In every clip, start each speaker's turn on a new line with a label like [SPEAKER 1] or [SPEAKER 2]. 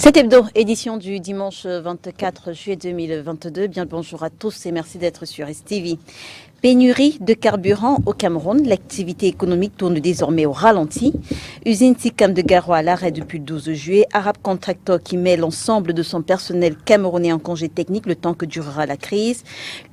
[SPEAKER 1] Cette hebdo, édition du dimanche 24 juillet 2022. Bien le bonjour à tous et merci d'être sur STV. Pénurie de carburant au Cameroun, l'activité économique tourne désormais au ralenti. Usine Sicam de Garo à l'arrêt depuis le 12 juillet. Arab Contractor qui met l'ensemble de son personnel camerounais en congé technique le temps que durera la crise.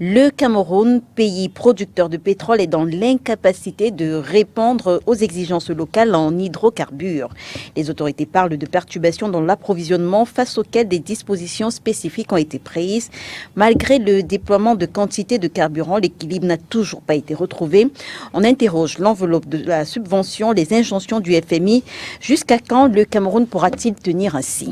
[SPEAKER 1] Le Cameroun, pays producteur de pétrole, est dans l'incapacité de répondre aux exigences locales en hydrocarbures. Les autorités parlent de perturbations dans l'approvisionnement face auxquelles des dispositions spécifiques ont été prises. Malgré le déploiement de quantités de carburant, l'équilibre n'a toujours pas été retrouvé. On interroge l'enveloppe de la subvention, les injonctions du FMI. Jusqu'à quand le Cameroun pourra-t-il tenir ainsi ?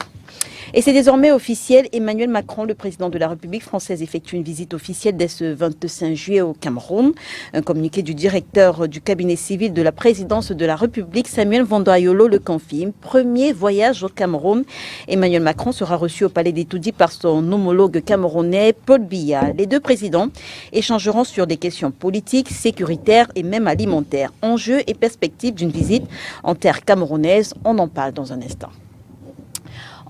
[SPEAKER 1] Et c'est désormais officiel, Emmanuel Macron, le président de la République française, effectue une visite officielle dès ce 25 juillet au Cameroun. Un communiqué du directeur du cabinet civil de la présidence de la République, Samuel Vandoayolo, le confirme. Premier voyage au Cameroun. Emmanuel Macron sera reçu au Palais d'Etoudi par son homologue camerounais, Paul Biya. Les deux présidents échangeront sur des questions politiques, sécuritaires et même alimentaires. Enjeux et perspectives d'une visite en terre camerounaise, on en parle dans un instant.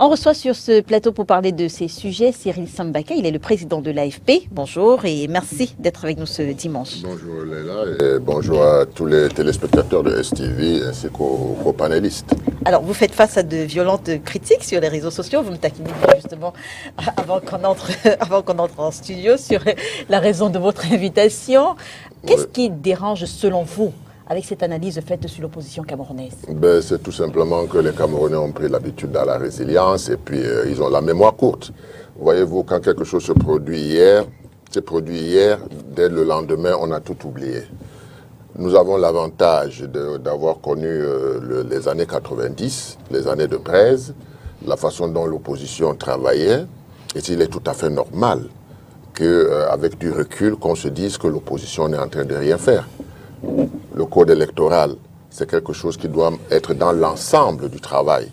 [SPEAKER 1] On reçoit sur ce plateau pour parler de ces sujets Cyril Sambaka, il est le président de l'AFP. Bonjour et merci d'être avec nous ce dimanche.
[SPEAKER 2] Bonjour Léla et bonjour à tous les téléspectateurs de STV ainsi qu'aux panélistes.
[SPEAKER 1] Alors vous faites face à de violentes critiques sur les réseaux sociaux, vous me taquinez justement avant qu'on entre en studio sur la raison de votre invitation. Qu'est-ce qui dérange selon vous avec cette analyse faite sur l'opposition camerounaise?
[SPEAKER 2] C'est tout simplement que les Camerounais ont pris l'habitude dans la résilience et puis ils ont la mémoire courte. Voyez-vous, quand quelque chose se produit hier, dès le lendemain, on a tout oublié. Nous avons l'avantage d'avoir connu les années 90, les années de braise, la façon dont l'opposition travaillait, et il est tout à fait normal qu'avec du recul, qu'on se dise que l'opposition n'est en train de rien faire. Le code électoral, c'est quelque chose qui doit être dans l'ensemble du travail.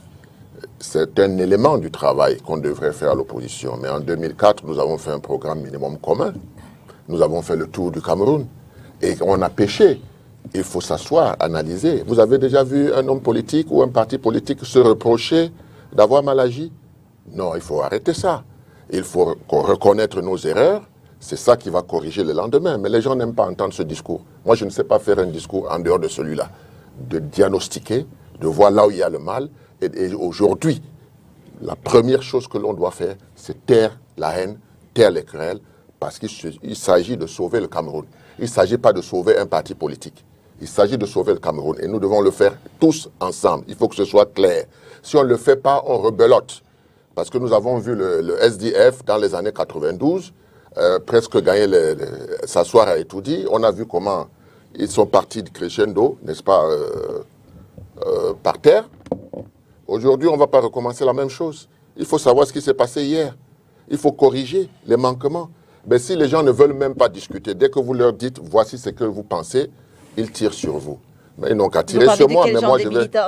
[SPEAKER 2] C'est un élément du travail qu'on devrait faire à l'opposition. Mais en 2004, nous avons fait un programme minimum commun. Nous avons fait le tour du Cameroun. Et on a péché. Il faut s'asseoir, analyser. Vous avez déjà vu un homme politique ou un parti politique se reprocher d'avoir mal agi? Non, il faut arrêter ça. Il faut reconnaître nos erreurs. C'est ça qui va corriger le lendemain. Mais les gens n'aiment pas entendre ce discours. Moi, je ne sais pas faire un discours en dehors de celui-là. De diagnostiquer, de voir là où il y a le mal. Et aujourd'hui, la première chose que l'on doit faire, c'est taire la haine, taire les querelles, parce qu'il s'agit de sauver le Cameroun. Il ne s'agit pas de sauver un parti politique. Il s'agit de sauver le Cameroun. Et nous devons le faire tous ensemble. Il faut que ce soit clair. Si on ne le fait pas, on rebelote. Parce que nous avons vu le SDF dans les années 92, presque gagner s'asseoir à Etoudi. On a vu comment ils sont partis de crescendo, n'est-ce pas, par terre. Aujourd'hui, on ne va pas recommencer la même chose. Il faut savoir ce qui s'est passé hier. Il faut corriger les manquements. Mais si les gens ne veulent même pas discuter, dès que vous leur dites, voici ce que vous pensez, ils tirent sur vous. Mais ils n'ont qu'à tirer sur moi. Mais moi,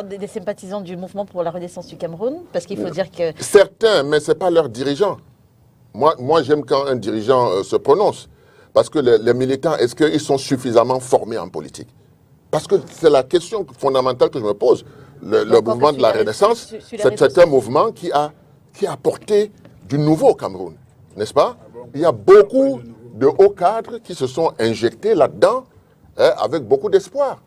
[SPEAKER 1] des sympathisants du mouvement pour la renaissance du Cameroun? Parce qu'il faut dire que...
[SPEAKER 2] Certains, mais ce n'est pas leurs dirigeants. Moi, j'aime quand un dirigeant se prononce. Parce que les militants, est-ce qu'ils sont suffisamment formés en politique? Parce que c'est la question fondamentale que je me pose. Le mouvement de la Renaissance, c'est un mouvement qui a apporté du nouveau au Cameroun, n'est-ce pas? Il y a beaucoup de hauts cadres qui se sont injectés là-dedans avec beaucoup d'espoir.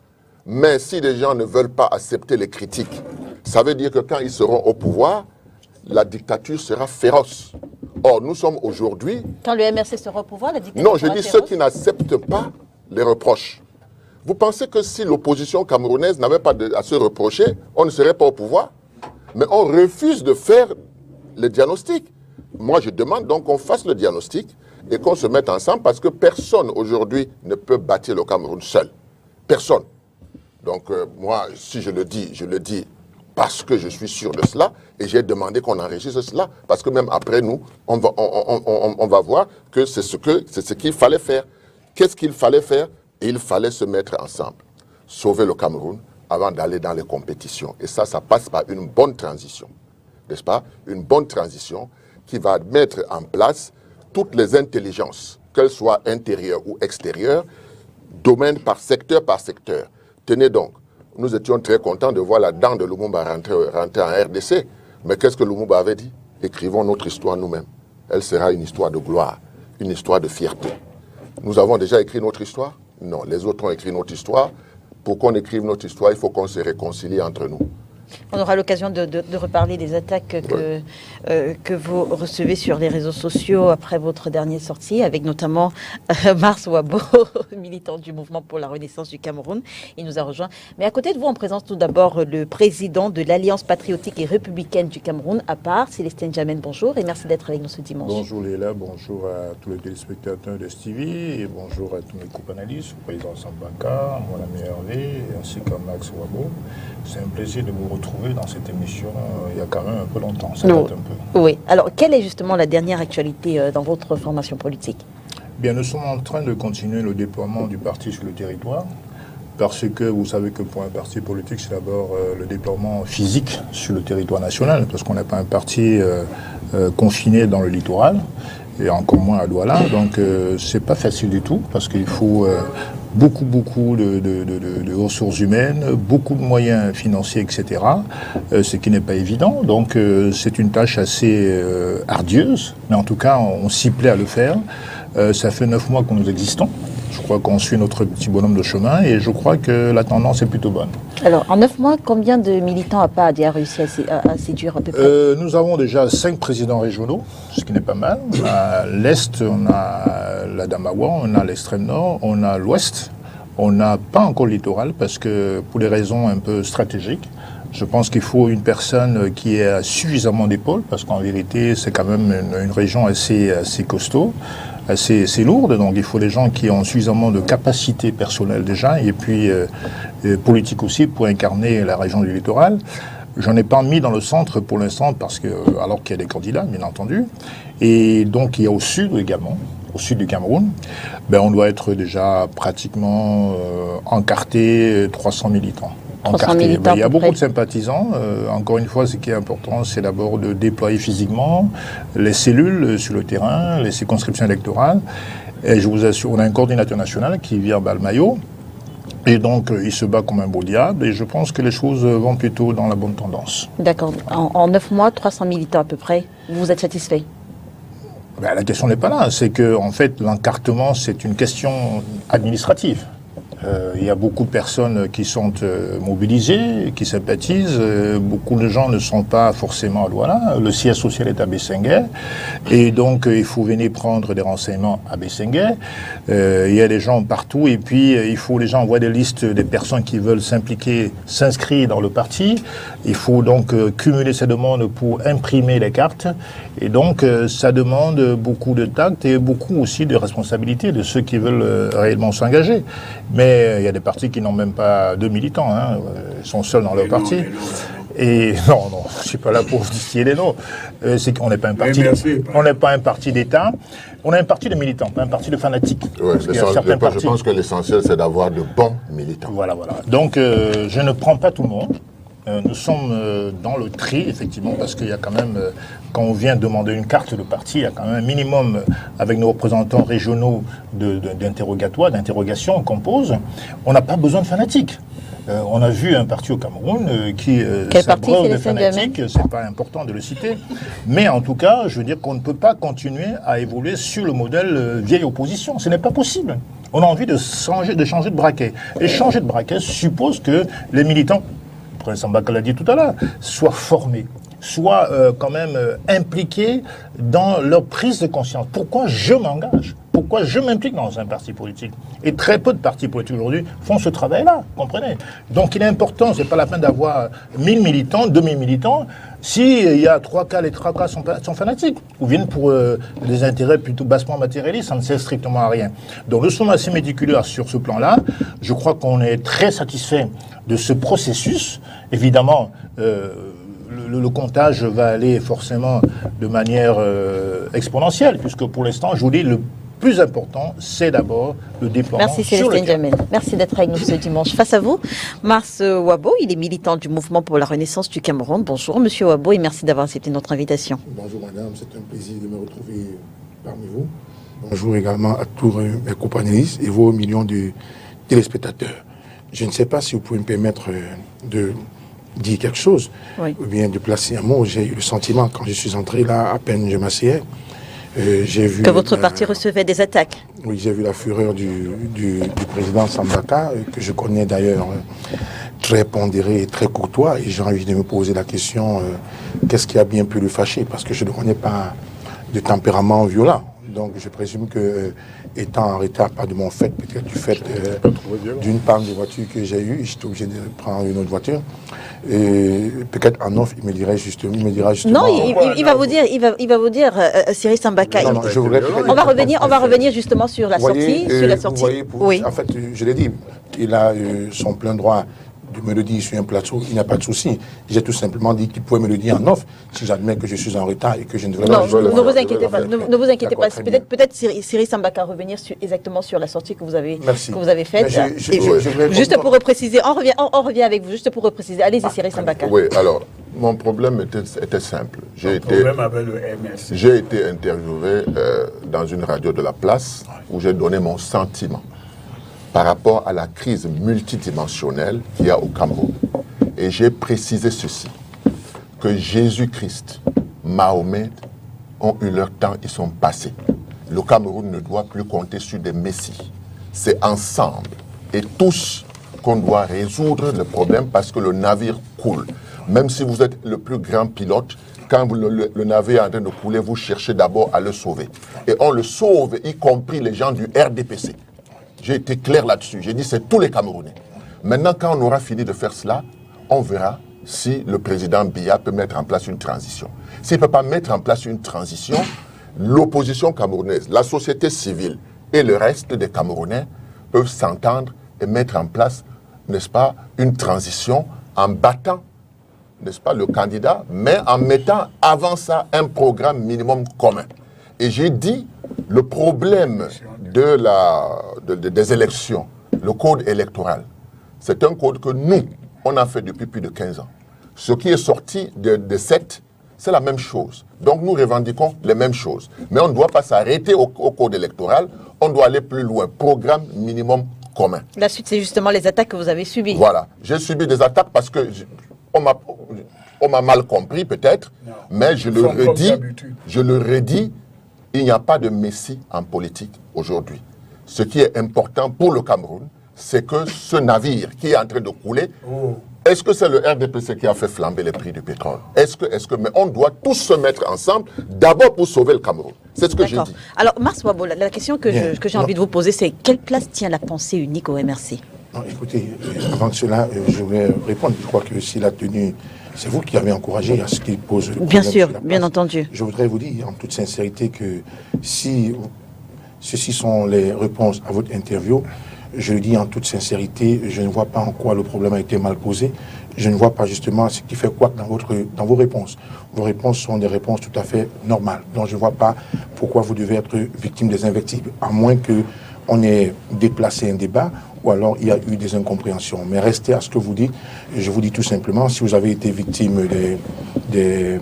[SPEAKER 2] Mais si les gens ne veulent pas accepter les critiques, ça veut dire que quand ils seront au pouvoir, la dictature sera féroce. Or, nous sommes aujourd'hui...
[SPEAKER 1] Quand le MRC sera au pouvoir, la dictature
[SPEAKER 2] Non, je dis ceux qui n'acceptent pas les reproches. Vous pensez que si l'opposition camerounaise n'avait pas à se reprocher, on ne serait pas au pouvoir? Mais on refuse de faire le diagnostic. Moi, je demande donc qu'on fasse le diagnostic et qu'on se mette ensemble parce que personne aujourd'hui ne peut bâtir le Cameroun seul. Personne. Donc, moi, si je le dis parce que je suis sûr de cela et j'ai demandé qu'on enregistre cela parce que même après nous, on va voir que c'est ce qu'il fallait faire. Qu'est-ce qu'il fallait faire? Et il fallait se mettre ensemble, sauver le Cameroun avant d'aller dans les compétitions. Et ça passe par une bonne transition, n'est-ce pas? Une bonne transition qui va mettre en place toutes les intelligences, qu'elles soient intérieures ou extérieures, domaine par secteur. Tenez donc, nous étions très contents de voir la dent de Lumumba rentrer en RDC. Mais qu'est-ce que Lumumba avait dit? Écrivons notre histoire nous-mêmes. Elle sera une histoire de gloire, une histoire de fierté. Nous avons déjà écrit notre histoire? Non, les autres ont écrit notre histoire. Pour qu'on écrive notre histoire, il faut qu'on se réconcilie entre nous.
[SPEAKER 1] On aura l'occasion de reparler des attaques que vous recevez sur les réseaux sociaux après votre dernière sortie, avec notamment Mars Wabo, militant du mouvement pour la renaissance du Cameroun. Il nous a rejoint. Mais à côté de vous, on présente tout d'abord le président de l'Alliance patriotique et républicaine du Cameroun, à part, Célestin Djamène. Bonjour et merci d'être avec nous ce dimanche.
[SPEAKER 3] Bonjour Léla, bonjour à tous les téléspectateurs de Stevie et bonjour à tous mes co-panélistes, le président Sambaka, mon ami Hervé, ainsi qu'à Max Wabo. C'est un plaisir de vous retrouver dans cette émission il y a quand même un peu longtemps, ça date un peu.
[SPEAKER 1] Oui, alors quelle est justement la dernière actualité dans votre formation politique?
[SPEAKER 3] Bien, nous sommes en train de continuer le déploiement du parti sur le territoire, parce que vous savez que pour un parti politique, c'est d'abord le déploiement physique sur le territoire national, parce qu'on n'est pas un parti confiné dans le littoral, et encore moins à Douala, donc c'est pas facile du tout, parce qu'il faut beaucoup de ressources humaines, beaucoup de moyens financiers, etc., ce qui n'est pas évident. Donc c'est une tâche assez ardieuse, mais en tout cas on s'y plaît à le faire. Ça fait 9 mois que nous existons. Je crois qu'on suit notre petit bonhomme de chemin et je crois que la tendance est plutôt bonne.
[SPEAKER 1] Alors, en 9 mois, combien de militants APAD a réussi à séduire à peu près?
[SPEAKER 3] Nous avons déjà 5 présidents régionaux, ce qui n'est pas mal. On a l'Est, on a la Damawa, on a l'extrême nord, on a l'Ouest. On n'a pas encore le littoral parce que, pour des raisons un peu stratégiques, je pense qu'il faut une personne qui ait suffisamment d'épaules parce qu'en vérité, c'est quand même une région assez costaud. Assez lourde, donc il faut des gens qui ont suffisamment de capacité personnelle déjà, et puis politique aussi, pour incarner la région du littoral. J'en ai pas mis dans le centre pour l'instant, parce que, alors qu'il y a des candidats, bien entendu, et donc il y a au sud également, au sud du Cameroun, ben on doit être déjà pratiquement encarté 300 militants.
[SPEAKER 1] 300 militants,
[SPEAKER 3] il y a beaucoup de sympathisants. Encore une fois, ce qui est important, c'est d'abord de déployer physiquement les cellules sur le terrain, les circonscriptions électorales. Et je vous assure, on a un coordinateur national qui vient à Balmayo. Et donc, il se bat comme un beau diable. Et je pense que les choses vont plutôt dans la bonne tendance.
[SPEAKER 1] D'accord. En 9 mois, 300 militants à peu près. Vous êtes satisfait?
[SPEAKER 3] Ben, la question n'est pas là. C'est que, en fait, l'encartement, c'est une question administrative. Il y a beaucoup de personnes qui sont mobilisées, qui sympathisent. Beaucoup de gens ne sont pas forcément à Douala. Le siège social est à Bessengué. Et donc, il faut venir prendre des renseignements à Bessengué. Il y a des gens partout. Et puis, il faut les gens envoient des listes des personnes qui veulent s'impliquer, s'inscrire dans le parti. Il faut donc cumuler ces demandes pour imprimer les cartes. Et donc, ça demande beaucoup de tact et beaucoup aussi de responsabilité de ceux qui veulent réellement s'engager. Mais il y a des partis qui n'ont même pas de militants, hein. Ils sont seuls dans leur parti. Et non, je ne suis pas là pour distiller les noms. C'est qu'on n'est pas un parti, on n'est pas un parti d'État. On est un parti de militants, pas un parti de fanatiques.
[SPEAKER 2] Ouais, je pense que l'essentiel, c'est d'avoir de bons militants.
[SPEAKER 3] Voilà. Donc, je ne prends pas tout le monde. Nous sommes dans le tri, effectivement, parce qu'il y a quand même, quand on vient demander une carte de parti, il y a quand même un minimum, avec nos représentants régionaux, d'interrogation qu'on pose. On n'a pas besoin de fanatiques. On a vu un parti au Cameroun qui s'abreuve de fanatiques, c'est pas important de le citer. Mais en tout cas, je veux dire qu'on ne peut pas continuer à évoluer sur le modèle vieille opposition. Ce n'est pas possible. On a envie de changer de braquet. Et changer de braquet suppose que les militants, le président Sambaka l'a dit tout à l'heure, soient formés, soient quand même impliqués dans leur prise de conscience. Pourquoi je m'engage? Pourquoi je m'implique dans un parti politique? Et très peu de partis politiques aujourd'hui font ce travail-là, comprenez? Donc il est important, c'est pas la peine d'avoir 1000 militants, 2000 militants, s'il y a 3 cas, les 3 cas sont fanatiques, ou viennent pour des intérêts plutôt bassement matérialistes, ça ne sert strictement à rien. Donc nous sommes assez méticuleux sur ce plan-là. Je crois qu'on est très satisfait de ce processus. Évidemment, le comptage va aller forcément de manière exponentielle, puisque pour l'instant, je vous dis, le plus important, c'est d'abord le déploiement.
[SPEAKER 1] Merci Célestin Djamène. Merci d'être avec nous ce dimanche. Face à vous, Mars Wabo, il est militant du mouvement pour la renaissance du Cameroun. Bonjour Monsieur Wabo et merci d'avoir accepté notre invitation.
[SPEAKER 4] Bonjour Madame, c'est un plaisir de me retrouver parmi vous. Bonjour également à tous mes companélistes et vos millions de téléspectateurs. Je ne sais pas si vous pouvez me permettre de dire quelque chose,
[SPEAKER 1] oui.
[SPEAKER 4] ou bien de placer un mot. J'ai eu le sentiment, quand je suis entré là, à peine je m'asseyais, j'ai vu...
[SPEAKER 1] Que votre parti recevait des attaques.
[SPEAKER 4] Oui, j'ai vu la fureur du président Sambaka, que je connais d'ailleurs très pondéré et très courtois, et j'ai envie de me poser la question, qu'est-ce qui a bien pu le fâcher? Parce que je ne connais pas de tempérament violent. Donc je présume que, étant en retard, pas de mon fait, peut-être du fait d'une panne de voiture que j'ai eue, j'étais obligé de prendre une autre voiture. Et peut-être en offre, il me dira justement.
[SPEAKER 1] Non, il va vous dire, Cyril Sambaka.
[SPEAKER 4] Non,
[SPEAKER 1] on va revenir justement sur la sortie.
[SPEAKER 4] Oui. En fait, je l'ai dit, il a son plein droit de me le dire sur un plateau, il n'y a pas de souci. J'ai tout simplement dit qu'il pouvait me le dire en off, si j'admets que je suis en retard et que je ne devrais pas...
[SPEAKER 1] Non, ne vous inquiétez pas. Ne vous inquiétez pas. Peut-être Cyril Sambaka revenir exactement sur la sortie que vous avez faite. Juste pour repréciser, on revient avec vous, juste pour repréciser. Allez-y, Cyril Sambaka.
[SPEAKER 2] Oui, alors, mon problème était simple. J'ai été interviewé dans une radio de la place où j'ai donné mon sentiment par rapport à la crise multidimensionnelle qu'il y a au Cameroun. Et j'ai précisé ceci, que Jésus-Christ, Mahomet ont eu leur temps, ils sont passés. Le Cameroun ne doit plus compter sur des messies. C'est ensemble et tous qu'on doit résoudre le problème parce que le navire coule. Même si vous êtes le plus grand pilote, quand le navire est en train de couler, vous cherchez d'abord à le sauver. Et on le sauve, y compris les gens du RDPC. J'ai été clair là-dessus. J'ai dit c'est tous les Camerounais. Maintenant, quand on aura fini de faire cela, on verra si le président Biya peut mettre en place une transition. S'il ne peut pas mettre en place une transition, l'opposition camerounaise, la société civile et le reste des Camerounais peuvent s'entendre et mettre en place, n'est-ce pas, une transition en battant, n'est-ce pas, le candidat, mais en mettant avant ça un programme minimum commun. Et j'ai dit, le problème des élections, le code électoral, c'est un code que nous, on a fait depuis plus de 15 ans. Ce qui est sorti de 7, c'est la même chose. Donc nous revendiquons les mêmes choses. Mais on ne doit pas s'arrêter au code électoral, on doit aller plus loin. Programme minimum commun.
[SPEAKER 1] La suite, c'est justement les attaques que vous avez subies.
[SPEAKER 2] Voilà. J'ai subi des attaques parce que on m'a mal compris peut-être, mais je le redis, il n'y a pas de messie en politique aujourd'hui. Ce qui est important pour le Cameroun, c'est que ce navire qui est en train de couler, est-ce que c'est le RDPC qui a fait flamber les prix du pétrole? Mais on doit tous se mettre ensemble, d'abord pour sauver le Cameroun. C'est ce que j'ai dit.
[SPEAKER 1] Alors, Mars Wabo, la question que j'ai envie de vous poser, c'est quelle place tient la pensée unique au MRC?
[SPEAKER 4] Non, écoutez, avant cela, je voulais répondre. Je crois que s'il a tenu... C'est vous qui avez encouragé à ce qu'il pose le problème.
[SPEAKER 1] Bien sûr, bien entendu.
[SPEAKER 4] Je voudrais vous dire en toute sincérité que si ceci sont les réponses à votre interview, je le dis en toute sincérité, je ne vois pas en quoi le problème a été mal posé. Je ne vois pas justement ce qui fait quoi dans vos réponses. Vos réponses sont des réponses tout à fait normales. Donc je ne vois pas pourquoi vous devez être victime des invectives, à moins qu'on ait déplacé un débat ou alors il y a eu des incompréhensions. Mais restez à ce que vous dites. Je vous dis tout simplement, si vous avez été victime des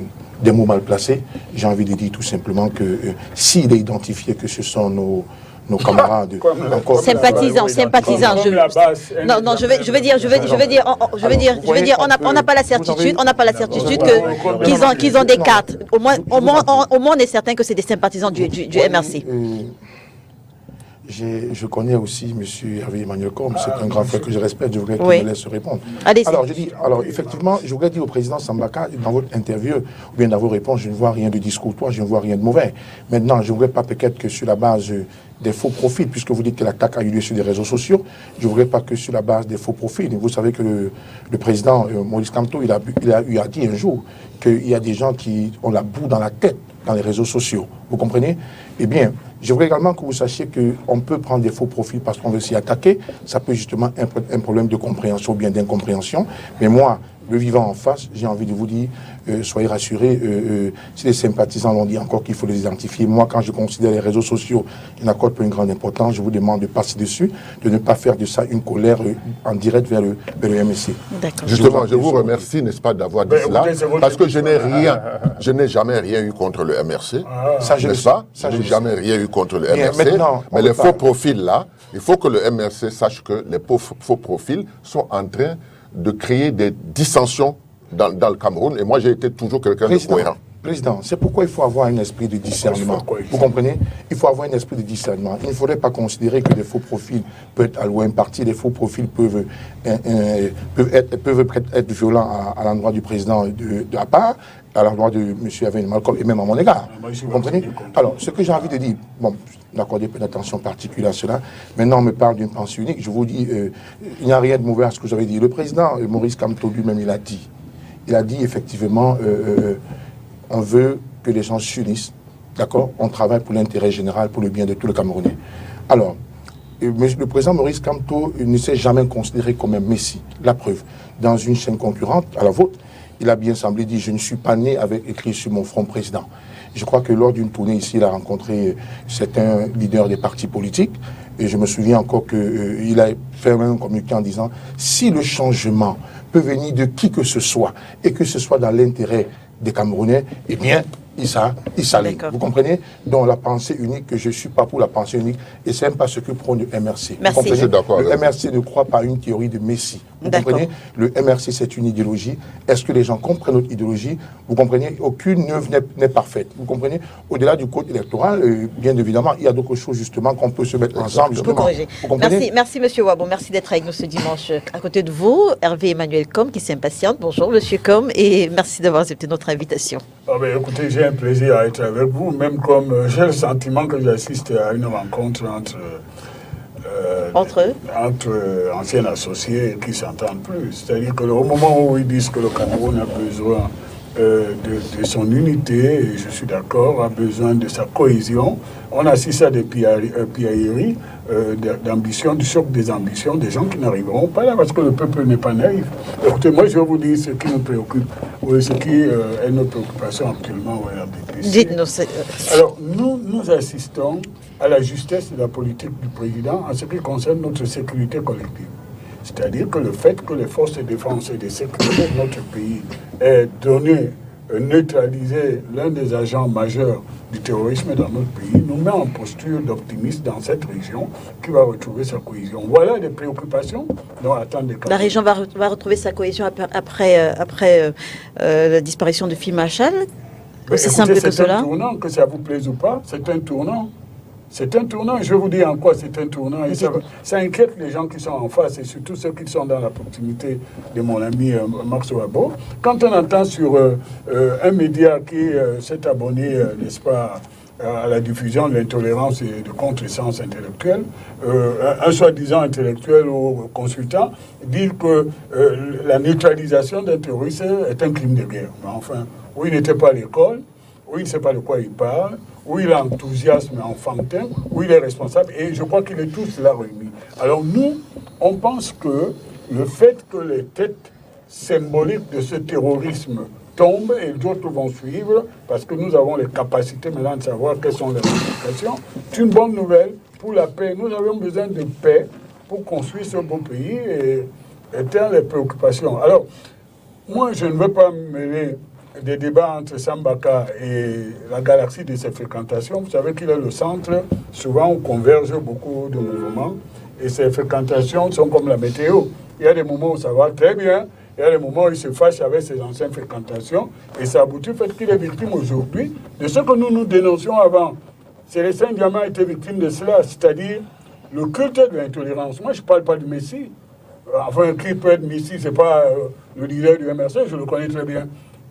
[SPEAKER 4] mots mal placés, j'ai envie de dire tout simplement que s'il est identifié que ce sont nos camarades,
[SPEAKER 1] sympathisants. Je veux dire, on n'a pas la certitude, qu'ils ont des cartes. Au moins, on est certain que c'est des sympathisants du MRC.
[SPEAKER 4] Je connais aussi M. Hervé Emmanuel Combe, c'est un grand frère que je respecte, je voudrais qu'il me laisse répondre. Alors, effectivement, je voudrais dire au président Sambaka, dans votre interview, ou bien dans vos réponses, je ne vois rien de discourtois, je ne vois rien de mauvais. Maintenant, je ne voudrais pas peut-être que sur la base des faux profils, puisque vous dites que l'attaque a eu lieu sur les réseaux sociaux, je ne voudrais pas que sur la base des faux profils. Vous savez que le président Maurice Kamto, il a dit un jour qu'il y a des gens qui ont la boue dans la tête dans les réseaux sociaux. Vous comprenez? Eh bien, je voudrais également que vous sachiez qu'on peut prendre des faux profils parce qu'on veut s'y attaquer. Ça peut justement être un problème de compréhension ou bien d'incompréhension. Mais moi, le vivant en face, j'ai envie de vous dire, soyez rassurés, si les sympathisants l'ont dit encore qu'il faut les identifier, moi, quand je considère les réseaux sociaux, ils n'accordent pas une grande importance, je vous demande de passer dessus, de ne pas faire de ça une colère en direct vers le MSC.
[SPEAKER 2] Justement, je vous remercie, n'est-ce pas, d'avoir dit cela, parce que je n'ai jamais rien eu contre le MRC, n'est-ce pas? Je n'ai jamais rien eu contre le MRC, mais les faux profils là, il faut que le MRC sache que les faux profils sont en train de créer des dissensions dans le Cameroun. Et moi, j'ai été toujours quelqu'un de cohérent.
[SPEAKER 4] Président, c'est pourquoi il faut avoir un esprit de discernement. Vous comprenez? Il faut avoir un esprit de discernement. Il ne faudrait pas considérer que des faux profils peuvent être alloués à un parti, des faux profils peuvent être violents à l'endroit du président de la part, à l'endroit de M. Hervé Malcolm et même à mon égard. Vous comprenez? Alors, ce que j'ai envie de dire, bon, d'accorder peu d'attention particulière à cela. Maintenant, on me parle d'une pensée unique. Je vous dis, il n'y a rien de mauvais à ce que j'avais dit. Le président Maurice Kamto lui-même, il a dit effectivement, on veut que les gens s'unissent, d'accord? On travaille pour l'intérêt général, pour le bien de tous les Camerounais. Alors, le président Maurice Kamto ne s'est jamais considéré comme un messie. La preuve, dans une chaîne concurrente à la vôtre, il a bien semblé dire « Je ne suis pas né avec écrit sur mon front président ». Je crois que lors d'une tournée ici, il a rencontré certains leaders des partis politiques. Et je me souviens encore qu'il a fait un communiqué en disant « Si le changement peut venir de qui que ce soit, et que ce soit dans l'intérêt des Camerounais, eh bien, il s'allie. Vous comprenez? Donc la pensée unique, que je ne suis pas pour la pensée unique, et c'est même pas ce que prône le MRC.
[SPEAKER 1] Merci.
[SPEAKER 4] Le MRC ne croit pas à une théorie de Messie. Vous comprenez? Le MRC, c'est une idéologie. Est-ce que les gens comprennent notre idéologie? Vous comprenez? Aucune œuvre n'est parfaite. Vous comprenez? Au-delà du code électoral, bien évidemment, il y a d'autres choses justement qu'on peut se mettre ensemble.
[SPEAKER 1] Vous corrigez. Merci, monsieur Wabo. Merci d'être avec nous ce dimanche. À côté de vous, Hervé Emmanuel Com, qui s'impatiente. Bonjour, monsieur Com, et merci d'avoir accepté notre invitation.
[SPEAKER 5] Ah ben, écoutez, j'ai un plaisir à être avec vous, même comme j'ai le sentiment que j'assiste à une rencontre entre anciens associés qui s'entendent plus. C'est-à-dire qu'au moment où ils disent que le Cameroun a besoin de son unité, et je suis d'accord, a besoin de sa cohésion, on assiste à des piailleries d'ambition, du choc des ambitions, des gens qui n'arriveront pas là parce que le peuple n'est pas naïf. Écoutez, moi je vais vous dire ce qui nous préoccupe, ou ce qui est notre préoccupation actuellement au RDPC.
[SPEAKER 1] Dites-nous.
[SPEAKER 5] Alors, nous assistons à la justesse de la politique du président en ce qui concerne notre sécurité collective. C'est-à-dire que le fait que les forces de défense et de sécurité de notre pays aient donné, neutralisé l'un des agents majeurs du terrorisme dans notre pays, nous met en posture d'optimisme dans cette région qui va retrouver sa cohésion. Voilà des préoccupations dont attendent des cas.
[SPEAKER 1] La région va retrouver sa cohésion après la disparition de Phil Machal.
[SPEAKER 5] C'est simple que cela. C'est un tournant, que ça vous plaise ou pas, c'est un tournant. C'est un tournant, je vais vous dire en quoi c'est un tournant. Et ça inquiète les gens qui sont en face et surtout ceux qui sont dans la proximité de mon ami Max Wabo. Quand on entend sur un média qui s'est abonné, n'est-ce pas, à la diffusion de l'intolérance et de contre-sens intellectuel, un soi-disant intellectuel ou consultant dire que la neutralisation d'un terroriste est un crime de guerre. Mais enfin, où il n'était pas à l'école, où il ne sait pas de quoi il parle, où il a enthousiasme enfantin, où il est responsable, et je crois qu'il est tout cela réuni. Alors nous, on pense que le fait que les têtes symboliques de ce terrorisme tombent, et d'autres vont suivre, parce que nous avons les capacités maintenant de savoir quelles sont les implications, c'est une bonne nouvelle pour la paix. Nous avons besoin de paix pour construire ce beau pays et éteindre les préoccupations. Alors, moi, je ne veux pas mêler des débats entre Sambaka et la galaxie de ses fréquentations. Vous savez qu'il est le centre, souvent on converge beaucoup de mouvements, et ces fréquentations sont comme la météo. Il y a des moments où ça va très bien, il y a des moments où il se fâche avec ses anciennes fréquentations, et ça aboutit au fait qu'il est victime aujourd'hui de ce que nous dénoncions avant. Célestin Diamant a été victime de cela, c'est-à-dire le culte de l'intolérance. Moi, je ne parle pas du Messie. Enfin, qui peut être Messie, ce n'est pas le leader du MRC, je le connais très bien.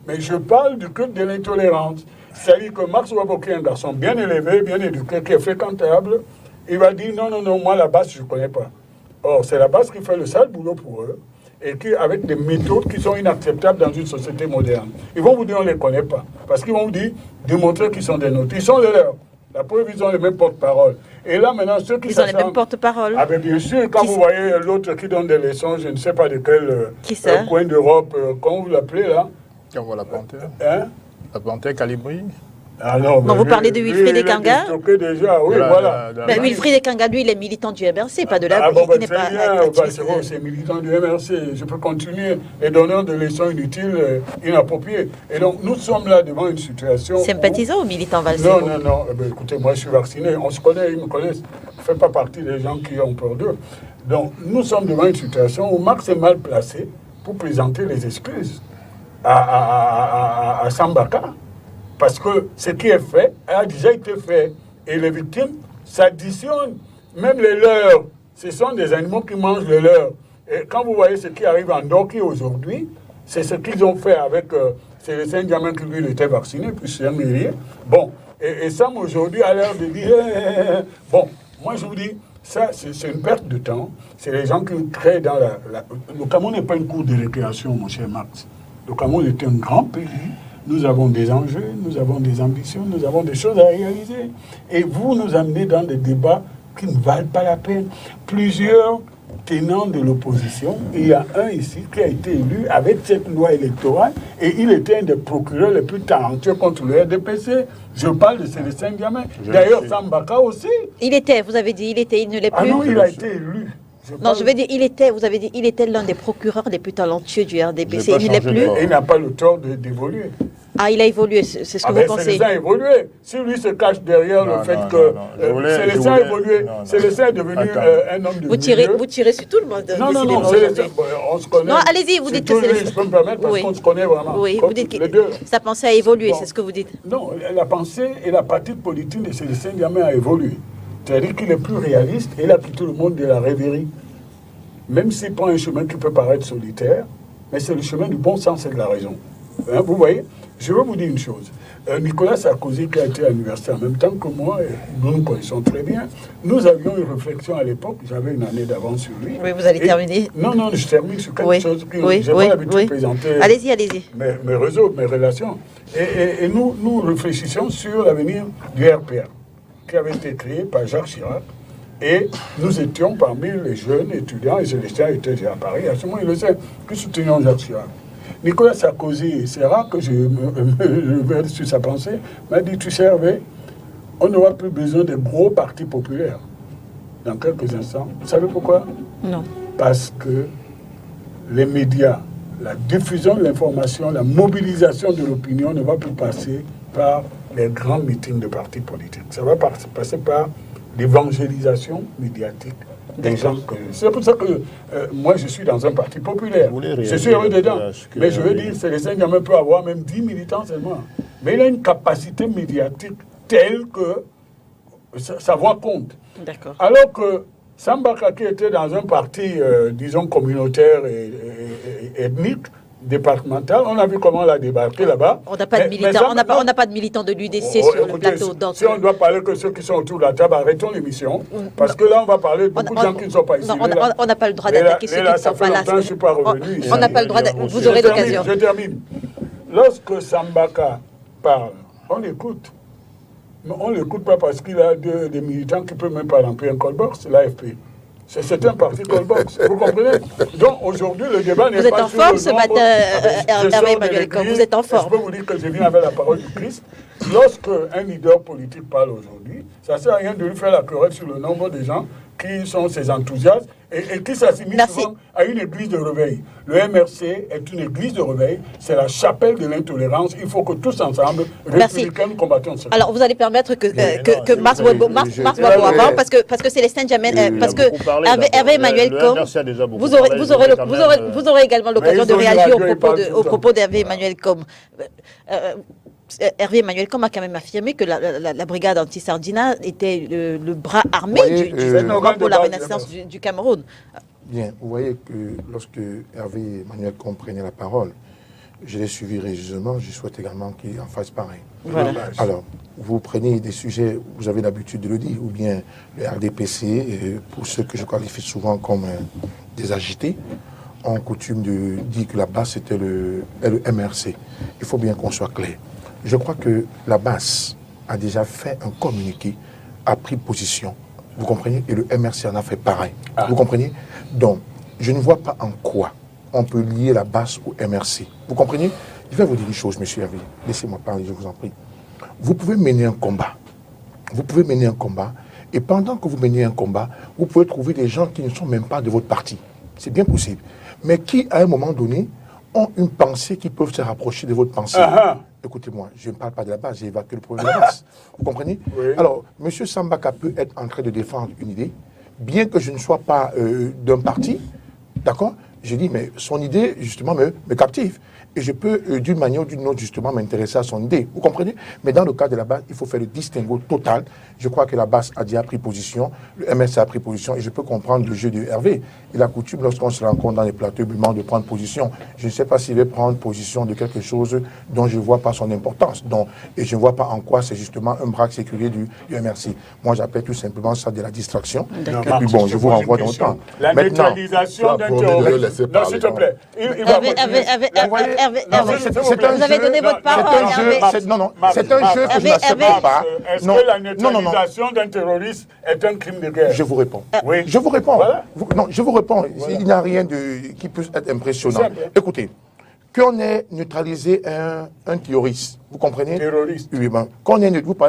[SPEAKER 5] Mais je parle du culte de l'intolérance. C'est-à-dire que Max Wabo, qui est un garçon bien élevé, bien éduqué, qui est fréquentable, il va dire non, moi la base, je ne connais pas. Or, c'est la base qui fait le sale boulot pour eux, et qui, avec des méthodes qui sont inacceptables dans une société moderne. Ils vont vous dire on ne les connaît pas. Parce qu'ils vont vous dire, démontrer qu'ils sont des nôtres. Ils sont les leurs. La preuve, ils ont les mêmes porte-parole. Et là, maintenant, ceux qui
[SPEAKER 1] ont les mêmes porte-parole.
[SPEAKER 5] Ah, bien sûr, quand vous voyez l'autre qui donne des leçons, je ne sais pas de quel coin d'Europe, comment vous l'appelez là?
[SPEAKER 3] Comment la panthère?
[SPEAKER 5] Hein?
[SPEAKER 3] La panthère Calibri?
[SPEAKER 5] Ah non,
[SPEAKER 1] vous parlez de Wilfried Ekanga?
[SPEAKER 5] Déjà, oui, voilà.
[SPEAKER 1] Mais Wilfried Ekanga, lui, il est militant du MRC, pas de la...
[SPEAKER 5] Ah bon, ben, c'est militant du MRC. Je peux continuer. Les donneurs de leçons inutiles, inappropriées. Et donc, nous sommes là devant une situation...
[SPEAKER 1] Sympathisant ou militant Valsero?
[SPEAKER 5] Non. Eh bien, écoutez, moi, je suis vacciné. On se connaît, ils me connaissent. Je ne fais pas partie des gens qui ont peur d'eux. Donc, nous sommes devant une situation où Max est mal placé pour présenter les excuses à Sambaka. Parce que ce qui est fait a déjà été fait. Et les victimes s'additionnent. Même les leurs, ce sont des animaux qui mangent les leurs. Et quand vous voyez ce qui arrive en Doki aujourd'hui, c'est ce qu'ils ont fait avec Célestin Diamant qui lui était vacciné, puis c'est un millier. Bon, et Sam aujourd'hui a l'air de dire... Bon, moi je vous dis, ça c'est une perte de temps. C'est les gens qui créent dans Le Cameroun n'est pas une cour de récréation, mon cher Max. Le Cameroun est un grand pays. Nous avons des enjeux, nous avons des ambitions, nous avons des choses à réaliser. Et vous nous amenez dans des débats qui ne valent pas la peine. Plusieurs tenants de l'opposition, il y a un ici qui a été élu avec cette loi électorale et il était un des procureurs les plus talentueux contre le RDPC. Je parle de Célestin Diamant. D'ailleurs, Sambaka aussi.
[SPEAKER 1] Il était, vous avez dit, il ne l'est plus.
[SPEAKER 5] Ah non, il a été élu.
[SPEAKER 1] Je veux dire, vous avez dit, il était l'un des procureurs les plus talentueux du RDPC. Il ne l'est plus.
[SPEAKER 5] Et il n'a pas le tort d'évoluer.
[SPEAKER 1] Ah, il a évolué, c'est ce que vous pensez.
[SPEAKER 5] Célestin a évolué. Si lui se cache derrière le fait que Célestin a évolué, Célestin est devenu un homme de milieu.
[SPEAKER 1] Vous tirez sur tout le monde.
[SPEAKER 5] Non, Célestin, on se connaît.
[SPEAKER 1] Non, allez-y, vous dites que Célestin...
[SPEAKER 5] Je peux me permettre parce qu'on se connaît vraiment.
[SPEAKER 1] Oui, vous dites que sa pensée a évolué, c'est ce que vous dites.
[SPEAKER 5] Non, la pensée et la pratique politique de Célestin Diamant a évolué. C'est-à-dire qu'il est plus réaliste et il a quitté le monde de la rêverie. Même s'il prend un chemin qui peut paraître solitaire, mais c'est le chemin du bon sens et de la raison. Hein, vous voyez? Je veux vous dire une chose. Nicolas Sarkozy, qui a été à l'université en même temps que moi, et nous nous connaissons très bien, nous avions une réflexion à l'époque, j'avais une année d'avance sur lui.
[SPEAKER 1] Oui, vous allez terminer.
[SPEAKER 5] Non, je termine sur quelque chose que j'ai pas l'habitude de présenter.
[SPEAKER 1] Allez-y.
[SPEAKER 5] Mes réseaux, mes relations. Et nous réfléchissons sur l'avenir du RPA, qui avait été créé par Jacques Chirac. Et nous étions parmi les jeunes étudiants, et Célestin était déjà à Paris, à ce moment, il le sait, que soutenions Jacques Chirac. Nicolas Sarkozy, c'est rare que je vais sur sa pensée, m'a dit, tu sais, Hervé, on n'aura plus besoin de gros partis populaires dans quelques instants. Vous savez pourquoi?
[SPEAKER 1] Non.
[SPEAKER 5] Parce que les médias, la diffusion de l'information, la mobilisation de l'opinion ne va plus passer par les grands meetings de partis politiques. Ça va passer par l'évangélisation médiatique des gens. C'est pour ça que moi, je suis dans un parti populaire. Je suis heureux dedans. Mais je veux dire, Célestin Diamant peut avoir même 10 militants seulement. Mais il a une capacité médiatique telle que sa voix compte. Alors que Sambaka, qui était dans un parti, disons, communautaire et ethnique, départemental, on a vu comment on a débarqué là-bas.
[SPEAKER 1] On n'a pas de militants, on n'a pas de militants de l'UDC sur le plateau. Donc,
[SPEAKER 5] si on doit parler que ceux qui sont autour de la table, arrêtons l'émission. Parce que là, on va parler de beaucoup de gens qui ne sont pas ici.
[SPEAKER 1] On n'a pas le droit d'attaquer ceux qui ne sont pas là.
[SPEAKER 5] Je ne suis pas revenu.
[SPEAKER 1] On n'a pas le droit vous aurez l'occasion.
[SPEAKER 5] Je termine. Lorsque Sambaka parle, on l'écoute. Mais on ne l'écoute pas parce qu'il a des militants qui ne peuvent même pas remplir un call-box, l'AFP. C'est un parti call-box, vous comprenez? Donc aujourd'hui, le débat n'est pas sur le nombre. Vous êtes en forme ce matin, Hervé Emmanuel Combes, vous êtes en forme. Je peux vous dire que je viens avec la parole du Christ. Lorsque un leader politique parle aujourd'hui, ça ne sert à rien de lui faire la querelle sur le nombre de gens qui sont ses enthousiastes et qui s'assimilent souvent à une église de réveil. Le MRC est une église de réveil, c'est la chapelle de l'intolérance. Il faut que tous ensemble, républicains, nous combattions ça.
[SPEAKER 1] Alors, vous allez permettre que Mars Boisbeau avant, parce que Célestin Diamant, parce que Hervé Emmanuel Combes, vous aurez également l'occasion de réagir au propos d'Hervé Emmanuel Combes. Hervé Emmanuel Combes a quand même affirmé que la brigade anti-Sardina était le bras armé du mouvement pour la renaissance du Cameroun.
[SPEAKER 4] Bien, vous voyez que lorsque Hervé Emmanuel Combes prenait la parole, je l'ai suivi religieusement, je souhaite également qu'il en fasse pareil.
[SPEAKER 1] Voilà.
[SPEAKER 4] Alors, vous prenez des sujets, vous avez l'habitude de le dire, ou bien le RDPC, pour ceux que je qualifie souvent comme des agités, ont coutume de dire que la base c'était le MRC. Il faut bien qu'on soit clair. Je crois que la base a déjà fait un communiqué, a pris position, vous comprenez, et le MRC en a fait pareil. Vous comprenez? Donc, je ne vois pas en quoi on peut lier la base au MRC. Vous comprenez? Je vais vous dire une chose, monsieur Hervé. Laissez-moi parler, je vous en prie. Vous pouvez mener un combat. Vous pouvez mener un combat. Et pendant que vous menez un combat, vous pouvez trouver des gens qui ne sont même pas de votre parti. C'est bien possible. Mais qui, à un moment donné, ont une pensée qui peuvent se rapprocher de votre pensée. Écoutez-moi, je ne parle pas de la base, j'ai évacué le problème de la base. Vous comprenez? Alors, M. Sambaka peut être en train de défendre une idée, bien que je ne sois pas d'un parti, d'accord? J'ai dit, mais son idée, justement, me captive. Et je peux, d'une manière ou d'une autre, justement, m'intéresser à son idée. Vous comprenez? Mais dans le cas de la base, il faut faire le distinguo total. Je crois que la base a déjà pris position, le MSC a pris position, et je peux comprendre le jeu de Hervé. Il a coutume, lorsqu'on se rencontre dans les plateaux, de prendre position. Je ne sais pas s'il veut prendre position de quelque chose dont je ne vois pas son importance. Et je ne vois pas en quoi c'est justement un bras sécurier du MRC. Moi, j'appelle tout simplement ça de la distraction. Et puis bon, je vous renvoie dans le temps.
[SPEAKER 5] La neutralisation d'un terroriste. Non, s'il te plaît.
[SPEAKER 1] Vous avez donné votre parole.
[SPEAKER 4] Non, c'est un jeu que je n'accepte pas.
[SPEAKER 5] Est-ce que la neutralisation d'un terroriste est un crime de guerre?
[SPEAKER 4] Je vous réponds.
[SPEAKER 5] Oui.
[SPEAKER 4] Je vous réponds.
[SPEAKER 5] Voilà.
[SPEAKER 4] Non, je vous réponds. Voilà. Il n'y a rien qui puisse être impressionnant. Écoutez, qu'on ait neutralisé un terroriste, vous comprenez?
[SPEAKER 5] Terroriste.
[SPEAKER 4] Oui, ben,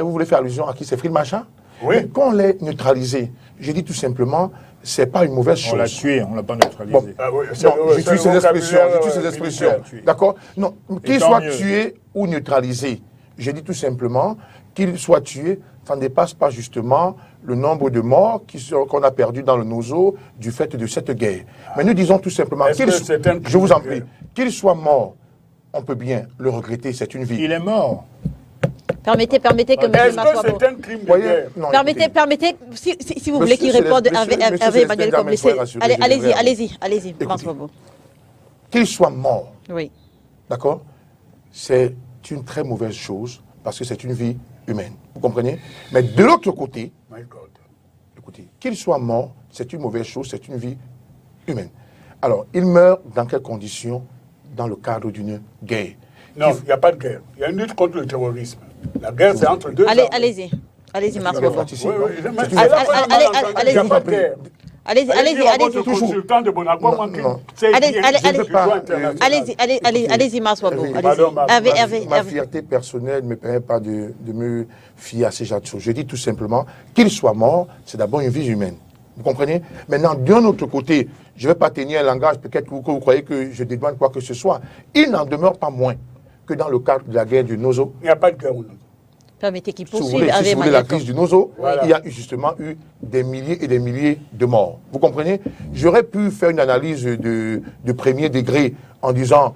[SPEAKER 4] vous voulez faire allusion à qui? C'est Fril Machin? Oui. Qu'on l'ait neutralisé, je dis tout simplement, c'est pas une mauvaise chose.
[SPEAKER 3] On l'a tué, on l'a pas neutralisé.
[SPEAKER 4] Bon, non, j'utilise ces expressions. D'accord? Non, qu'il soit tué ou neutralisé, je dis tout simplement qu'il soit tué, ça ne dépasse pas justement le nombre de morts qu'on a perdus dans le Nozo du fait de cette guerre. Mais nous disons tout simplement je vous en prie, qu'il soit mort, on peut bien le regretter, c'est une vie.
[SPEAKER 3] Il est mort.
[SPEAKER 1] Permettez que M. Maswabo.
[SPEAKER 5] Est-ce que c'est un crime de guerre?
[SPEAKER 1] Permettez, si vous voulez qu'il réponde à Hervé Emmanuel comme allez-y, Maswabo.
[SPEAKER 4] Qu'il soit mort,
[SPEAKER 1] oui.
[SPEAKER 4] D'accord? C'est une très mauvaise chose parce que c'est une vie humaine. Vous comprenez? Mais de l'autre côté, écoutez, qu'il soit mort, c'est une mauvaise chose, c'est une vie humaine. Alors, il meurt dans quelles conditions? Dans le cadre d'une guerre.
[SPEAKER 5] Non, il n'y a pas de guerre. Il y a une lutte contre le terrorisme. La guerre, c'est entre deux.
[SPEAKER 1] Allez-y, Maswabo.
[SPEAKER 5] Il n'y a pas de guerre.
[SPEAKER 1] Allez-y.
[SPEAKER 5] Toujours.
[SPEAKER 1] Allez-y, Maswabo.
[SPEAKER 4] Ma fierté personnelle ne me permet pas de me fier à ces genres de choses. Je dis tout simplement qu'il soit mort, c'est d'abord une vie humaine. Vous comprenez? Maintenant, d'un autre côté, je ne vais pas tenir un langage, peut-être que vous croyez que je dédouane quoi que ce soit. Il n'en demeure pas moins que dans le cadre de la guerre du Nozo.
[SPEAKER 5] Il n'y a pas de guerre au Nozo.
[SPEAKER 1] Permettez qu'il
[SPEAKER 4] poursuive. Si vous voulez la crise du Nozo, il y a justement eu des milliers et des milliers de morts. Vous comprenez? J'aurais pu faire une analyse de premier degré en disant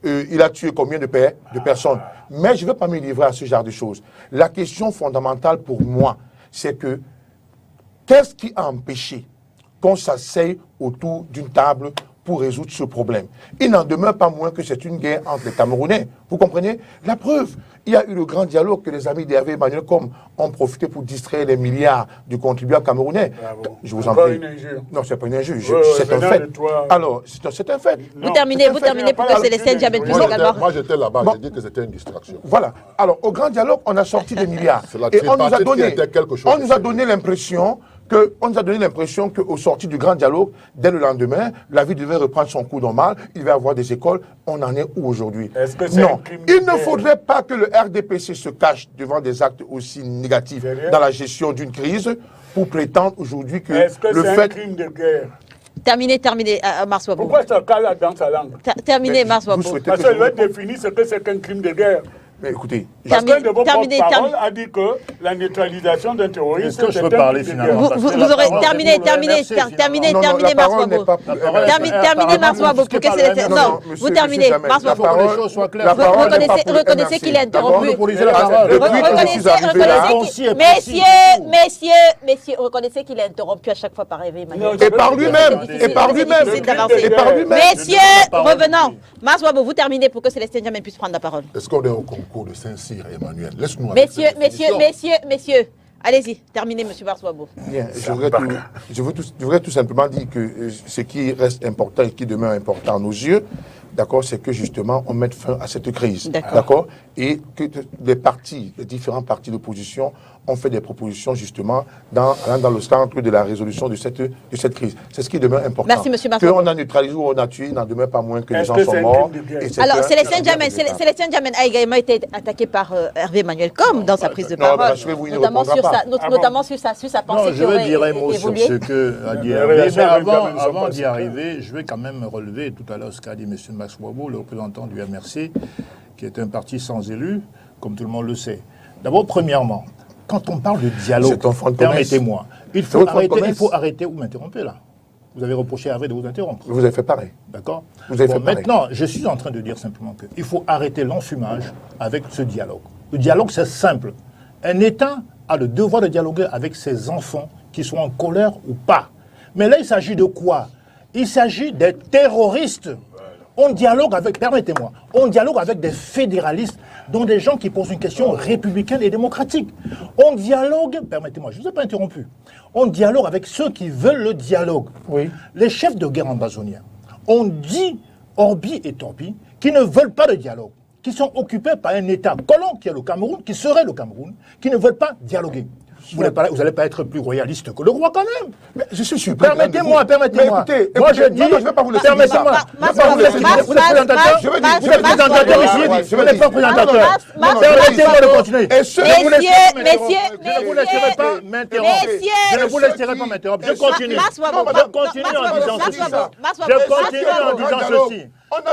[SPEAKER 4] il a tué combien de personnes. Mais je ne veux pas me livrer à ce genre de choses. La question fondamentale pour moi, c'est que qu'est-ce qui a empêché qu'on s'asseye autour d'une table pour résoudre ce problème? Il n'en demeure pas moins que c'est une guerre entre les Camerounais. Vous comprenez? La preuve, il y a eu le grand dialogue que les amis d'Hervé Emmanuel ont profité pour distraire les milliards du contribuable camerounais.
[SPEAKER 5] Bravo.
[SPEAKER 4] Je vous en prie. Non, c'est pas une injure. C'est un fait. Alors, c'est un fait.
[SPEAKER 1] Vous terminez pour que Célestin Diamène puisse également.
[SPEAKER 2] Moi, j'étais là-bas, j'ai dit que c'était une distraction.
[SPEAKER 4] Voilà. Alors, au grand dialogue, on a sorti des milliards. Et on nous a donné l'impression qu'au sorti du grand dialogue, dès le lendemain, la vie devait reprendre son cours normal, il va y avoir des écoles. On en est où aujourd'hui? Non, il ne faudrait pas que le RDPC se cache devant des actes aussi négatifs dans la gestion d'une crise pour prétendre aujourd'hui que
[SPEAKER 5] le fait... un crime de guerre?
[SPEAKER 1] Terminez, Maswabo.
[SPEAKER 5] Pourquoi ça cale dans sa langue?
[SPEAKER 1] Terminez, Maswabo.
[SPEAKER 5] Parce qu'elle va définir ce que c'est qu'un crime de guerre.
[SPEAKER 4] Mais écoutez,
[SPEAKER 5] chacun de vos porte-parole a dit que la neutralisation d'un terroriste,
[SPEAKER 3] est-ce que je peux parler finalement?
[SPEAKER 1] Vous aurez terminé, Maswabo. Terminez, Maswabo, pour que c'est... Non, vous terminez, Maswabo. Vous reconnaissez qu'il est interrompu. Messieurs, reconnaissez qu'il est interrompu à chaque fois par Hervé Emmanuel.
[SPEAKER 4] Et par lui-même.
[SPEAKER 1] Messieurs, revenons. Maswabo, vous terminez pour que Célestin Diamène puisse prendre la parole.
[SPEAKER 2] Est-ce qu'on est au concours de Saint-Cyr et Emmanuel? Laisse-nous.
[SPEAKER 1] Messieurs, allez-y, terminez, M. Maswabo.
[SPEAKER 4] Bien, je voudrais tout simplement dire que ce qui reste important et qui demeure important à nos yeux, d'accord, c'est que justement on mette fin à cette crise, d'accord, et que les différents partis d'opposition ont fait des propositions justement dans le centre de la résolution de cette crise. C'est ce qui demeure important.
[SPEAKER 1] Merci, M. Maswabo.
[SPEAKER 4] Qu'on a neutralisé ou on a tué, il n'en demeure pas moins que les gens sont morts.
[SPEAKER 1] Alors, Célestin Diamène a également été attaqué par Hervé Emmanuel dans sa prise de parole, notamment sur sa pensée.
[SPEAKER 3] Non, je vais dire un mot sur ce que a dit Hervé, mais avant d'y arriver, je vais quand même relever tout à l'heure ce qu'a dit M. Maswabo, le représentant du MRC, qui est un parti sans élus, comme tout le monde le sait. D'abord, premièrement, quand on parle de dialogue, permettez-moi, il faut arrêter, vous m'interrompez là. Vous avez reproché à Hervé de vous interrompre.
[SPEAKER 4] Vous avez fait pareil.
[SPEAKER 3] D'accord.
[SPEAKER 4] Vous avez fait pareil.
[SPEAKER 3] Maintenant, je suis en train de dire simplement qu'il faut arrêter l'enfumage avec ce dialogue. Le dialogue, c'est simple. Un État a le devoir de dialoguer avec ses enfants, qu'ils soient en colère ou pas. Mais là, il s'agit de quoi? Il s'agit des terroristes. On dialogue avec, permettez-moi, on dialogue avec des fédéralistes, dont des gens qui posent une question républicaine et démocratique. On dialogue, permettez-moi, je ne vous ai pas interrompu, on dialogue avec ceux qui veulent le dialogue.
[SPEAKER 4] Oui.
[SPEAKER 3] Les chefs de guerre ambazoniens ont dit, Orbi et Torbi, qu'ils ne veulent pas de dialogue, qui sont occupés par un État colon qui est le Cameroun, qui serait le Cameroun, qui ne veulent pas dialoguer. Vous n'allez pas être plus royaliste que le roi quand même.
[SPEAKER 4] Mais je suis sûr.
[SPEAKER 3] Permettez-moi.
[SPEAKER 4] Écoutez,
[SPEAKER 3] moi je dis,
[SPEAKER 4] non, je ne vais pas vous laisser.
[SPEAKER 3] Permettez-moi. Vous êtes présentateur.
[SPEAKER 4] Je vais
[SPEAKER 3] Vous êtes présentateur ici. Vous n'êtes pas présentateur. Permettez-moi de continuer. Je ne vous laisserai pas m'interrompre. Je ne vous laisserai pas m'interrompre. Je continue. Je continue en disant ceci. Je continue en disant ceci.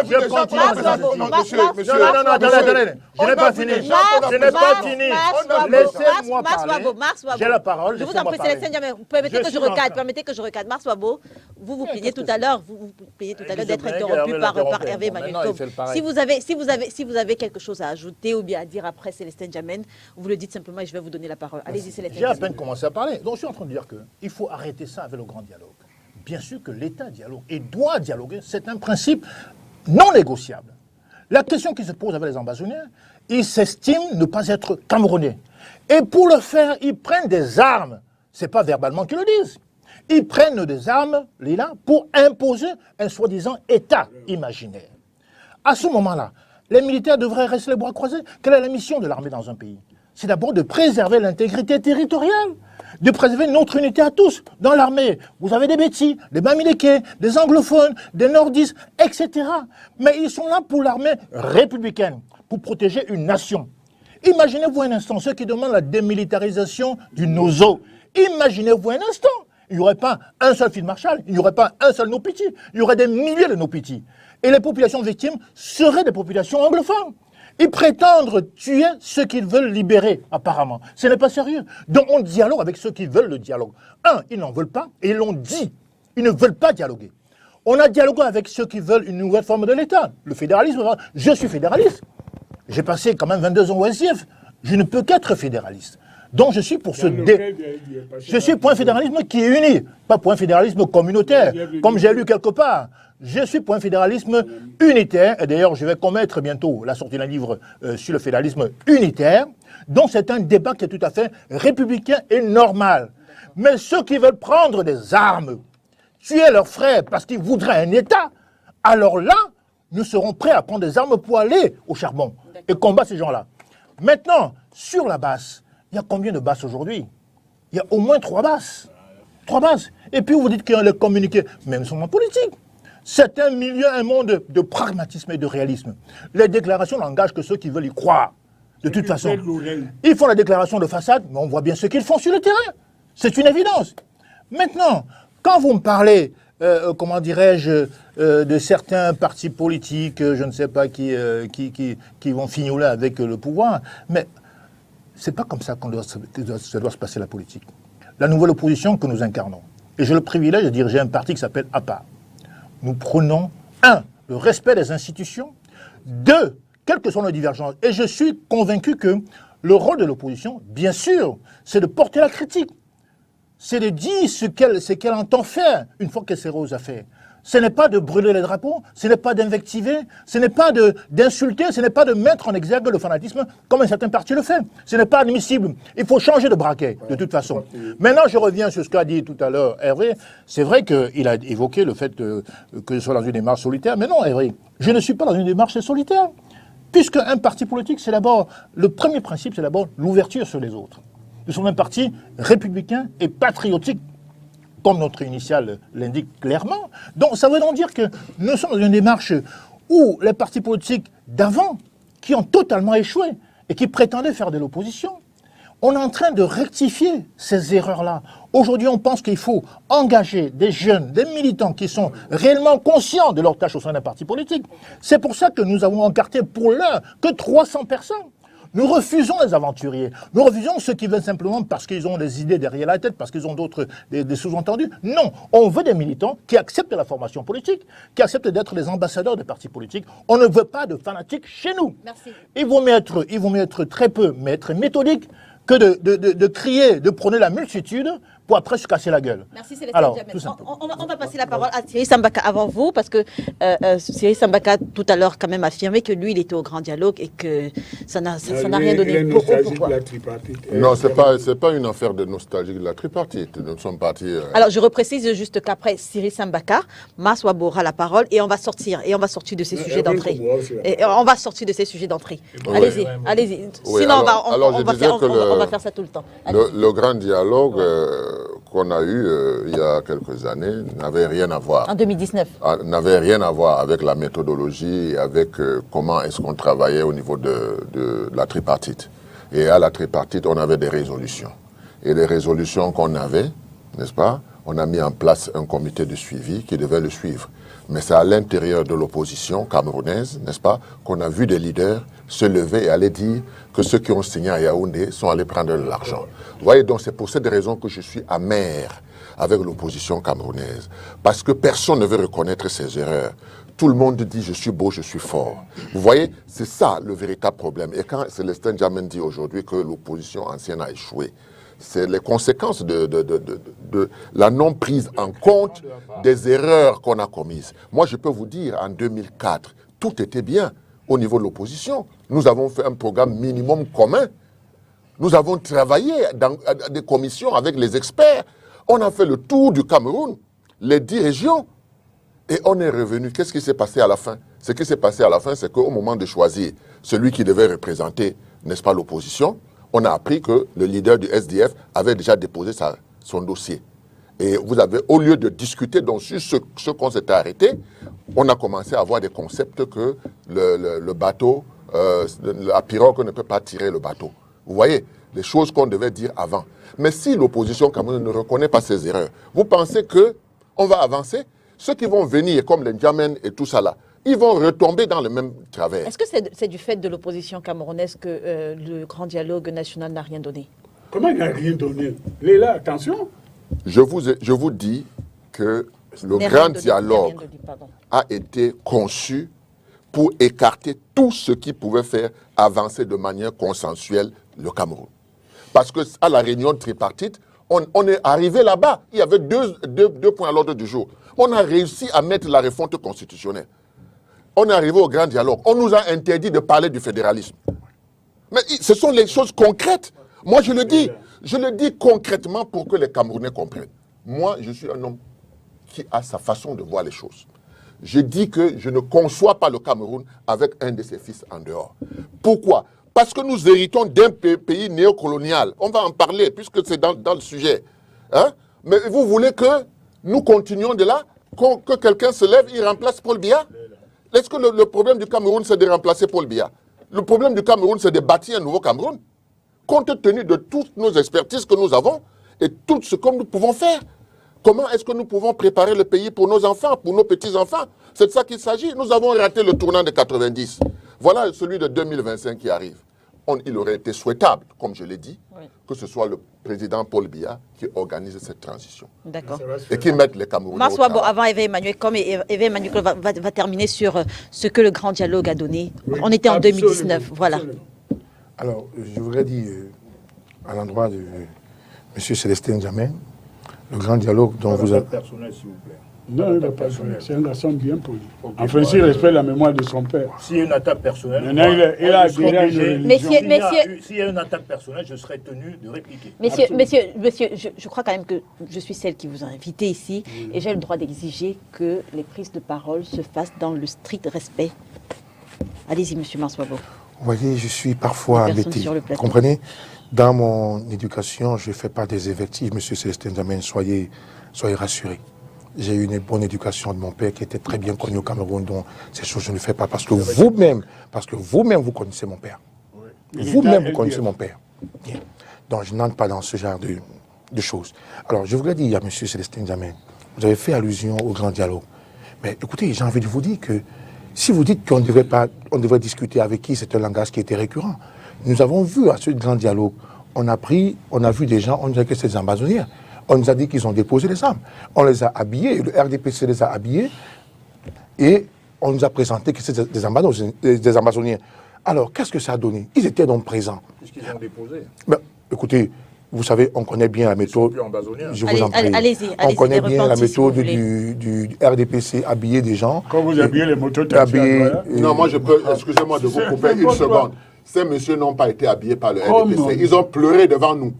[SPEAKER 3] Je continue en disant ceci. Non, attendez. Je n'ai pas fini. Laissez-moi parler. J'ai la parole.
[SPEAKER 1] Je vous en prie, Célestin Diamé, permettez que je recadre. Mars Wabo, vous plaignez tout à l'heure, d'être interrompu par Hervé Emmanuel Combes. Si vous avez quelque chose à ajouter ou bien à dire après Célestin Diamé, vous le dites simplement et je vais vous donner la parole. Allez-y, Célestin
[SPEAKER 3] Diamé.
[SPEAKER 1] J'ai
[SPEAKER 3] à peine commencé à parler. Donc je suis en train de dire qu'il faut arrêter ça avec le grand dialogue. Bien sûr que l'État dialogue et doit dialoguer, c'est un principe non négociable. La question qui se pose avec les ambazoniens, ils s'estiment ne pas être camerounais. Et pour le faire, ils prennent des armes. Ce n'est pas verbalement qu'ils le disent. Ils prennent des armes, Lila, pour imposer un soi-disant État imaginaire. À ce moment-là, les militaires devraient rester les bras croisés. Quelle est la mission de l'armée dans un pays? C'est d'abord de préserver l'intégrité territoriale, de préserver notre unité à tous. Dans l'armée, vous avez des Bétis, des Bamileke, des anglophones, des nordistes, etc. Mais ils sont là pour l'armée républicaine, pour protéger une nation. Imaginez-vous un instant ceux qui demandent la démilitarisation du Nozo. Imaginez-vous un instant. Il n'y aurait pas un seul Field Marshal, il n'y aurait pas un seul Nopiti. Il y aurait des milliers de Nopiti. Et les populations victimes seraient des populations anglophones. Ils prétendent tuer ceux qu'ils veulent libérer, apparemment. Ce n'est pas sérieux. Donc on dialogue avec ceux qui veulent le dialogue. Ils n'en veulent pas, et ils l'ont dit. Ils ne veulent pas dialoguer. On a dialogué avec ceux qui veulent une nouvelle forme de l'État. Le fédéralisme, je suis fédéraliste. J'ai passé quand même 22 ans au SIF. Je ne peux qu'être fédéraliste. Donc je suis pour je suis pour un fédéralisme qui est uni, pas pour un fédéralisme communautaire, comme j'ai lu quelque part. Je suis pour un fédéralisme unitaire, et d'ailleurs je vais commettre bientôt la sortie d'un livre sur le fédéralisme unitaire. Donc c'est un débat qui est tout à fait républicain et normal. Mais ceux qui veulent prendre des armes, tuer leurs frères parce qu'ils voudraient un État, alors là, nous serons prêts à prendre des armes pour aller au charbon et combattre ces gens-là. Maintenant, sur la base, il y a combien de bases aujourd'hui? Il y a au moins 3 bases. 3 bases. Et puis vous dites qu'il y a les communiqués, mais nous sommes en politique. C'est un milieu, un monde de pragmatisme et de réalisme. Les déclarations n'engagent que ceux qui veulent y croire. De toute façon, ils font la déclaration de façade, mais on voit bien ce qu'ils font sur le terrain. C'est une évidence. Maintenant, quand vous me parlez, comment dirais-je, de certains partis politiques, je ne sais pas, qui vont fignoler avec le pouvoir, mais c'est pas comme ça qu'on doit se passer la politique. La nouvelle opposition que nous incarnons, et j'ai le privilège de diriger un parti qui s'appelle APA. Nous prenons, 1, le respect des institutions, 2, quelles que soient nos divergences. Et je suis convaincu que le rôle de l'opposition, bien sûr, c'est de porter la critique. C'est de dire ce qu'elle entend faire une fois qu'elle s'est aux affaires. Ce n'est pas de brûler les drapeaux, ce n'est pas d'invectiver, ce n'est pas d'insulter, ce n'est pas de mettre en exergue le fanatisme comme un certain parti le fait. Ce n'est pas admissible. Il faut changer de braquet, de toute façon. Maintenant, je reviens sur ce qu'a dit tout à l'heure Hervé. C'est vrai qu'il a évoqué le fait que je sois dans une démarche solitaire. Mais non, Hervé, je ne suis pas dans une démarche solitaire. Puisque un parti politique, c'est d'abord, le premier principe, c'est d'abord l'ouverture sur les autres. Nous sommes un parti républicain et patriotique, comme notre initiale l'indique clairement. Donc ça veut donc dire que nous sommes dans une démarche où les partis politiques d'avant, qui ont totalement échoué et qui prétendaient faire de l'opposition, on est en train de rectifier ces erreurs-là. Aujourd'hui, on pense qu'il faut engager des jeunes, des militants qui sont réellement conscients de leur tâche au sein d'un parti politique. C'est pour ça que nous avons encarté pour l'heure que 300 personnes. Nous refusons les aventuriers. Nous refusons ceux qui viennent simplement parce qu'ils ont des idées derrière la tête, parce qu'ils ont des sous-entendus. Non, on veut des militants qui acceptent la formation politique, qui acceptent d'être les ambassadeurs des partis politiques. On ne veut pas de fanatiques chez nous.
[SPEAKER 1] Merci.
[SPEAKER 3] Il vaut mieux être très peu, mais être méthodique, que de crier, de prôner la multitude pour après se casser la gueule.
[SPEAKER 1] Merci Célestin Djamel. On va passer la parole à Thierry Sambaka avant vous, parce que Thierry Sambaka tout à l'heure quand même affirmé que lui il était au grand dialogue et que ça n'a rien donné. Pourquoi?
[SPEAKER 2] Non, c'est pas une affaire de nostalgie de la tripartite. Nous sommes partis.
[SPEAKER 1] Alors je reprécise juste qu'après Thierry Sambaka, Maswabo aura la parole et on va sortir de ces sujets d'entrée. Et on va sortir de ces sujets d'entrée. Allez-y, allez-y. Sinon on va faire ça tout le temps.
[SPEAKER 2] Le grand dialogue qu'on a eu il y a quelques années n'avait rien à voir.
[SPEAKER 1] En 2019.
[SPEAKER 2] N'avait rien à voir avec la méthodologie, avec comment est-ce qu'on travaillait au niveau de la tripartite. Et à la tripartite, on avait des résolutions. Et les résolutions qu'on avait, n'est-ce pas, on a mis en place un comité de suivi qui devait le suivre. Mais c'est à l'intérieur de l'opposition camerounaise, n'est-ce pas, qu'on a vu des leaders se lever et aller dire que ceux qui ont signé à Yaoundé sont allés prendre de l'argent. Vous voyez, donc c'est pour cette raison que je suis amer avec l'opposition camerounaise. Parce que personne ne veut reconnaître ses erreurs. Tout le monde dit « je suis beau, je suis fort ». Vous voyez, c'est ça le véritable problème. Et quand Célestin Djamel dit aujourd'hui que l'opposition ancienne a échoué, c'est les conséquences de la non-prise en compte des erreurs qu'on a commises. Moi, je peux vous dire, en 2004, tout était bien au niveau de l'opposition. Nous avons fait un programme minimum commun. Nous avons travaillé dans des commissions avec les experts. On a fait le tour du Cameroun, les 10 régions. Et on est revenu. Qu'est-ce qui s'est passé à la fin? Ce qui s'est passé à la fin, c'est qu'au moment de choisir celui qui devait représenter, n'est-ce pas, l'opposition, on a appris que le leader du SDF avait déjà déposé son dossier. Et vous avez, au lieu de discuter donc sur ce qu'on s'était arrêté, on a commencé à avoir des concepts que le bateau, la pirogue ne peut pas tirer le bateau. Vous voyez, les choses qu'on devait dire avant. Mais si l'opposition camerounaise ne reconnaît pas ses erreurs, vous pensez qu'on va avancer? Ceux qui vont venir, comme les Djamel et tout ça là, ils vont retomber dans le même travers.
[SPEAKER 1] Est-ce que c'est du fait de l'opposition camerounaise que le grand dialogue national n'a rien donné?
[SPEAKER 5] Comment il n'a rien donné? Léla, attention.
[SPEAKER 2] Je vous dis que le grand dialogue a été conçu pour écarter tout ce qui pouvait faire avancer de manière consensuelle le Cameroun. Parce qu'à la réunion tripartite, on est arrivé là-bas. Il y avait deux points à l'ordre du jour. On a réussi à mettre la refonte constitutionnelle. On est arrivé au grand dialogue. On nous a interdit de parler du fédéralisme. Mais ce sont les choses concrètes. Moi, je le dis concrètement pour que les Camerounais comprennent. Moi, je suis un homme qui a sa façon de voir les choses. Je dis que je ne conçois pas le Cameroun avec un de ses fils en dehors. Pourquoi? Parce que nous héritons d'un pays néocolonial. On va en parler puisque c'est dans le sujet. Hein? Mais vous voulez que nous continuions de là, que quelqu'un se lève, il remplace Paul Biya? Est-ce que le problème du Cameroun, c'est de remplacer Paul Biya? Le problème du Cameroun, c'est de bâtir un nouveau Cameroun. Compte tenu de toutes nos expertises que nous avons et tout ce que nous pouvons faire. Comment est-ce que nous pouvons préparer le pays pour nos enfants, pour nos petits-enfants? C'est de ça qu'il s'agit. Nous avons raté le tournant de 90. Voilà celui de 2025 qui arrive. Il aurait été souhaitable, comme je l'ai dit, que ce soit le président Paul Biya qui organise cette transition.
[SPEAKER 1] D'accord.
[SPEAKER 2] Et qui mette les Camerounais au
[SPEAKER 1] travail. Avant Eva Emmanuel, comme Eva Emmanuel va terminer sur ce que le grand dialogue a donné. Oui, on était en 2019, voilà.
[SPEAKER 4] Alors, je voudrais dire, à l'endroit de M. Célestin Djamel, le grand dialogue dont vous avez...
[SPEAKER 3] personnel, s'il vous plaît.
[SPEAKER 5] Non, il n'est pas personnel. C'est un garçon bien poli. Enfin, s'il respecte la mémoire de son père.
[SPEAKER 3] S'il y a une attaque personnelle, s'il y a une attaque personnelle, je serai tenu de répliquer.
[SPEAKER 1] Monsieur, je crois quand même que je suis celle qui vous a invité ici et j'ai le droit d'exiger que les prises de parole se fassent dans le strict respect. Allez-y, monsieur Maswabo.
[SPEAKER 4] Vous voyez, je suis parfois embêté. Vous comprenez? Dans mon éducation, je ne fais pas des invectives, monsieur Célestin Djamel, soyez rassurés. J'ai eu une bonne éducation de mon père qui était très bien connu au Cameroun, donc ces choses je ne fais pas parce que vous-même, vous connaissez mon père. Vous-même, vous connaissez mon père. Bien. Donc je n'entre pas dans ce genre de choses. Alors je voudrais dire à M. Célestin Djamel, vous avez fait allusion au grand dialogue. Mais écoutez, j'ai envie de vous dire que si vous dites qu'on devrait discuter avec qui, c'est un langage qui était récurrent. Nous avons vu à ce grand dialogue, on a vu des gens, on nous a dit que c'est des Amazoniens. On nous a dit qu'ils ont déposé les armes. On les a habillés, le RDPC les a habillés, et on nous a présenté que c'est des Amazoniens. Alors, qu'est-ce que ça a donné? Ils étaient donc présents.
[SPEAKER 3] Qu'est-ce qu'ils ont déposé?
[SPEAKER 4] Ben, écoutez, vous savez, on connaît bien la méthode. Je vous en prie. On connaît bien la méthode du RDPC, habiller des gens.
[SPEAKER 5] Quand vous habillez les motos,
[SPEAKER 2] non, moi je peux, excusez-moi de vous couper une seconde. Ces messieurs n'ont pas été habillés par le RDPC. Ils ont pleuré devant nous.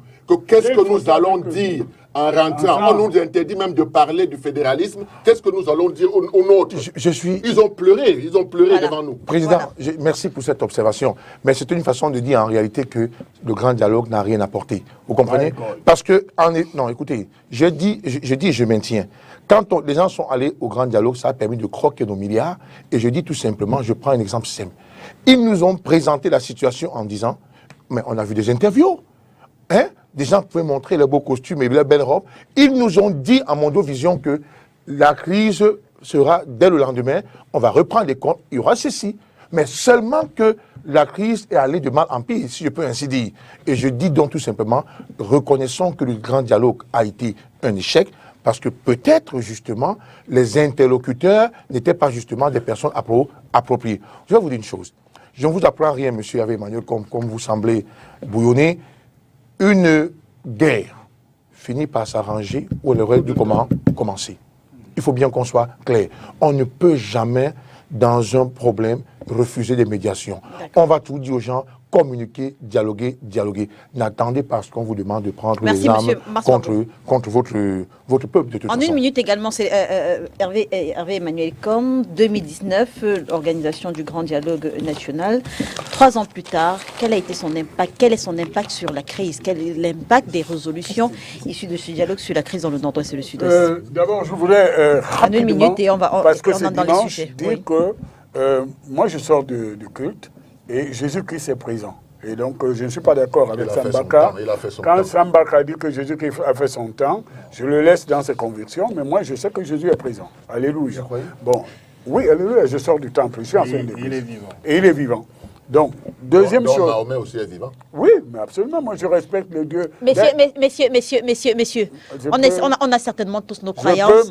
[SPEAKER 2] Qu'est-ce que nous allons dire en rentrant? On nous interdit même de parler du fédéralisme. Qu'est-ce que nous allons dire aux nôtres? Ils ont pleuré devant nous.
[SPEAKER 4] Président, merci pour cette observation. Mais c'est une façon de dire en réalité que le grand dialogue n'a rien apporté. Vous comprenez? Parce que, non, écoutez, je dis et je maintiens. Quand les gens sont allés au grand dialogue, ça a permis de croquer nos milliards. Et je dis tout simplement, je prends un exemple simple. Ils nous ont présenté la situation en disant, mais on a vu des interviews. Hein? Des gens pouvaient montrer les beaux costumes et les belles robes. Ils nous ont dit à Mondovision que la crise sera dès le lendemain, on va reprendre les comptes, il y aura ceci. Mais seulement que la crise est allée de mal en pire, si je peux ainsi dire. Et je dis donc tout simplement, reconnaissons que le grand dialogue a été un échec, parce que peut-être justement, les interlocuteurs n'étaient pas justement des personnes appropriées. Je vais vous dire une chose. Je ne vous apprends rien, monsieur Hervé Emmanuel, comme vous semblez bouillonner. Une guerre finit par s'arranger où elle aurait dû commencer. Il faut bien qu'on soit clair. On ne peut jamais, dans un problème, refuser des médiations. On va tout dire aux gens, communiquer, dialoguer. N'attendez pas ce qu'on vous demande de prendre les armes contre votre peuple. De toute façon.
[SPEAKER 1] En une minute également, c'est Hervé Emmanuel Com, 2019, l'organisation du Grand Dialogue National. 3 ans plus tard, quel a été son impact? Quel est son impact sur la crise? Quel est l'impact des résolutions issues de ce dialogue sur la crise dans le Nord-Ouest et le Sud-Ouest?
[SPEAKER 5] D'abord, je voulais rapidement,
[SPEAKER 1] en une minute et on entre dans les sujets.
[SPEAKER 5] Dire que moi, je sors du culte. Et Jésus-Christ est présent. Et donc, je ne suis pas d'accord avec Sambaka. Quand Sambaka dit que Jésus-Christ a fait son temps, je le laisse dans ses convictions, mais moi, je sais que Jésus est présent. Alléluia. Bon, oui, alléluia, je sors du temple, je suis en train de
[SPEAKER 3] il est vivant.
[SPEAKER 5] Et il est vivant. Donc, deuxième chose...
[SPEAKER 2] Mahomet aussi est vivant.
[SPEAKER 5] Oui, mais absolument, moi je respecte le Dieu.
[SPEAKER 1] Messieurs, on a certainement tous nos croyances.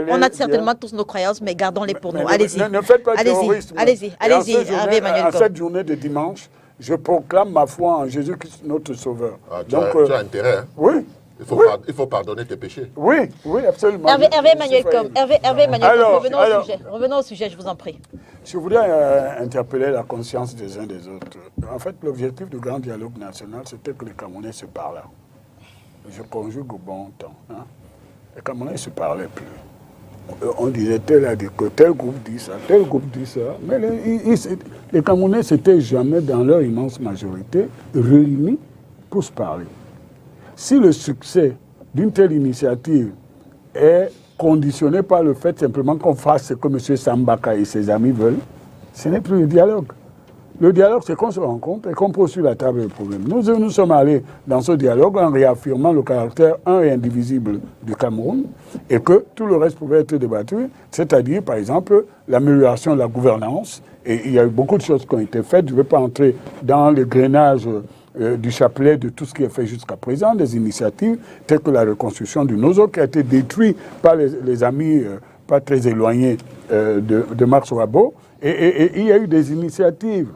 [SPEAKER 1] On a certainement tous nos croyances, mais gardons-les pour nous. Allez-y.
[SPEAKER 5] Ne faites pas de terrorisme.
[SPEAKER 1] Allez-y.
[SPEAKER 5] À cette journée de dimanche, je proclame ma foi en Jésus-Christ, notre Sauveur.
[SPEAKER 2] Tu as intérêt, hein?
[SPEAKER 5] Oui.
[SPEAKER 2] Il faut pardonner tes péchés.
[SPEAKER 5] Oui, absolument.
[SPEAKER 1] Hervé Emmanuel Com, revenons au sujet, je vous en prie.
[SPEAKER 5] Je voudrais interpeller la conscience des uns des autres. En fait, l'objectif du grand dialogue national, c'était que les Camerounais se parlent. Je conjugue au bon temps. Hein. Les Camerounais ne se parlaient plus. On disait tel a dit que tel groupe dit ça, tel groupe dit ça. Mais les Camerounais ne s'étaient jamais, dans leur immense majorité, réunis pour se parler. Si le succès d'une telle initiative est conditionné par le fait simplement qu'on fasse ce que M. Sambaka et ses amis veulent, ce n'est plus le dialogue. Le dialogue, c'est qu'on se rencontre et qu'on pose sur la table le problème. Nous sommes allés dans ce dialogue en réaffirmant le caractère un et indivisible du Cameroun et que tout le reste pouvait être débattu, c'est-à-dire, par exemple, l'amélioration de la gouvernance. Et il y a eu beaucoup de choses qui ont été faites. Je ne vais pas entrer dans le grainage du chapelet de tout ce qui est fait jusqu'à présent, des initiatives telles que la reconstruction du Nozo qui a été détruit par les amis pas très éloignés de Max Wabo. Et il y a eu des initiatives.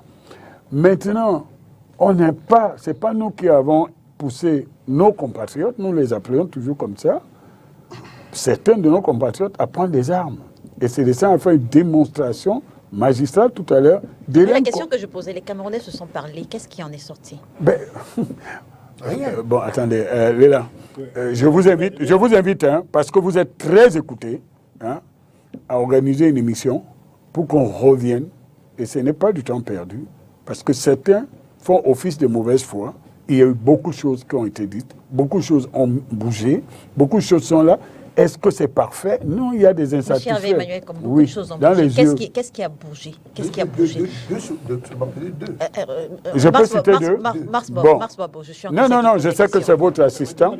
[SPEAKER 5] Maintenant, c'est pas nous qui avons poussé nos compatriotes, nous les appelons toujours comme ça, certains de nos compatriotes à prendre des armes. Et c'est de ça qu'on a fait une démonstration magistrale tout à l'heure.
[SPEAKER 1] La question que je posais, les Camerounais se sont parlé, qu'est-ce qui en est sorti?
[SPEAKER 5] Bon, attendez, Léla, je vous invite hein, parce que vous êtes très écoutés, hein, à organiser une émission pour qu'on revienne, et ce n'est pas du temps perdu, parce que certains font office de mauvaise foi. Il y a eu beaucoup de choses qui ont été dites, beaucoup de choses ont bougé, beaucoup de choses sont là. Est-ce que c'est parfait? Non, il y a des insatisfaits.
[SPEAKER 1] Monsieur Hervé Emmanuel, comme beaucoup de choses ont bougé. Qu'est-ce qui a bougé? Qu'est-ce qui a bougé?
[SPEAKER 5] Je peux citer deux.
[SPEAKER 1] Mars Babo, je suis en
[SPEAKER 5] Non, je sais que c'est votre assistant.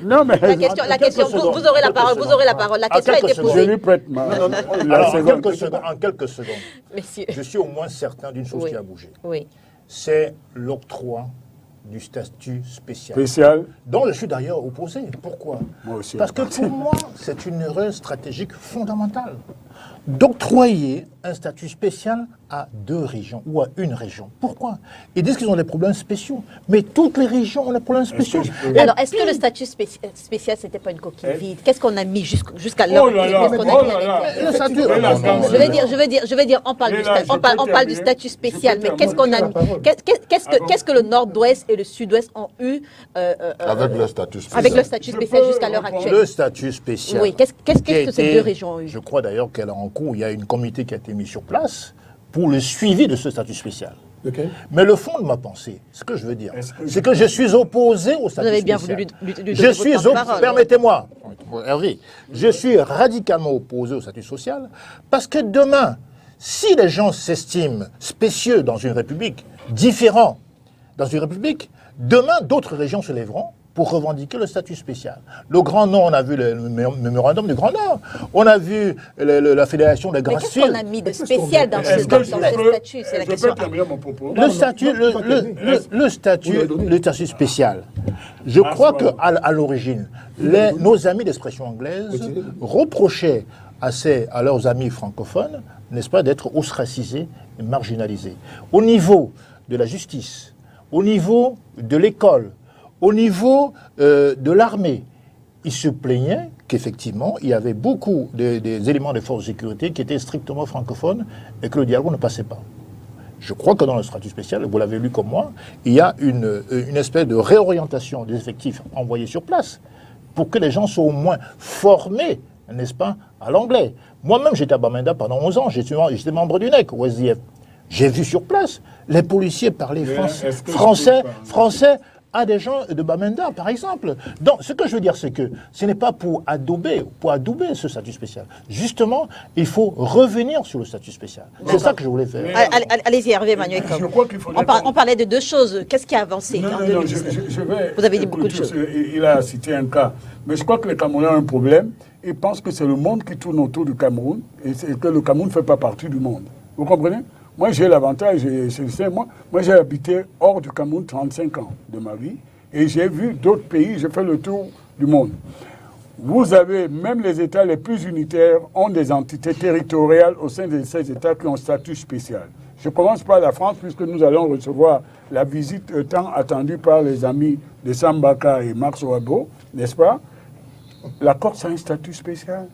[SPEAKER 1] Non, mais la question, vous aurez la parole. La question a été posée.
[SPEAKER 5] Je lui prête
[SPEAKER 3] en quelques secondes,
[SPEAKER 1] Messieurs.
[SPEAKER 3] je suis au moins certain d'une chose qui a bougé.
[SPEAKER 1] Oui.
[SPEAKER 3] c'est l'octroi du statut spécial. Dont je suis d'ailleurs opposé. Pourquoi?
[SPEAKER 5] Moi aussi.
[SPEAKER 3] Parce que pour moi, c'est une erreur stratégique fondamentale d'octroyer un statut spécial à 2 régions ou à une région. Pourquoi? Ils disent qu'ils ont des problèmes spéciaux. Mais toutes les régions ont des problèmes spéciaux.
[SPEAKER 1] Alors, est-ce que le statut spécial, c'était pas une coquille vide? Qu'est-ce qu'on a mis jusqu'à l'heure?
[SPEAKER 3] Le statut...
[SPEAKER 1] Je veux dire, on parle du statut spécial, mais qu'est-ce qu'on a mis? Qu'est-ce que le Nord-Ouest et le Sud-Ouest ont eu
[SPEAKER 2] avec le statut spécial?
[SPEAKER 1] Avec le statut spécial jusqu'à l'heure actuelle.
[SPEAKER 3] Le statut spécial.
[SPEAKER 1] Oui, qu'est-ce que ces 2 régions ont eu?
[SPEAKER 3] Je crois d'ailleurs qu'elle a en cours, il y a une comité qui a été mise sur place pour le suivi de ce statut spécial.
[SPEAKER 4] Okay.
[SPEAKER 3] Mais le fond de ma pensée, ce que je veux dire, c'est que je suis opposé au statut spécial. Vous avez bien voulu lui donner votre parole. Permettez-moi, Hervé, je suis radicalement opposé au statut social parce que demain, si les gens s'estiment spéciaux dans une république, différents dans une république, demain d'autres régions se lèveront pour revendiquer le statut spécial. Le Grand Nord, on a vu le mémorandum du Grand Nord. On a vu la Fédération des Grasses Filles.
[SPEAKER 1] Qu'est-ce qu'on a mis de spécial dans ce statut? C'est la question.
[SPEAKER 3] Le statut spécial. Je crois qu'à l'origine, nos amis d'expression anglaise reprochaient à leurs amis francophones, n'est-ce pas, d'être ostracisés et marginalisés. Au niveau de la justice, au niveau de l'école, au niveau de l'armée, ils se plaignaient qu'effectivement, il y avait beaucoup des éléments des forces de sécurité qui étaient strictement francophones et que le dialogue ne passait pas. Je crois que dans le statut spécial, vous l'avez lu comme moi, il y a une espèce de réorientation des effectifs envoyés sur place pour que les gens soient au moins formés, n'est-ce pas, à l'anglais. Moi-même, j'étais à Bamenda pendant 11 ans, j'étais membre du NEC, au SDF. J'ai vu sur place les policiers parler français à des gens de Bamenda, par exemple. Donc, ce que je veux dire, c'est que ce n'est pas pour adouber ce statut spécial. Justement, il faut revenir sur le statut spécial. C'est ça que je voulais faire.
[SPEAKER 1] Allez-y, Hervé Emmanuel. On parlait de 2 choses. Qu'est-ce qui a avancé en 2019 Vous avez dit beaucoup de choses.
[SPEAKER 5] Il a cité un cas. Mais je crois que les Camerounais ont un problème. Ils pensent que c'est le monde qui tourne autour du Cameroun et que le Cameroun ne fait pas partie du monde. Vous comprenez? Moi, j'ai l'avantage, moi j'ai habité hors du Cameroun 35 ans de ma vie et j'ai vu d'autres pays, j'ai fait le tour du monde. Vous avez, même les États les plus unitaires ont des entités territoriales au sein de ces États qui ont un statut spécial. Je commence par la France puisque nous allons recevoir la visite tant attendue par les amis de Sambaka et Max Ouabo, n'est-ce pas? La Corse a un statut spécial.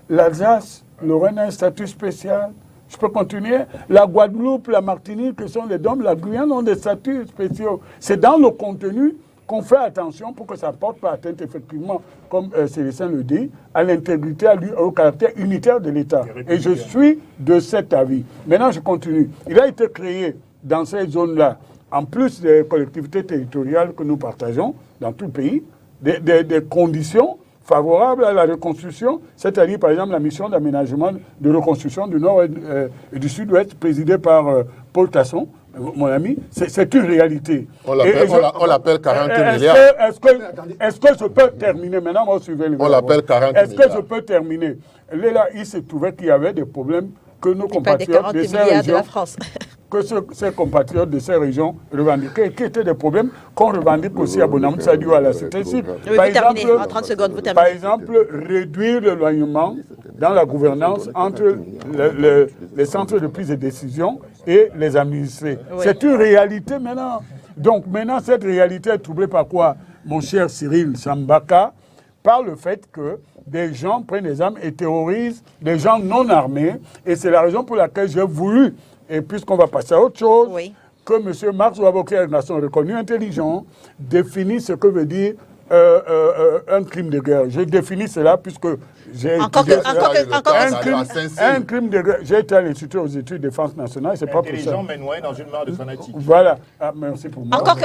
[SPEAKER 5] L'Alsace, Lorraine a un statut spécial. Je peux continuer. La Guadeloupe, la Martinique, qui sont les DOM, la Guyane ont des statuts spéciaux. C'est dans le contenu qu'on fait attention pour que ça ne porte pas atteinte, effectivement, comme Célestin le dit, à l'intégrité, au caractère unitaire de l'État. Et je suis de cet avis. Maintenant, je continue. Il a été créé dans ces zones-là, en plus des collectivités territoriales que nous partageons dans tout le pays, des conditions favorable à la reconstruction, c'est-à-dire par exemple la mission d'aménagement de reconstruction du Nord et du Sud-Ouest présidée par Paul Tasson, mon ami, c'est une réalité. On
[SPEAKER 2] l'appelle 40 milliards.
[SPEAKER 5] Est-ce que je peux terminer maintenant? Moi, suivez le
[SPEAKER 2] on l'appelle 40 milliards.
[SPEAKER 5] Est-ce que je peux terminer? Là, il se trouvait qu'il y avait des problèmes que nos compatriotes de ces régions, ces compatriotes de ces régions revendiquaient, qui étaient des problèmes qu'on revendique aussi à Bonamou Sadio à la cité civile. Par exemple, réduire l'éloignement dans la gouvernance entre les centres de prise de décision et les administrés. Oui. C'est une réalité maintenant. Donc maintenant, cette réalité est troublée par quoi, mon cher Cyril Sambaka? Par le fait que des gens prennent des armes et terrorisent des gens non armés. Et c'est la raison pour laquelle j'ai voulu, et puisqu'on va passer à autre chose, oui, que M. Max Ouabo, qui est une nation reconnue intelligent, définisse ce que veut dire un crime de guerre. J'ai défini cela puisque j'ai un crime de guerre. J'ai été à l'Institut aux études de défense nationale, c'est pas pour ça.
[SPEAKER 3] Intelligent mais noyé dans une mare de fanatiques.
[SPEAKER 5] Voilà. Ah, merci pour moi.
[SPEAKER 1] Encore que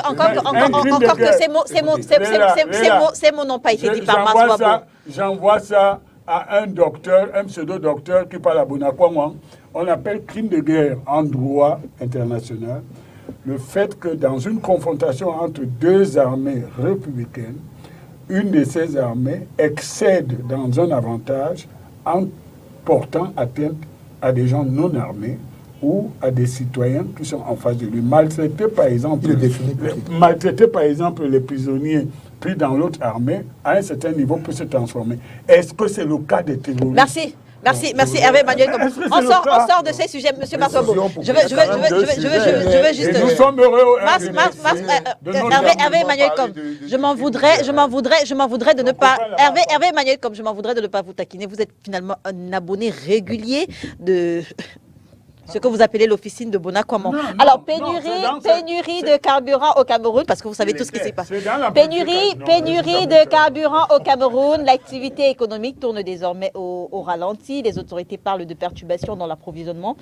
[SPEAKER 1] ces mots n'ont pas été dits par Max Ouabo.
[SPEAKER 5] J'envoie ça à un docteur, un pseudo-docteur qui parle à Bonakwangwang. On appelle crime de guerre en droit international le fait que dans une confrontation entre deux armées républicaines, une de ces armées excède dans un avantage en portant atteinte à des gens non armés ou à des citoyens qui sont en face de lui. Maltraiter, par exemple, les prisonniers pris dans l'autre armée, à un certain niveau, peut se transformer. Est-ce que c'est le cas des terroristes?
[SPEAKER 1] Merci Hervé Emmanuel. On sort de ces sujets, M. Massobo. Je veux juste...
[SPEAKER 5] Nous sommes heureux.
[SPEAKER 1] Hervé Emmanuel, je m'en voudrais de ne pas... Hervé Emmanuel, je m'en voudrais de ne pas vous taquiner. Vous êtes finalement un abonné régulier de... ce que vous appelez l'officine de Bonaquamon. Alors, pénurie de carburant au Cameroun, parce que vous savez tout ce qui s'est passé. Pénurie de carburant au Cameroun. L'activité économique tourne désormais au ralenti. Les autorités parlent de perturbations dans l'approvisionnement,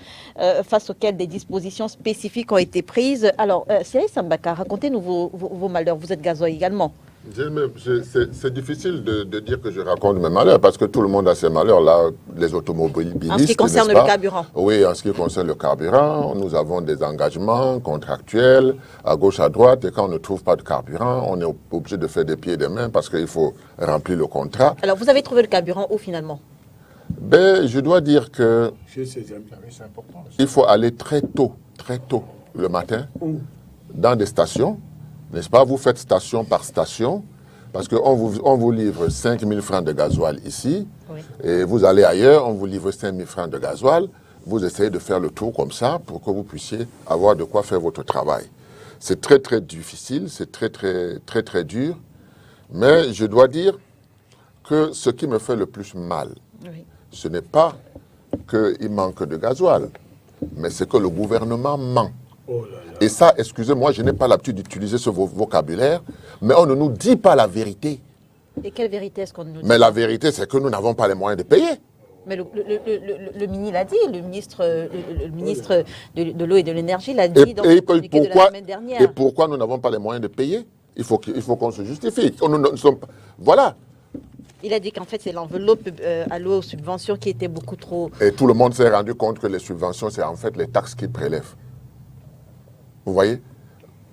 [SPEAKER 1] face auxquelles des dispositions spécifiques ont été prises. Alors, Cyril Sambaka, racontez-nous vos malheurs. Vous êtes gazoil également.
[SPEAKER 2] C'est difficile de dire que je raconte mes malheurs, parce que tout le monde a ses malheurs, là, les automobilistes.
[SPEAKER 1] En ce qui concerne le carburant.
[SPEAKER 2] Oui, en ce qui concerne le carburant, nous avons des engagements contractuels à gauche, à droite, et quand on ne trouve pas de carburant, on est obligé de faire des pieds et des mains parce qu'il faut remplir le contrat.
[SPEAKER 1] Alors, vous avez trouvé le carburant où finalement?
[SPEAKER 2] Je dois dire que il faut aller très tôt le matin, dans des stations. N'est-ce pas? Vous faites station par station, parce qu'on vous livre 5 000 francs de gasoil ici, oui. Et vous allez ailleurs, on vous livre 5 000 francs de gasoil. Vous essayez de faire le tour comme ça pour que vous puissiez avoir de quoi faire votre travail. C'est très, très difficile, c'est très, très, très, très dur. Mais je dois dire que ce qui me fait le plus mal, oui. Ce n'est pas qu'il manque de gasoil, mais c'est que le gouvernement ment. Oh là là. Et ça, excusez-moi, je n'ai pas l'habitude d'utiliser ce vocabulaire, mais on ne nous dit pas la vérité.
[SPEAKER 1] Et quelle vérité est-ce qu'on nous dit?
[SPEAKER 2] Mais la vérité, c'est que nous n'avons pas les moyens de payer.
[SPEAKER 1] Mais le ministre l'a dit, le ministre de l'eau et de l'énergie l'a dit dans le communiqué de la semaine dernière.
[SPEAKER 2] Et pourquoi nous n'avons pas les moyens de payer? Il faut qu'on se justifie. Voilà.
[SPEAKER 1] Il a dit qu'en fait, c'est l'enveloppe allouée aux subventions qui était beaucoup trop...
[SPEAKER 2] Et tout le monde s'est rendu compte que les subventions, c'est en fait les taxes qu'ils prélèvent. Vous voyez?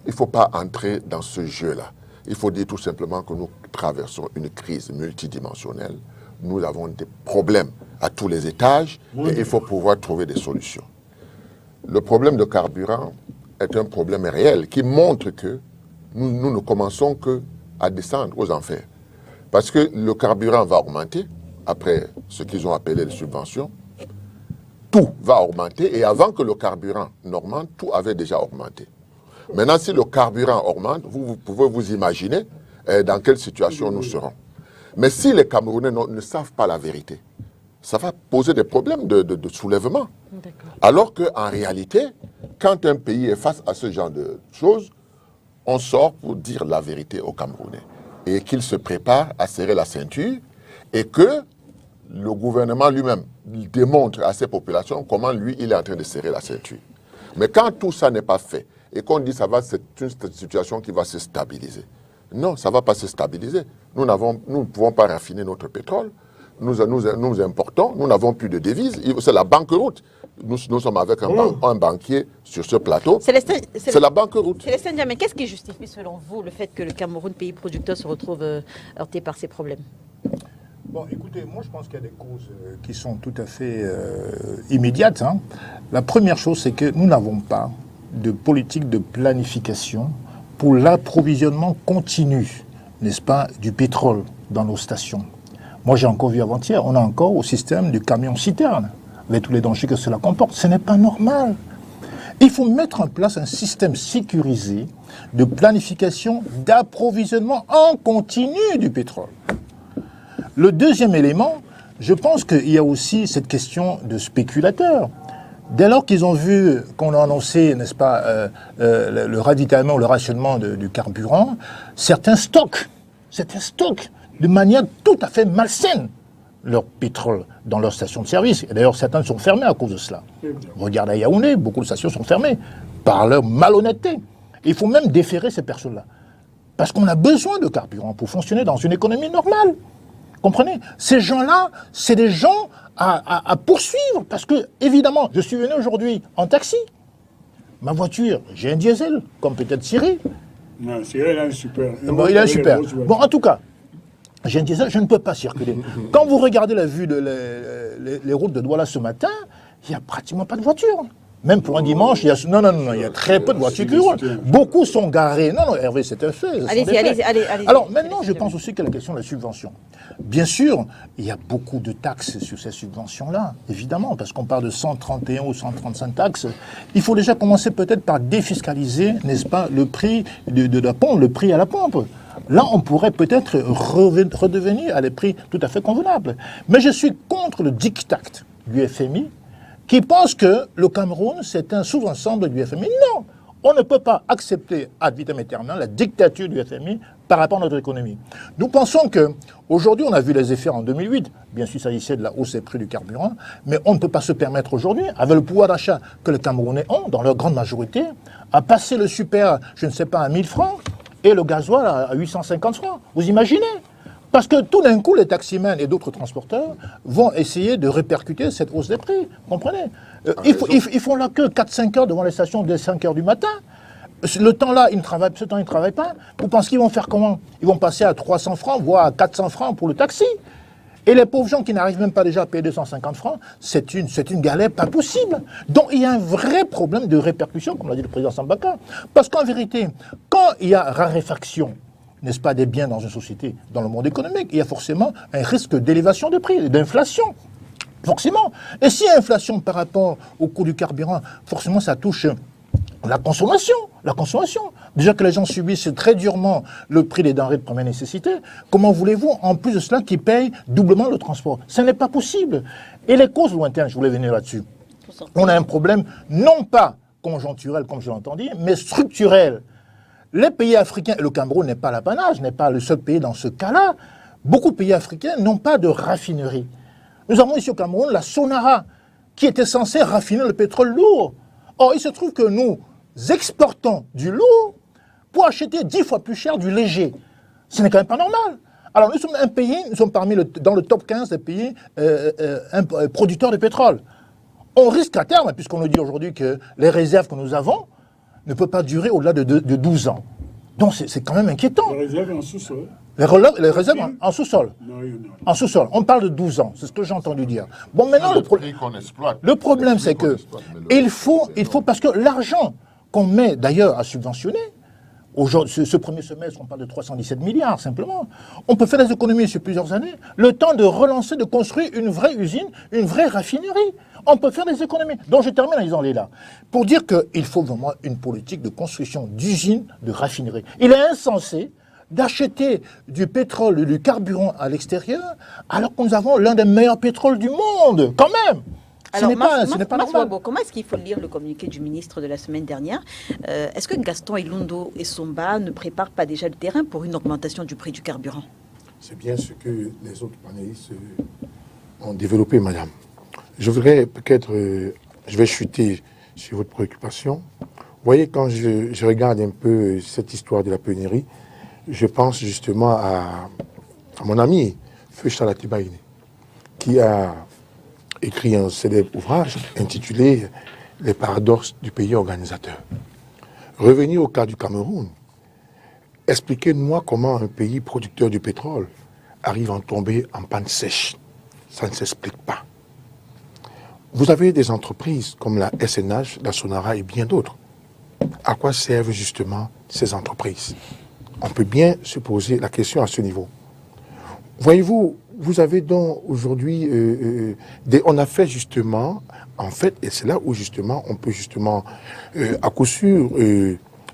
[SPEAKER 2] Il ne faut pas entrer dans ce jeu-là. Il faut dire tout simplement que nous traversons une crise multidimensionnelle. Nous avons des problèmes à tous les étages, oui. Et il faut pouvoir trouver des solutions. Le problème de carburant est un problème réel qui montre que nous ne commençons qu'à descendre aux enfers. Parce que le carburant va augmenter, après ce qu'ils ont appelé les subventions. Tout va augmenter, et avant que le carburant n'augmente, tout avait déjà augmenté. Maintenant, si le carburant augmente, vous pouvez vous imaginer dans quelle situation nous serons. Mais si les Camerounais ne savent pas la vérité, ça va poser des problèmes de soulèvement. Alors qu'en réalité, quand un pays est face à ce genre de choses, on sort pour dire la vérité aux Camerounais. Et qu'il se prépare à serrer la ceinture, et que le gouvernement lui-même démontre à ses populations comment lui, il est en train de serrer la ceinture. Mais quand tout ça n'est pas fait, et qu'on dit c'est une situation qui va se stabiliser. Non, ça ne va pas se stabiliser. Nous ne pouvons pas raffiner notre pétrole. Nous importons, nous n'avons plus de devises. C'est la banqueroute. Nous sommes avec un banquier sur ce plateau. C'est la banqueroute.
[SPEAKER 1] Célestin Diamé, qu'est-ce qui justifie selon vous le fait que le Cameroun, pays producteur, se retrouve heurté par ces problèmes?
[SPEAKER 3] Bon, écoutez, moi je pense qu'il y a des causes qui sont tout à fait immédiates. Hein. La première chose, c'est que nous n'avons pas de politique de planification pour l'approvisionnement continu, n'est-ce pas, du pétrole dans nos stations. Moi j'ai encore vu avant-hier, on a encore au système du camion-citerne, avec tous les dangers que cela comporte. Ce n'est pas normal. Il faut mettre en place un système sécurisé de planification d'approvisionnement en continu du pétrole. Le deuxième élément, je pense qu'il y a aussi cette question de spéculateurs. Dès lors qu'ils ont vu qu'on a annoncé, n'est-ce pas, le ravitaillement, le rationnement du carburant, certains stockent de manière tout à fait malsaine leur pétrole dans leurs stations de service. Et d'ailleurs, certaines sont fermées à cause de cela. Regardez à Yaoundé, beaucoup de stations sont fermées par leur malhonnêteté. Et il faut même déférer ces personnes-là. Parce qu'on a besoin de carburant pour fonctionner dans une économie normale. Comprenez? Ces gens-là, c'est des gens à poursuivre. Parce que, évidemment, je suis venu aujourd'hui en taxi. Ma voiture, j'ai un diesel, comme peut-être Cyril.
[SPEAKER 5] Non, Cyril, il a un super.
[SPEAKER 3] Bon, il a un super. Bon, en tout cas, j'ai un diesel, je ne peux pas circuler. Quand vous regardez la vue les routes de Douala ce matin, il n'y a pratiquement pas de voiture. Même pour un dimanche, il y a, il y a très peu de voitures qui roulent. Beaucoup sont garés. Non, Hervé, c'est un fait.
[SPEAKER 1] Allez-y.
[SPEAKER 3] Alors maintenant, je pense aussi que la question de la subvention. Bien sûr, il y a beaucoup de taxes sur ces subventions-là, évidemment, parce qu'on parle de 131 ou 135 taxes. Il faut déjà commencer peut-être par défiscaliser, n'est-ce pas, le prix de la pompe, le prix à la pompe. Là, on pourrait peut-être redevenir à des prix tout à fait convenables. Mais je suis contre le diktat du FMI, qui pense que le Cameroun, c'est un sous-ensemble du FMI. Non, on ne peut pas accepter ad vitam aeternam la dictature du FMI par rapport à notre économie. Nous pensons qu'aujourd'hui, on a vu les effets en 2008. Bien sûr, il s'agissait de la hausse des prix du carburant, mais on ne peut pas se permettre aujourd'hui, avec le pouvoir d'achat que les Camerounais ont, dans leur grande majorité, à passer le super, je ne sais pas, à 1000 francs et le gasoil à 850 francs. Vous imaginez ? Parce que tout d'un coup, les taximens et d'autres transporteurs vont essayer de répercuter cette hausse des prix. Vous comprenez ? Ils font la queue 4-5 heures devant les stations dès 5 heures du matin. Le temps-là, ils ne travaillent pas. Vous pensez qu'ils vont faire comment ? Ils vont passer à 300 francs, voire à 400 francs pour le taxi. Et les pauvres gens qui n'arrivent même pas déjà à payer 250 francs, c'est une galère pas possible. Donc il y a un vrai problème de répercussion, comme l'a dit le président Sambaka. Parce qu'en vérité, quand il y a raréfaction, n'est-ce pas, des biens dans une société, dans le monde économique, il y a forcément un risque d'élévation des prix, d'inflation. Forcément. Et s'il y a inflation par rapport au coût du carburant, forcément ça touche la consommation. Déjà que les gens subissent très durement le prix des denrées de première nécessité, comment voulez-vous, en plus de cela, qu'ils payent doublement le transport ? Ce n'est pas possible. Et les causes lointaines, je voulais venir là-dessus. On a un problème non pas conjoncturel, comme je l'entends dire, mais structurel. Les pays africains, et le Cameroun n'est pas l'apanage, n'est pas le seul pays dans ce cas-là, beaucoup de pays africains n'ont pas de raffinerie. Nous avons ici au Cameroun la Sonara, qui était censée raffiner le pétrole lourd. Or, il se trouve que nous exportons du lourd pour acheter 10 fois plus cher du léger. Ce n'est quand même pas normal. Alors, nous sommes un pays, nous sommes dans le top 15 des pays producteurs de pétrole. On risque à terme, puisqu'on nous dit aujourd'hui que les réserves que nous avons ne peut pas durer au-delà de 12 ans. Donc c'est quand même inquiétant.
[SPEAKER 5] Les réserves en sous-sol.
[SPEAKER 3] Les réserves en sous-sol. En sous-sol. On parle de 12 ans, c'est ce que j'ai entendu dire. Bon, maintenant, le problème, c'est que il faut, parce que l'argent qu'on met d'ailleurs à subventionner, ce premier semestre, on parle de 317 milliards simplement. On peut faire des économies sur plusieurs années. Le temps de relancer, de construire une vraie usine, une vraie raffinerie. On peut faire des économies. Donc je termine en disant là, pour dire qu'il faut vraiment une politique de construction d'usines, de raffineries. Il est insensé d'acheter du pétrole, du carburant à l'extérieur, alors que nous avons l'un des meilleurs pétroles du monde, quand même.
[SPEAKER 1] Alors, ce n'est pas normal. Comment est-ce qu'il faut lire le communiqué du ministre de la semaine dernière ? Est-ce que Gaston Ilundo et Somba ne préparent pas déjà le terrain pour une augmentation du prix du carburant ?
[SPEAKER 4] C'est bien ce que les autres panélistes ont développé, madame. Je voudrais peut-être, je vais chuter sur votre préoccupation. Vous voyez, quand je regarde un peu cette histoire de la pénurie, je pense justement à mon ami, Feu Chalatibaïne, qui a écrit un célèbre ouvrage intitulé « Les paradoxes du pays organisateur ». Revenir au cas du Cameroun, expliquez-moi comment un pays producteur du pétrole arrive à tomber en panne sèche. Ça ne s'explique pas. Vous avez des entreprises comme la SNH, la Sonara et bien d'autres. À quoi servent justement ces entreprises ? On peut bien se poser la question à ce niveau. Voyez-vous, vous avez donc aujourd'hui, on a fait justement, en fait, et c'est là où justement on peut justement, à coup sûr,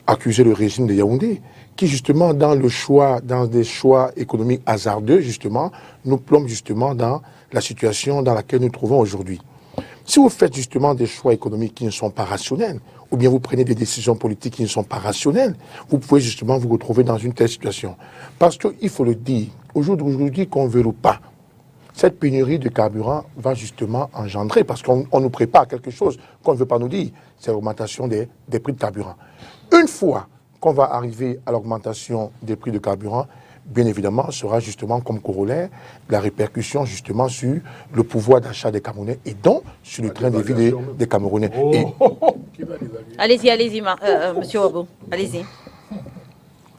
[SPEAKER 4] accuser le régime de Yaoundé, qui justement dans des choix économiques hasardeux, justement, nous plombe justement dans la situation dans laquelle nous nous trouvons aujourd'hui. Si vous faites justement des choix économiques qui ne sont pas rationnels, ou bien vous prenez des décisions politiques qui ne sont pas rationnelles, vous pouvez justement vous retrouver dans une telle situation. Parce qu'il faut le dire, aujourd'hui qu'on veut ou pas, cette pénurie de carburant va justement engendrer, parce qu'on nous prépare quelque chose qu'on ne veut pas nous dire, c'est l'augmentation des prix de carburant. Une fois qu'on va arriver à l'augmentation des prix de carburant, bien évidemment, sera justement comme corollaire la répercussion justement sur le pouvoir d'achat des Camerounais et donc sur le train de vie des Camerounais.
[SPEAKER 1] Allez-y, Monsieur Wabo, allez-y.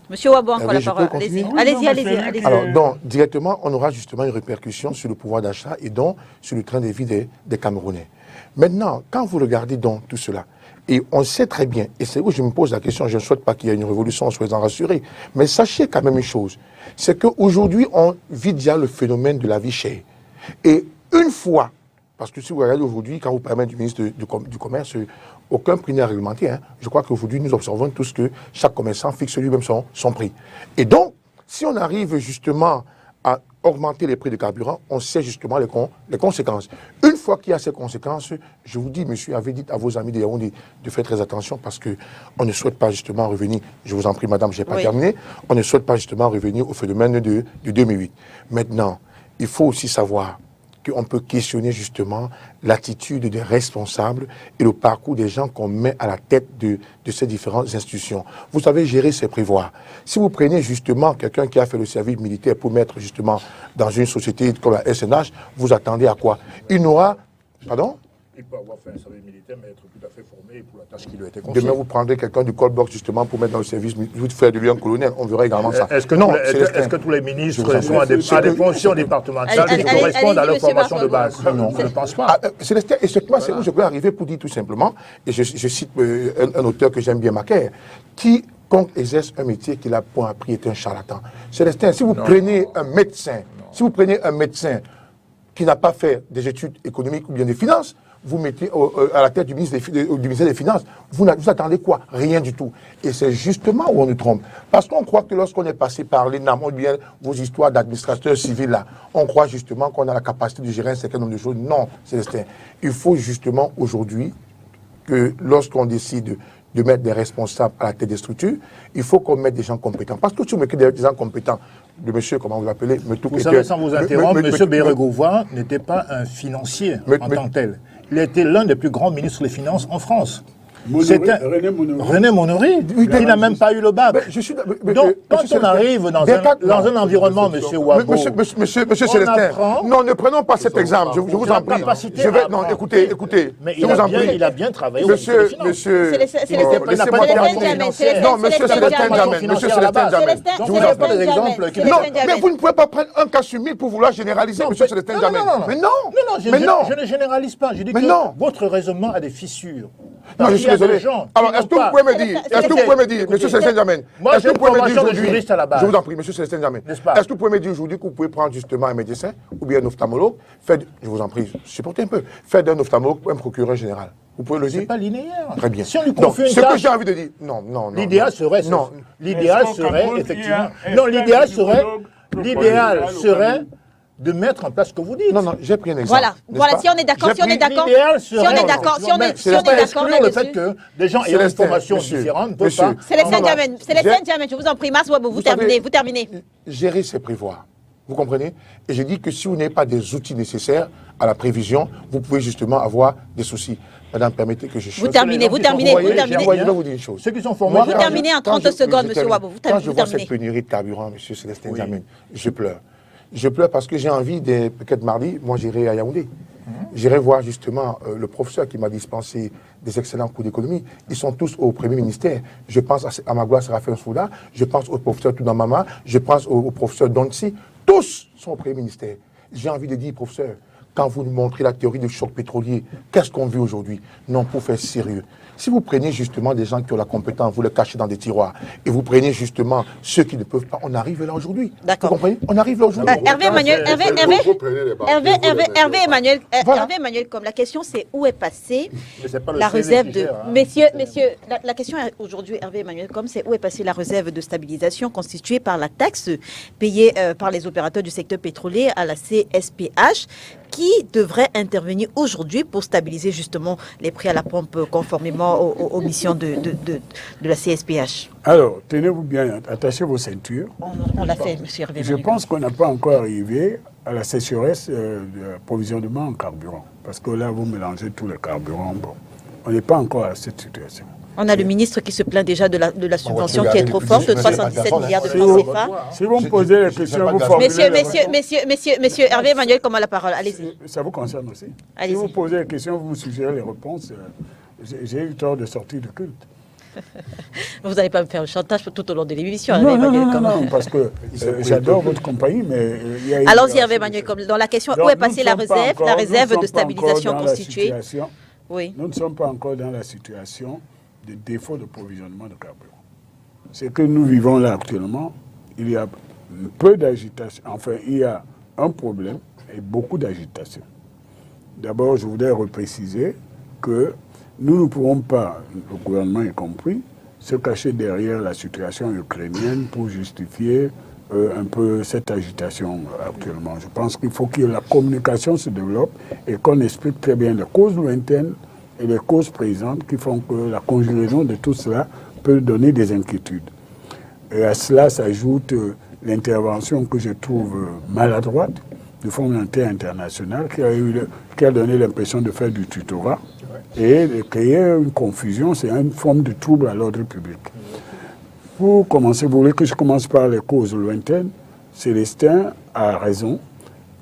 [SPEAKER 1] Monsieur Wabo, encore la parole. Allez-y.
[SPEAKER 4] Alors, donc, directement, on aura justement une répercussion sur le pouvoir d'achat et donc sur le train de vie des Camerounais. Maintenant, quand vous regardez donc tout cela, et on sait très bien, et c'est où je me pose la question, je ne souhaite pas qu'il y ait une révolution, soyez-en rassurés, mais sachez quand même une chose, c'est qu'aujourd'hui, on vit déjà le phénomène de la vie chère. Et une fois, parce que si vous regardez aujourd'hui, quand vous parlez du ministre du Commerce, aucun prix n'est réglementé. Hein. Je crois qu'aujourd'hui, nous observons tous que chaque commerçant fixe lui-même son prix. Et donc, si on arrive justement à augmenter les prix des carburants, on sait justement les conséquences. Une fois qu'il y a ces conséquences, je vous dis, monsieur, avez dit à vos amis de Yaoundé de faire très attention parce qu'on ne souhaite pas justement revenir, je vous en prie madame, je n'ai pas terminé, on ne souhaite pas justement revenir au phénomène de 2008. Maintenant, il faut aussi savoir qu'on peut questionner justement l'attitude des responsables et le parcours des gens qu'on met à la tête de ces différentes institutions. Vous savez, gérer, c'est prévoir. Si vous prenez justement quelqu'un qui a fait le service militaire pour mettre justement dans une société comme la SNH, vous attendez à quoi? Il n'aura... Pardon?
[SPEAKER 3] Il peut avoir fait un service militaire, mais être tout à fait formé pour la tâche qui lui a été confiée.
[SPEAKER 4] Demain, vous prendrez quelqu'un du call-box justement pour mettre dans le service militaire, vous faire de lui un colonel. On verra également ça.
[SPEAKER 3] Est-ce que tous les ministres sont à des fonctions départementales qui correspondent à leur formation de base? Non, je ne pense pas.
[SPEAKER 4] Célestin, et c'est où je peux arriver pour dire tout simplement, et je cite un auteur que j'aime bien, Macaire, quiconque exerce un métier qu'il a point appris est un charlatan. Célestin, si vous prenez un médecin, qui n'a pas fait des études économiques ou bien des finances, vous mettez à la tête du ministère des Finances, vous attendez quoi? Rien du tout. Et c'est justement où on nous trompe. Parce qu'on croit que lorsqu'on est passé par l'ENAM, ou bien vos histoires d'administrateurs civils là, on croit justement qu'on a la capacité de gérer un certain nombre de choses. Non, Célestin. Il faut justement aujourd'hui que lorsqu'on décide de mettre des responsables à la tête des structures, il faut qu'on mette des gens compétents. Parce que si vous mettez des gens compétents, le monsieur, comment vous l'appelez?
[SPEAKER 3] Vous savez, sans vous interrompre, M. Bérégovoy n'était pas un financier en tant que tel. Il était l'un des plus grands ministres des Finances en France. René Monory, il n'a même pas eu le bac. Donc, quand on arrive dans un environnement, M. Ouabo,
[SPEAKER 4] Monsieur Célestin, non, ne prenons pas cet exemple, je vous en prie. Non, écoutez,
[SPEAKER 3] mais il a bien travaillé au ministère des Finances.
[SPEAKER 4] Non, monsieur Célestin Jamel,
[SPEAKER 3] je vous donne pas des exemples.
[SPEAKER 4] Non, mais vous ne pouvez pas prendre un cas sur 1000 pour vouloir généraliser, monsieur Célestin Jamel.
[SPEAKER 3] Mais non, je ne généralise pas. Je dis que votre raisonnement a des fissures.
[SPEAKER 4] Non, je suis désolé. Alors, est-ce que vous pouvez me dire, monsieur Célestin Jamel, est-ce que vous pouvez me dire aujourd'hui, je vous en prie, monsieur Célestin Jamel, est-ce que vous pouvez me dire aujourd'hui que vous pouvez prendre justement un médecin ou bien un ophtalmologue, je vous en prie, supportez un peu, faites d'un ophtalmologue un procureur général. Vous pouvez le dire?
[SPEAKER 3] C'est pas linéaire.
[SPEAKER 4] Très bien.
[SPEAKER 3] Si on lui confie une tâche,
[SPEAKER 4] ce que j'ai envie de dire, non.
[SPEAKER 3] L'idéal serait, effectivement, l'idéal serait de mettre en place ce que vous dites.
[SPEAKER 4] Non, j'ai pris un exemple.
[SPEAKER 1] Voilà, si on est d'accord, si on est d'accord,
[SPEAKER 3] le fait que des gens ayant une formation différente ne peuvent pas...
[SPEAKER 1] Célestin Jamel, je vous en prie, Mars Ouabo, vous terminez.
[SPEAKER 4] Gérer, c'est prévoir. Vous comprenez? Et je dis que si vous n'avez pas des outils nécessaires à la prévision, vous pouvez justement avoir des soucis. Madame, permettez que je...
[SPEAKER 1] Vous terminez.
[SPEAKER 4] Je vais vous dire une chose.
[SPEAKER 3] Ceux qui sont formés...
[SPEAKER 1] Vous terminez en 30 secondes, M. Ouabo.
[SPEAKER 4] Quand je vois cette pénurie de carburant, M. Célestin Jamel, je pleure. Je pleure parce que j'ai envie, peut-être mardi, moi j'irai à Yaoundé. J'irai voir justement le professeur qui m'a dispensé des excellents cours d'économie. Ils sont tous au Premier ministère. Je pense à Magloire Séraphin Souda, je pense au professeur Toudamama, je pense au professeur Donsi. Tous sont au Premier ministère. J'ai envie de dire, professeur, quand vous nous montrez la théorie du choc pétrolier, qu'est-ce qu'on vit aujourd'hui? Non, pour faire sérieux. Si vous prenez justement des gens qui ont la compétence, vous les cachez dans des tiroirs, et vous prenez justement ceux qui ne peuvent pas, on arrive là aujourd'hui.
[SPEAKER 1] D'accord.
[SPEAKER 4] Vous comprenez? On arrive là aujourd'hui.
[SPEAKER 1] Hervé Emmanuel, comme la question c'est où est passée la réserve de... Messieurs, la question aujourd'hui, Hervé Emmanuel, comme c'est où est passée la réserve de stabilisation constituée par la taxe payée par les opérateurs du secteur pétrolier à la CSPH, qui devrait intervenir aujourd'hui pour stabiliser justement les prix à la pompe conformément aux missions de la CSPH.
[SPEAKER 5] Alors, tenez-vous bien, attachez vos ceintures.
[SPEAKER 1] On l'a fait, M. Hervé.
[SPEAKER 5] Je pense qu'on n'a pas encore arrivé à la sécheresse de provisionnement en carburant. Parce que là, vous mélangez tous les carburants. Bon, on n'est pas encore à cette situation.
[SPEAKER 1] On a le ministre qui se plaint déjà de la subvention qui est trop forte, de 317 milliards de francs CFA.
[SPEAKER 5] Si vous me posez la question, vous formulez...
[SPEAKER 1] Monsieur Hervé Emmanuel, comment la parole? Allez-y.
[SPEAKER 5] Ça vous concerne aussi.
[SPEAKER 1] Si
[SPEAKER 5] vous posez la question, vous me suggérez les réponses. J'ai eu tort de sortir de culte.
[SPEAKER 1] Vous n'allez pas me faire un chantage tout au long de l'émission.
[SPEAKER 5] Non, parce que j'adore votre compagnie, mais...
[SPEAKER 1] Allons-y, Hervé Emmanuel Combe. Dans la question, où est passée la réserve de stabilisation constituée?
[SPEAKER 5] Oui. Nous ne sommes pas encore dans la situation de défaut de provisionnement de carburant. Ce que nous vivons là actuellement, il y a peu d'agitation. Enfin, il y a un problème et beaucoup d'agitation. D'abord, je voudrais repréciser que nous ne pouvons pas, le gouvernement y compris, se cacher derrière la situation ukrainienne pour justifier un peu cette agitation actuellement. Je pense qu'il faut que la communication se développe et qu'on explique très bien les causes lointaines et les causes présentes qui font que la conjugaison de tout cela peut donner des inquiétudes. Et à cela s'ajoute l'intervention que je trouve maladroite du Fonds monétaire international qui a donné l'impression de faire du tutorat et de créer une confusion, c'est une forme de trouble à l'ordre public. Pour commencer, vous voulez que je commence par les causes lointaines? Célestin a raison,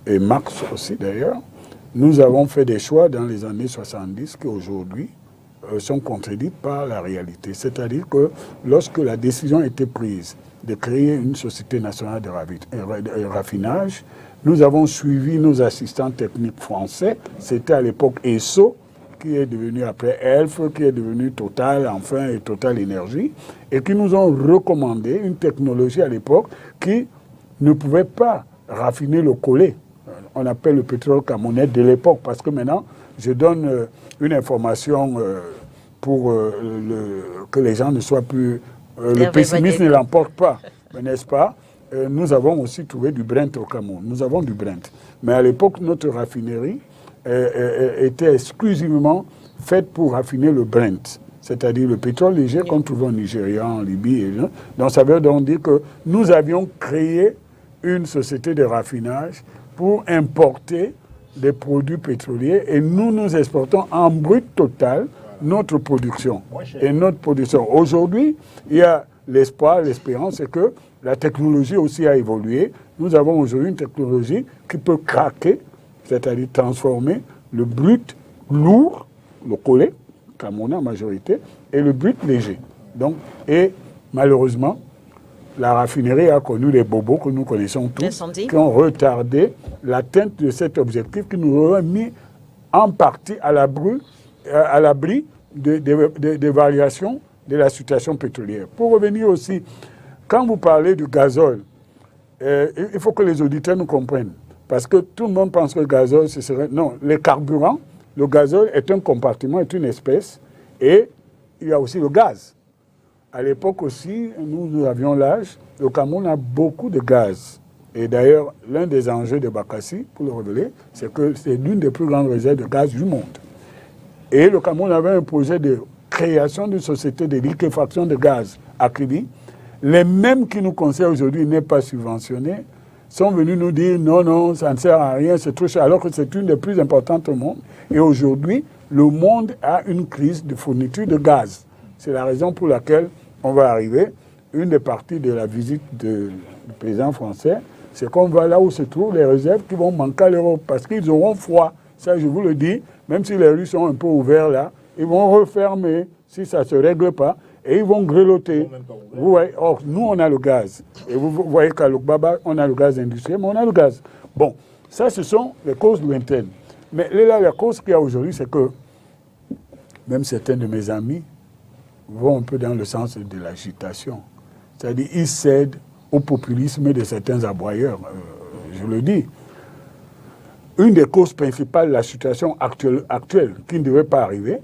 [SPEAKER 5] et Marx aussi d'ailleurs. Nous avons fait des choix dans les années 70 qui aujourd'hui sont contredits par la réalité. C'est-à-dire que lorsque la décision a été prise de créer une société nationale de raffinage, nous avons suivi nos assistants techniques français. C'était à l'époque ESSO, qui est devenu après ELF, qui est devenu Total, enfin, et Total Énergie, et qui nous ont recommandé une technologie à l'époque qui ne pouvait pas raffiner le collet. On appelle le pétrole camerounais de l'époque, parce que maintenant, je donne une information pour que les gens ne soient plus... le pessimisme ne l'emporte pas, n'est-ce pas? Nous avons aussi trouvé du Brent au Cameroun. Nous avons du Brent. Mais à l'époque, notre raffinerie était exclusivement faite pour raffiner le Brent, c'est-à-dire le pétrole léger qu'on trouve en Nigeria, en Libye. Donc ça veut donc dire que nous avions créé une société de raffinage pour importer des produits pétroliers et nous exportons en brut total notre production. Et notre production. Aujourd'hui, il y a l'espoir, l'espérance, c'est que la technologie aussi a évolué. Nous avons aujourd'hui une technologie qui peut craquer, c'est-à-dire transformer le brut lourd, le collet, camerounais en majorité, et le brut léger. Donc, et malheureusement, la raffinerie a connu les bobos que nous connaissons tous, qui ont retardé l'atteinte de cet objectif qui nous aurait mis en partie à l'abri des variations de la situation pétrolière. Pour revenir aussi, quand vous parlez du gazole, il faut que les auditeurs nous comprennent. Parce que tout le monde pense que le gazole, ce serait... Non, les carburants, le gazole est un compartiment, est une espèce, et il y a aussi le gaz. À l'époque aussi, nous avions l'âge, le Cameroun a beaucoup de gaz. Et d'ailleurs, l'un des enjeux de Bakassi, pour le révéler, c'est que c'est l'une des plus grandes réserves de gaz du monde. Et le Cameroun avait un projet de création d'une société de liquéfaction de gaz à Kribi. Les mêmes qui nous conseillent aujourd'hui n'est pas subventionné, sont venus nous dire non, ça ne sert à rien, c'est trop cher, alors que c'est une des plus importantes au monde. Et aujourd'hui, le monde a une crise de fourniture de gaz. C'est la raison pour laquelle on va arriver. Une des parties de la visite du président français, c'est qu'on va là où se trouvent les réserves qui vont manquer à l'Europe parce qu'ils auront froid. Ça, je vous le dis, même si les rues sont un peu ouvertes là, ils vont refermer si ça ne se règle pas et ils vont grelotter. Vous voyez, or, nous, on a le gaz. Et vous voyez qu'à Lukbaba, on a le gaz industriel, mais on a le gaz. Bon, ça, ce sont les causes lointaines. Mais là, la cause qu'il y a aujourd'hui, c'est que même certains de mes amis vont un peu dans le sens de l'agitation. C'est-à-dire, ils cèdent au populisme de certains aboyeurs. Je le dis. Une des causes principales de la situation actuelle qui ne devait pas arriver,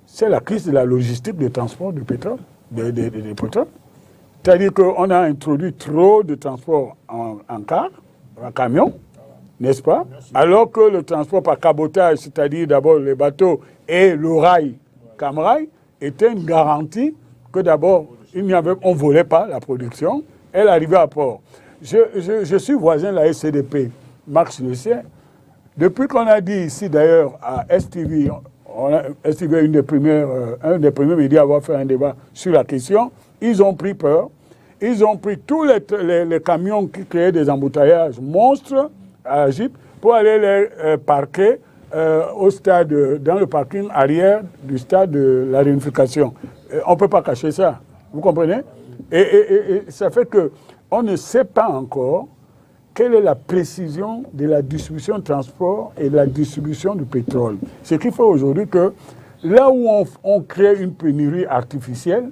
[SPEAKER 5] c'est la crise de la logistique de transport du pétrole, des pétroles. C'est-à-dire qu'on a introduit trop de transport en car, en camion, n'est-ce pas? Alors que le transport par cabotage, c'est-à-dire d'abord les bateaux et le rail, Camrail, était une garantie que d'abord, on ne volait pas la production, elle arrivait à port. Je suis voisin de la SCDP, Marx le sait. Depuis qu'on a dit ici d'ailleurs à STV, STV est un des premiers médias à avoir fait un débat sur la question, ils ont pris peur. Ils ont pris tous les camions qui créaient des embouteillages monstres à Égypte pour aller les parquer au stade, dans le parking arrière du stade de la réunification. On ne peut pas cacher ça. Vous comprenez? Et ça fait qu'on ne sait pas encore quelle est la précision de la distribution de transport et de la distribution du pétrole. Ce qui fait aujourd'hui que là où on crée une pénurie artificielle,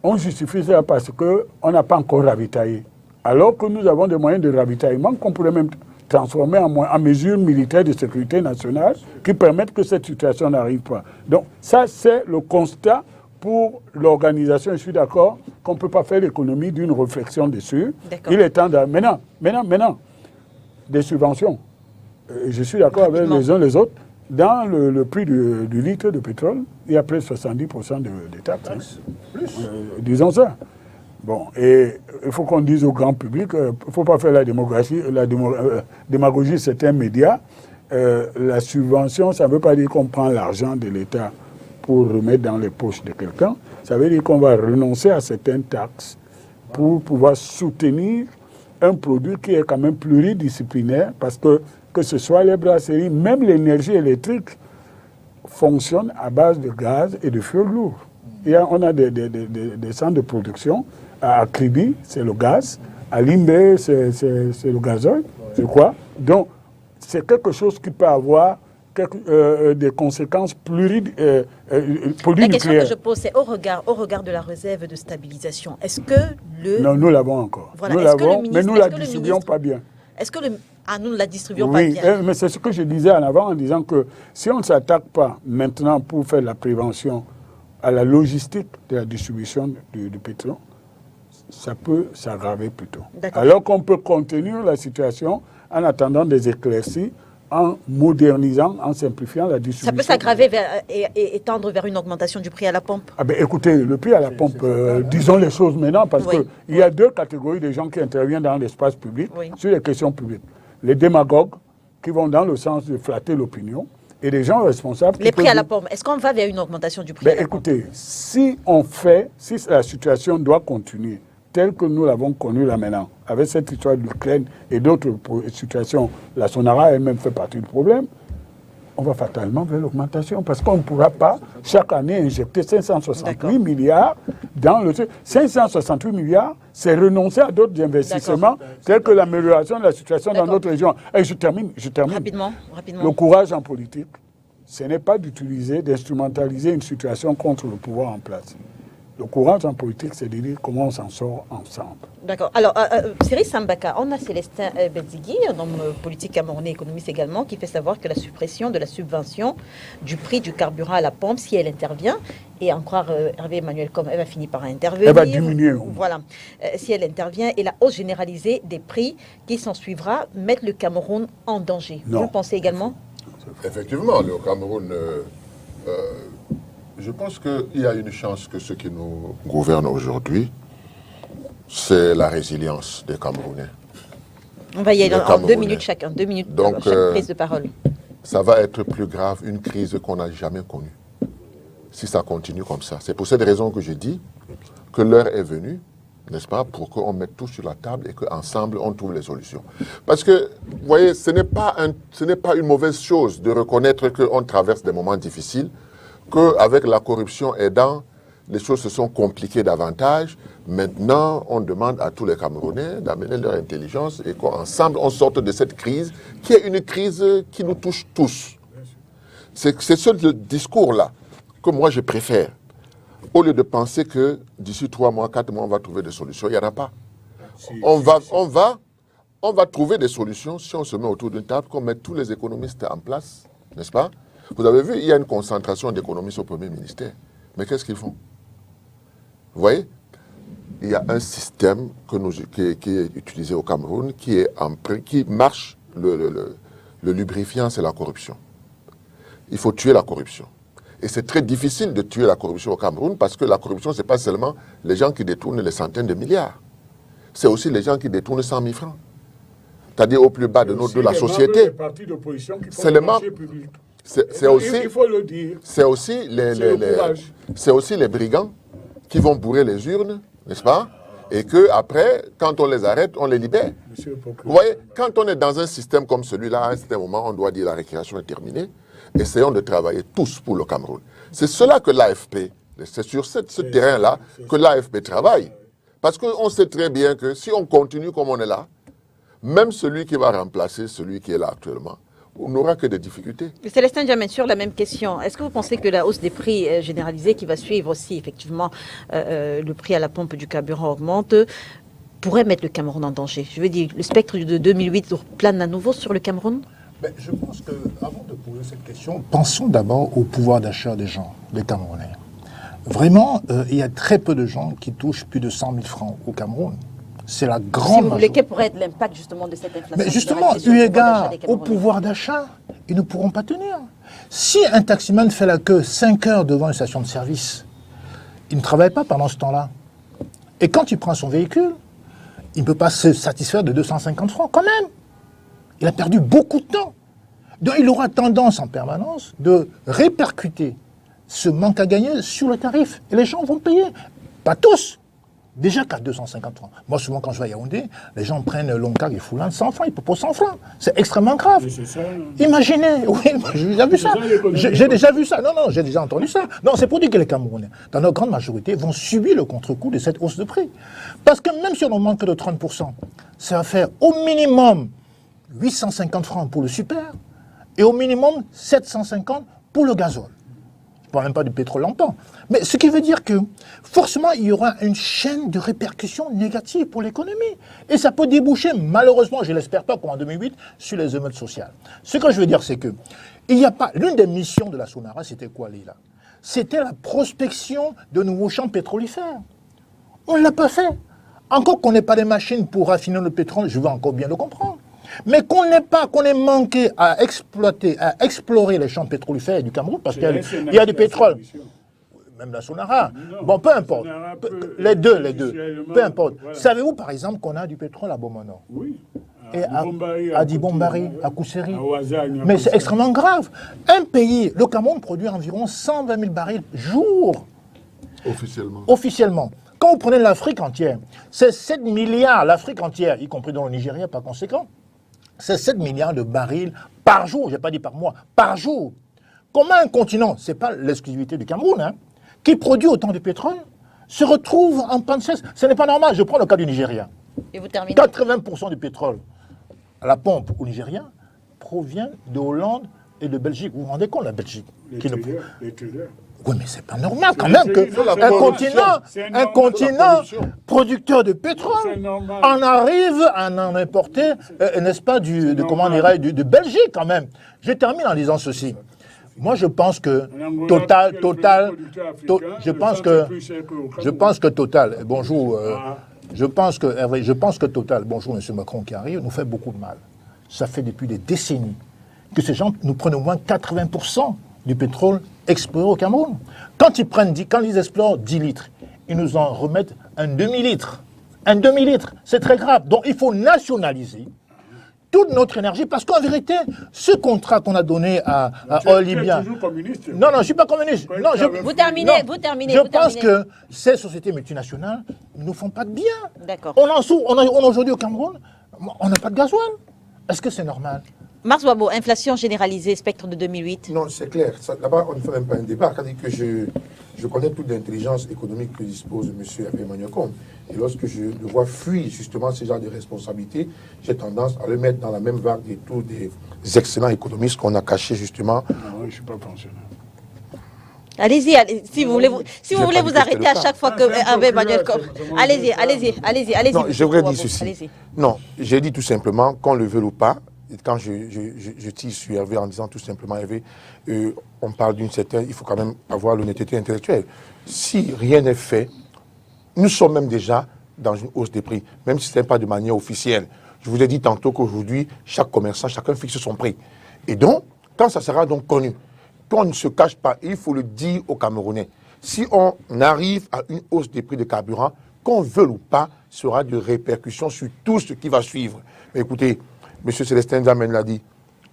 [SPEAKER 5] on justifie ça parce qu'on n'a pas encore ravitaillé. Alors que nous avons des moyens de ravitaillement qu'on pourrait même transformer en mesures militaires de sécurité nationale qui permettent que cette situation n'arrive pas. Donc ça, c'est le constat pour l'organisation. Je suis d'accord qu'on ne peut pas faire l'économie d'une réflexion dessus. Il est temps de... Maintenant, des subventions. Je suis d'accord avec les uns les autres. Dans le prix du litre de pétrole, il y a près de 70% de taxes. Plus. Disons ça. Bon, et il faut qu'on dise au grand public, il ne faut pas faire la démagogie de certains médias. La subvention, ça ne veut pas dire qu'on prend l'argent de l'État pour remettre dans les poches de quelqu'un. Ça veut dire qu'on va renoncer à certaines taxes pour pouvoir soutenir un produit qui est quand même pluridisciplinaire, parce que ce soit les brasseries, même l'énergie électrique fonctionne à base de gaz et de fioul lourd. On a des centres de production. À Kribi, c'est le gaz. À Limbe, c'est le gazole, je crois. Donc, c'est quelque chose qui peut avoir des conséquences polynucléaires.
[SPEAKER 1] La question que je pose, c'est au regard de la réserve de stabilisation. Est-ce que le...
[SPEAKER 5] Non, nous l'avons encore.
[SPEAKER 1] Voilà.
[SPEAKER 5] Nous l'avons, mais nous ne la distribuons pas bien.
[SPEAKER 1] Est-ce que nous ne la distribuons pas bien?
[SPEAKER 5] Oui, mais c'est ce que je disais en avant en disant que si on ne s'attaque pas maintenant pour faire la prévention à la logistique de la distribution du pétrole, ça peut s'aggraver plutôt. Alors qu'on peut contenir la situation en attendant des éclaircies, en modernisant, en simplifiant la distribution.
[SPEAKER 1] Ça peut s'aggraver et tendre vers une augmentation du prix à la pompe?
[SPEAKER 5] Écoutez, le prix à la pompe, disons les choses maintenant, parce qu'il y a deux catégories de gens qui interviennent dans l'espace public sur les questions publiques. Les démagogues qui vont dans le sens de flatter l'opinion, et les gens responsables...
[SPEAKER 1] Les prix à la pompe, est-ce qu'on va vers une augmentation du prix à la pompe?
[SPEAKER 5] Écoutez, si la situation doit continuer, telle que nous l'avons connue là maintenant, avec cette histoire de l'Ukraine et d'autres situations, la Sonara elle-même fait partie du problème, on va fatalement vers l'augmentation, parce qu'on ne pourra pas chaque année injecter 568 milliards dans le... 568 milliards, c'est renoncer à d'autres investissements, tels que l'amélioration de la situation dans notre région. Et je termine.
[SPEAKER 1] Rapidement.
[SPEAKER 5] Le courage en politique, ce n'est pas d'instrumentaliser une situation contre le pouvoir en place. Le courage en politique, c'est de dire comment on s'en sort ensemble.
[SPEAKER 1] D'accord. Alors, Cyril Sambaka, on a Célestin Bedzigui, un homme politique camerounais, économiste également, qui fait savoir que la suppression de la subvention du prix du carburant à la pompe, si elle intervient, et en croire Hervé Emmanuel comme elle va finir par intervenir.
[SPEAKER 5] Elle va diminuer.
[SPEAKER 1] Voilà. Si elle intervient, et la hausse généralisée des prix qui s'en suivra mettent le Cameroun en danger.
[SPEAKER 5] Non.
[SPEAKER 1] Vous le pensez également?
[SPEAKER 2] Effectivement, le Cameroun... je pense qu'il y a une chance que ceux qui nous gouvernent aujourd'hui, c'est la résilience des Camerounais.
[SPEAKER 1] On va y aller en 2 minutes chacun, 2 minutes
[SPEAKER 2] donc,
[SPEAKER 1] chaque prise de parole.
[SPEAKER 2] Ça va être plus grave, une crise qu'on n'a jamais connue, si ça continue comme ça. C'est pour cette raison que je dis que l'heure est venue, n'est-ce pas, pour qu'on mette tout sur la table et qu'ensemble, on trouve les solutions. Parce que, vous voyez, ce n'est pas une mauvaise chose de reconnaître qu'on traverse des moments difficiles, qu'avec la corruption aidant, les choses se sont compliquées davantage. Maintenant, on demande à tous les Camerounais d'amener leur intelligence et qu'ensemble, on sorte de cette crise, qui est une crise qui nous touche tous. C'est ce discours-là que moi, je préfère. Au lieu de penser que d'ici 3 mois, 4 mois, on va trouver des solutions, il n'y en a pas. On va trouver des solutions si on se met autour d'une table, qu'on met tous les économistes en place, n'est-ce pas? Vous avez vu, il y a une concentration d'économistes au Premier ministère. Mais qu'est-ce qu'ils font? Vous voyez? Il y a un système qui est utilisé au Cameroun, qui marche, le lubrifiant, c'est la corruption. Il faut tuer la corruption. Et c'est très difficile de tuer la corruption au Cameroun, parce que la corruption, ce n'est pas seulement les gens qui détournent les centaines de milliards. C'est aussi les gens qui détournent 100 000 francs. C'est-à-dire au plus bas de la société.
[SPEAKER 5] Les partis d'opposition qui font le marché public.
[SPEAKER 2] C'est aussi,
[SPEAKER 5] il faut le dire.
[SPEAKER 2] C'est aussi les brigands qui vont bourrer les urnes, n'est-ce pas? Et qu'après, quand on les arrête, on les libère. Vous voyez, quand on est dans un système comme celui-là, à un certain moment, on doit dire la récréation est terminée. Essayons de travailler tous pour le Cameroun. C'est cela que l'AFP C'est sur ce terrain-là que l'AFP travaille. Parce qu'on sait très bien que si on continue comme on est là, même celui qui va remplacer celui qui est là actuellement, on n'aura que des difficultés.
[SPEAKER 1] Célestin Diamène, sur la même question, est-ce que vous pensez que la hausse des prix généralisée qui va suivre aussi, effectivement, le prix à la pompe du carburant augmente, pourrait mettre le Cameroun en danger? Je veux dire, le spectre de 2008 plane à nouveau sur le Cameroun?
[SPEAKER 3] Je pense qu'avant de poser cette question, pensons d'abord au pouvoir d'achat des gens, des Camerounais. Vraiment, il y a très peu de gens qui touchent plus de 100 000 francs au Cameroun. C'est la grande majorité.
[SPEAKER 1] Quel pourrait être l'impact justement de cette inflation?
[SPEAKER 3] Mais justement, eu égard au pouvoir d'achat, ils ne pourront pas tenir. Si un taximan fait la queue 5 heures devant une station de service, il ne travaille pas pendant ce temps-là. Et quand il prend son véhicule, il ne peut pas se satisfaire de 250 francs quand même. Il a perdu beaucoup de temps. Donc il aura tendance en permanence de répercuter ce manque à gagner sur le tarif. Et les gens vont payer. Pas tous. Déjà qu'à 250 francs. Moi, souvent, quand je vais à Yaoundé, les gens prennent Longcag et Foulan 100 francs, ils proposent 100 francs. C'est extrêmement grave.
[SPEAKER 5] Ça,
[SPEAKER 3] imaginez, oui, j'ai déjà vu ça. J'ai déjà vu ça. Non, j'ai déjà entendu ça. Non, c'est pour dire que les Camerounais, dans leur grande majorité, vont subir le contre-coup de cette hausse de prix. Parce que même si on en manque de 30%, ça va faire au minimum 850 francs pour le super et au minimum 750 pour le gazole. Je ne parle même pas du pétrole lampant. Mais ce qui veut dire que forcément, il y aura une chaîne de répercussions négatives pour l'économie. Et ça peut déboucher, malheureusement, je ne l'espère pas comme en 2008, sur les émeutes sociales. Ce que je veux dire, c'est que il n'y a pas... L'une des missions de la SONARA, c'était quoi, Lila? C'était la prospection de nouveaux champs pétrolifères. On ne l'a pas fait. Encore qu'on n'ait pas des machines pour raffiner le pétrole, je veux encore bien le comprendre. Mais qu'on ait manqué à exploiter, à explorer les champs pétrolifères du Cameroun, parce qu'il y a du pétrole. Même la SONARA. Bon, peu importe. Les deux. Peu importe. Voilà. Savez-vous, par exemple, qu'on a du pétrole à Bomono?
[SPEAKER 5] Oui.
[SPEAKER 3] Et à Dibombari, à Kousseri. Mais c'est extrêmement grave. Un pays, le Cameroun, produit environ 120 000 barils jour. Officiellement. Quand vous prenez l'Afrique entière, c'est 7 milliards, l'Afrique entière, y compris dans le Nigeria par conséquent, c'est 7 milliards de barils par jour, je n'ai pas dit par mois, par jour. Comment un continent, ce n'est pas l'exclusivité du Cameroun, hein, qui produit autant de pétrole, se retrouve en panne sèche? Ce n'est pas normal. Je prends le cas du Nigeria.
[SPEAKER 1] Et vous terminez.
[SPEAKER 3] 80% du pétrole à la pompe au Nigeria provient de Hollande et de Belgique. Vous vous rendez compte, la Belgique?
[SPEAKER 5] Les traders.
[SPEAKER 3] Oui, mais c'est pas normal quand même qu'un continent producteur de pétrole en arrive à en importer, n'est-ce pas, de Belgique quand même. Je termine en disant ceci. Moi, je pense que Total, bonjour, je pense que Total, bonjour, M. Macron qui arrive, nous fait beaucoup de mal. Ça fait depuis des décennies que ces gens nous prennent au moins 80% du pétrole exploré au Cameroun. Quand ils explorent 10 litres, ils nous en remettent un demi-litre. Un demi-litre, c'est très grave. Donc il faut nationaliser toute notre énergie, parce qu'en vérité, ce contrat qu'on a donné à Oil Libya... Non, je ne suis pas communiste. Non,
[SPEAKER 1] vous terminez.
[SPEAKER 3] Je pense que ces sociétés multinationales ne nous font pas de bien.
[SPEAKER 1] D'accord.
[SPEAKER 3] Aujourd'hui au Cameroun, on n'a pas de gasoil. Est-ce que c'est normal?
[SPEAKER 1] Mars Wabo, inflation généralisée, spectre de 2008.
[SPEAKER 4] Non, c'est clair. Là-bas, on ne fait même pas un débat. C'est-à-dire que je connais toute l'intelligence économique que dispose M. Emmanuel Combe. Et lorsque je le vois fuir justement ce genre de responsabilités, j'ai tendance à le mettre dans la même vague de tous des excellents économistes qu'on a cachés justement.
[SPEAKER 5] Non, je ne suis pas pensionnaire.
[SPEAKER 1] Allez-y, si vous voulez vous arrêter à chaque fois que Emmanuel Combe. Allez-y.
[SPEAKER 4] Non, je voudrais dire ceci. Non, j'ai dit tout simplement, qu'on le veuille ou pas, quand je tire sur Hervé en disant tout simplement, Hervé, on parle d'une certaine, il faut quand même avoir l'honnêteté intellectuelle. Si rien n'est fait, nous sommes même déjà dans une hausse des prix, même si ce n'est pas de manière officielle. Je vous ai dit tantôt qu'aujourd'hui, chaque commerçant, chacun fixe son prix. Et donc, quand ça sera donc connu, qu'on ne se cache pas, il faut le dire aux Camerounais, si on arrive à une hausse des prix de carburant, qu'on veuille ou pas, sera de répercussions sur tout ce qui va suivre. Mais écoutez, M. Célestin Diamène l'a dit,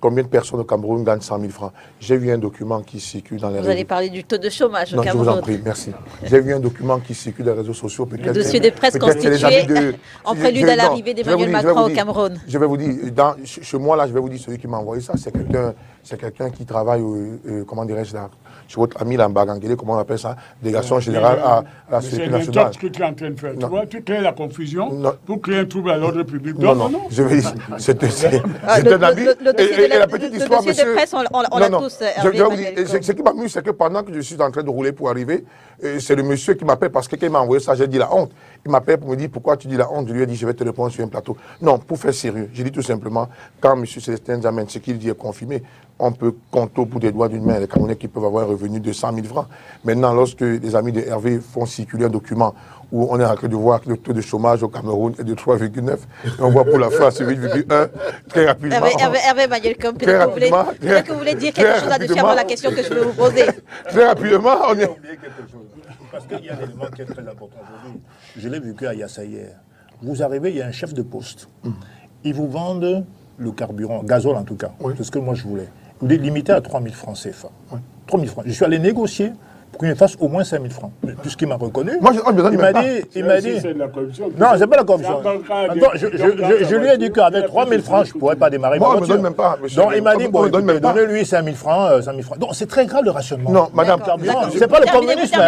[SPEAKER 4] combien de personnes au Cameroun gagnent 100 000 francs? J'ai vu un document qui circule dans les réseaux.
[SPEAKER 1] Vous allez parler du taux de chômage au Cameroun.
[SPEAKER 4] Non, je vous en prie, merci. J'ai vu un document qui circule dans les réseaux sociaux.
[SPEAKER 1] Le dossier de presse constitué en prélude à l'arrivée d'Emmanuel Macron au Cameroun.
[SPEAKER 4] Je vais vous dire, chez moi, là, je vais vous dire, celui qui m'a envoyé ça, c'est quelqu'un qui travaille, comment dirais-je là, chez votre ami Lambagangele, comment on appelle ça, délégation générale à la sécurité nationale.
[SPEAKER 5] C'est ce que tu es en train de faire. Tu vois, tu crées la confusion
[SPEAKER 4] non.
[SPEAKER 5] pour créer un trouble à l'ordre public.
[SPEAKER 4] Non, je vais dire, c'était un ami. Et la petite histoire, monsieur...
[SPEAKER 1] de presse, on l'a tous.
[SPEAKER 4] Ce qui m'amuse, c'est que pendant que je suis en train de rouler pour arriver, c'est le monsieur qui m'appelle parce que quand il m'a envoyé ça, j'ai dit la honte. Il m'appelle pour me dire pourquoi tu dis la honte. Je lui ai dit je vais te répondre sur un plateau. Non, pour faire sérieux. J'ai dit tout simplement, quand M. Célestin Diamène, ce qu'il dit est confirmé, on peut compter au bout des doigts d'une main les Camerounais qui peuvent avoir un revenu de 100 000 francs. Maintenant, lorsque les amis de Hervé font circuler un document où on est en train de voir que le taux de chômage au Cameroun est de 3,9, et on voit pour la France 8,1, très rapidement.
[SPEAKER 1] Hervé Manuel Combe, peut-être que vous voulez dire quelque chose là-dessus avant la question que je vais vous poser.
[SPEAKER 4] Très rapidement, on est...
[SPEAKER 3] Parce qu'il y a un élément qui est très important aujourd'hui. Je l'ai vécu à Yassa hier. Vous arrivez, il y a un chef de poste. Ils vous vendent le carburant, gazole en tout cas. Oui. C'est ce que moi je voulais. Vous l'avez limité à 3 000 francs CFA. Oui. 3 000 francs. Je suis allé négocier pour qu'il me fasse au moins 5 000 francs. Puisqu'il m'a reconnu.
[SPEAKER 4] Moi,
[SPEAKER 3] il m'a dit...
[SPEAKER 5] C'est de la corruption.
[SPEAKER 3] Non, c'est pas la corruption. Je lui ai dit qu'avec 3 000 francs, je ne pourrais pas démarrer ma voiture.
[SPEAKER 4] Moi, on ne me donne même pas.
[SPEAKER 3] Donc, il m'a dit, bon, donnez-lui 5 000 francs, 5 000 francs. Donc, c'est très grave le rationnement.
[SPEAKER 4] Non, madame,
[SPEAKER 3] c'est pas le communisme.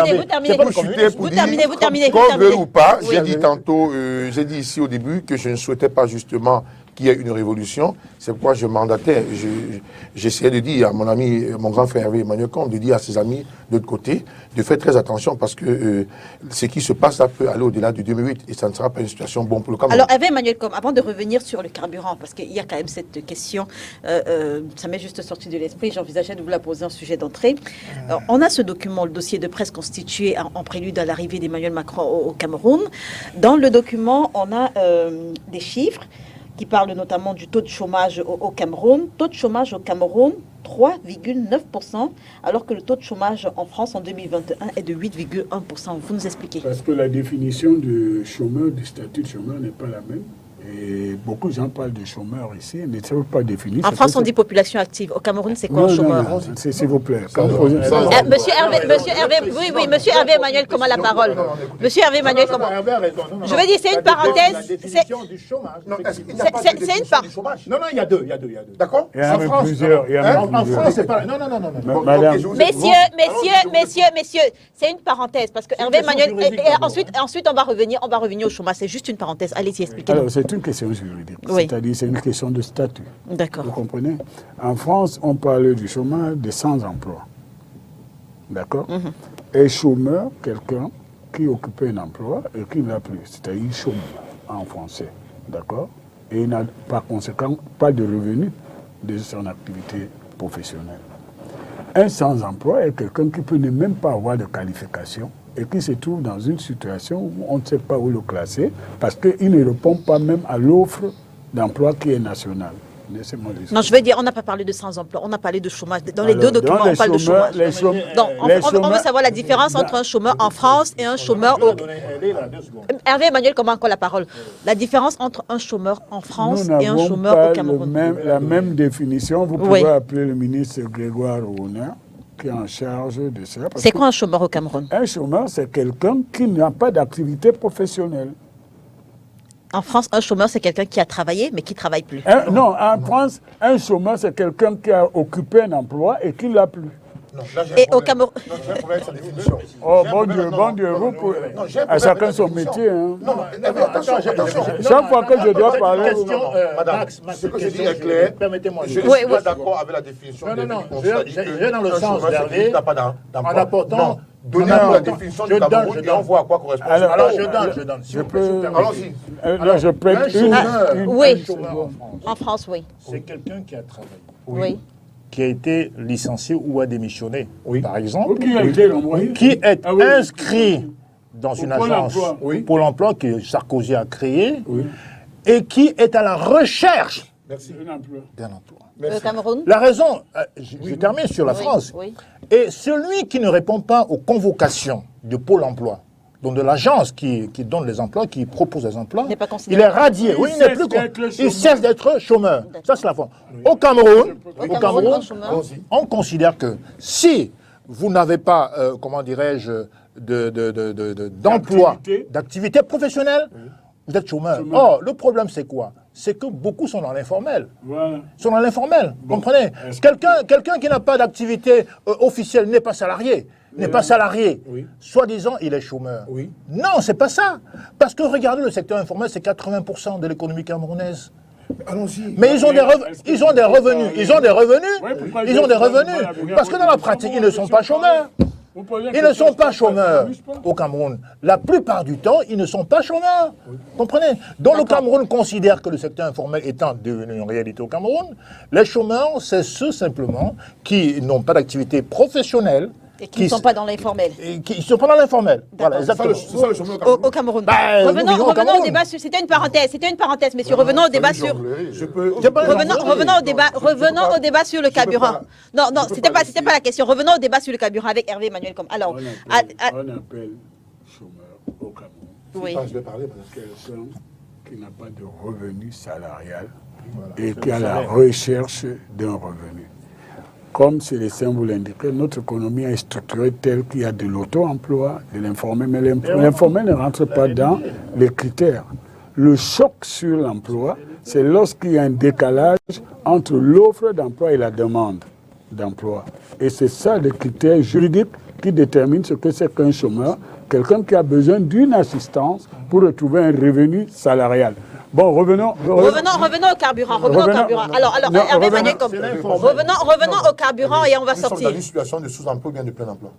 [SPEAKER 1] Vous terminez.
[SPEAKER 4] Qu'on veut ou pas, j'ai dit tantôt, j'ai dit ici au début que je ne souhaitais pas justement qu'il y ait une révolution. C'est pourquoi je mandatais. J'essayais de dire à mon ami, mon grand frère Hervé Emmanuel Combe, de dire à ses amis de l'autre côté de faire très attention parce que ce qui se passe là peut aller au-delà du 2008 et ça ne sera pas une situation bonne pour le Cameroun.
[SPEAKER 1] Alors, Hervé Emmanuel Combe, avant de revenir sur le carburant, parce qu'il y a quand même cette question, ça m'est juste sorti de l'esprit, j'envisageais de vous la poser en sujet d'entrée. On a ce document, le dossier de presse constitué en prélude à l'arrivée d'Emmanuel Macron au Cameroun. Dans le document, on a des chiffres qui parle notamment du taux de chômage au Cameroun. Taux de chômage au Cameroun, 3,9%, alors que le taux de chômage en France en 2021 est de 8,1%. Vous nous expliquez?
[SPEAKER 5] Parce que la définition du chômeur, du statut de chômeur n'est pas la même. Et beaucoup de gens parlent de chômeurs ici, mais ça ne veut pas définir.
[SPEAKER 1] En France, on dit population active. Au Cameroun, c'est quoi un chômeur?
[SPEAKER 5] S'il vous plaît.
[SPEAKER 1] Monsieur Hervé Emmanuel, comment la parole? Monsieur Hervé Emmanuel, comment? Je veux dire, c'est une parenthèse. C'est une parenthèse.
[SPEAKER 3] Non, il y a deux. D'accord?
[SPEAKER 5] Il y en a plusieurs.
[SPEAKER 3] En France, c'est pas... Non.
[SPEAKER 1] Messieurs, c'est une parenthèse. Parce que Hervé Emmanuel... Ensuite, on va revenir au chômage. C'est juste une parenthèse. Allez-y, expliquez-nous.
[SPEAKER 5] C'est une question juridique, c'est-à-dire c'est une question de statut.
[SPEAKER 1] D'accord.
[SPEAKER 5] Vous comprenez? En France, on parle du chômage de sans-emploi. D'accord? Et chômeur, quelqu'un qui occupait un emploi et qui ne l'a plus, c'est-à-dire chômeur en français. D'accord? Et il n'a par conséquent pas de revenus de son activité professionnelle. Un sans-emploi est quelqu'un qui peut ne même pas avoir de qualification et qui se trouve dans une situation où on ne sait pas où le classer parce qu'il ne répond pas même à l'offre d'emploi qui est nationale.
[SPEAKER 1] Non, je veux dire, on n'a pas parlé de sans-emploi, on a parlé de chômage. Dans les deux documents, on parle de chômage. Donc, on veut savoir la différence entre un chômeur en France et un chômeur au... Hervé Emmanuel, comment encore la parole? La différence entre un chômeur en France et un chômeur au Cameroun.
[SPEAKER 5] La même définition, vous pouvez appeler le ministre Grégoire Ouona, qui est en charge de ça.
[SPEAKER 1] C'est quoi un chômeur au Cameroun?
[SPEAKER 5] Un chômeur, c'est quelqu'un qui n'a pas d'activité professionnelle.
[SPEAKER 1] En France, un chômeur, c'est quelqu'un qui a travaillé, mais qui ne travaille plus.
[SPEAKER 5] Non, en France, un chômeur, c'est quelqu'un qui a occupé un emploi et qui ne l'a plus.
[SPEAKER 4] Non, là,
[SPEAKER 1] et au Cameroun...
[SPEAKER 4] sa définition.
[SPEAKER 5] Oh, bon Dieu, vous pouvez... À chacun son métier. Hein.
[SPEAKER 4] Non, attention.
[SPEAKER 5] Chaque fois que je dois parler...
[SPEAKER 4] Madame, ce que je dis est clair.
[SPEAKER 3] Permettez-moi.
[SPEAKER 4] Je suis pas d'accord avec la définition.
[SPEAKER 3] Non. Je vais dans le sens d'Hervé. En apportant...
[SPEAKER 4] Donnez-nous la définition du Cameroun et on voit à quoi correspond.
[SPEAKER 3] Alors, je donne.
[SPEAKER 4] Allons-y.
[SPEAKER 5] Là, je prête
[SPEAKER 1] oui. En France, oui.
[SPEAKER 3] C'est quelqu'un qui a travaillé.
[SPEAKER 1] Oui.
[SPEAKER 3] Qui a été licencié ou a démissionné, par exemple.
[SPEAKER 5] Qui
[SPEAKER 3] est inscrit dans une agence Pôle emploi que Sarkozy a créée et qui est à la recherche d'un emploi.
[SPEAKER 1] Le Cameroun.
[SPEAKER 3] La raison, je termine sur la France, et celui qui ne répond pas aux convocations de Pôle emploi, donc de l'agence qui donne les emplois, qui propose les emplois, il est radié. Il n'est plus il cesse d'être chômeur. Ça, c'est la forme. Au Cameroun, on considère que si vous n'avez pas, comment dirais-je, d'emploi, d'activité professionnelle, vous êtes chômeur. Or, le problème, c'est quoi? c'est que beaucoup sont dans l'informel.
[SPEAKER 5] Voilà.
[SPEAKER 3] Sont dans l'informel, comprenez? Quelqu'un qui n'a pas d'activité officielle n'est pas salarié. N'est pas salarié. Oui. Soi-disant, il est chômeur. Oui. Non, c'est pas ça. Parce que regardez, le secteur informel, c'est 80% de l'économie camerounaise.
[SPEAKER 4] Allons-y.
[SPEAKER 3] Mais ils ont des revenus. Ils ont des revenus. Parce que dans la pratique, ils ne sont pas chômeurs. Ils ne sont pas chômeurs au Cameroun. La plupart du temps, ils ne sont pas chômeurs. Comprenez? Donc le Cameroun considère que le secteur informel étant devenu une réalité au Cameroun, les chômeurs, c'est ceux simplement qui n'ont pas d'activité professionnelle.
[SPEAKER 1] Et qui ne sont pas dans l'informel.
[SPEAKER 3] Qui ne sont pas dans l'informel. Voilà, exactement.
[SPEAKER 4] C'est ça le chômeur au Cameroun.
[SPEAKER 1] Revenons au débat. C'était une parenthèse, messieurs. Revenons au débat sur. Revenons au débat sur le carburant. Non, c'était pas la question. Revenons au débat sur le carburant avec Hervé Emmanuel. Alors,
[SPEAKER 5] on appelle chômeur au Cameroun.
[SPEAKER 1] Oui.
[SPEAKER 4] Je vais parler
[SPEAKER 5] quelqu'un qui n'a pas de revenu salarial et qui a la recherche d'un revenu. Comme Célestin vous l'indiquait, notre économie est structurée telle qu'il y a de l'auto-emploi, de l'informel, mais l'informel ne rentre pas dans les critères. Le choc sur l'emploi, c'est lorsqu'il y a un décalage entre l'offre d'emploi et la demande d'emploi. Et c'est ça le critère juridique qui détermine ce que c'est qu'un chômeur, quelqu'un qui a besoin d'une assistance pour retrouver un revenu salarial. Bon, revenons
[SPEAKER 1] au carburant. Alors, Hervé Emmanuel, revenons au carburant et on va sortir.
[SPEAKER 4] Nous sommes dans une situation de sous-emploi ou bien de plein emploi?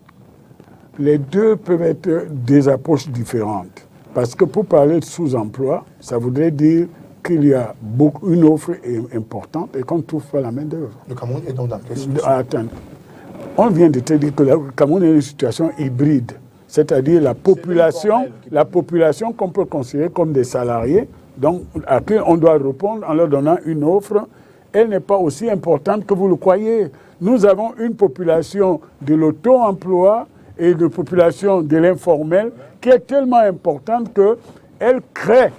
[SPEAKER 5] Les deux peuvent être des approches différentes. Parce que pour parler de sous-emploi, ça voudrait dire qu'il y a une offre importante et qu'on ne trouve pas la main-d'œuvre.
[SPEAKER 4] Le Cameroun est donc dans quelle situation?
[SPEAKER 5] Attends. On vient de te dire que le Cameroun est une situation hybride. C'est-à-dire la population qu'on peut considérer comme des salariés, donc à qui on doit répondre en leur donnant une offre, elle n'est pas aussi importante que vous le croyez. Nous avons une population de l'auto-emploi et de population de l'informel qui est tellement importante qu'elle crée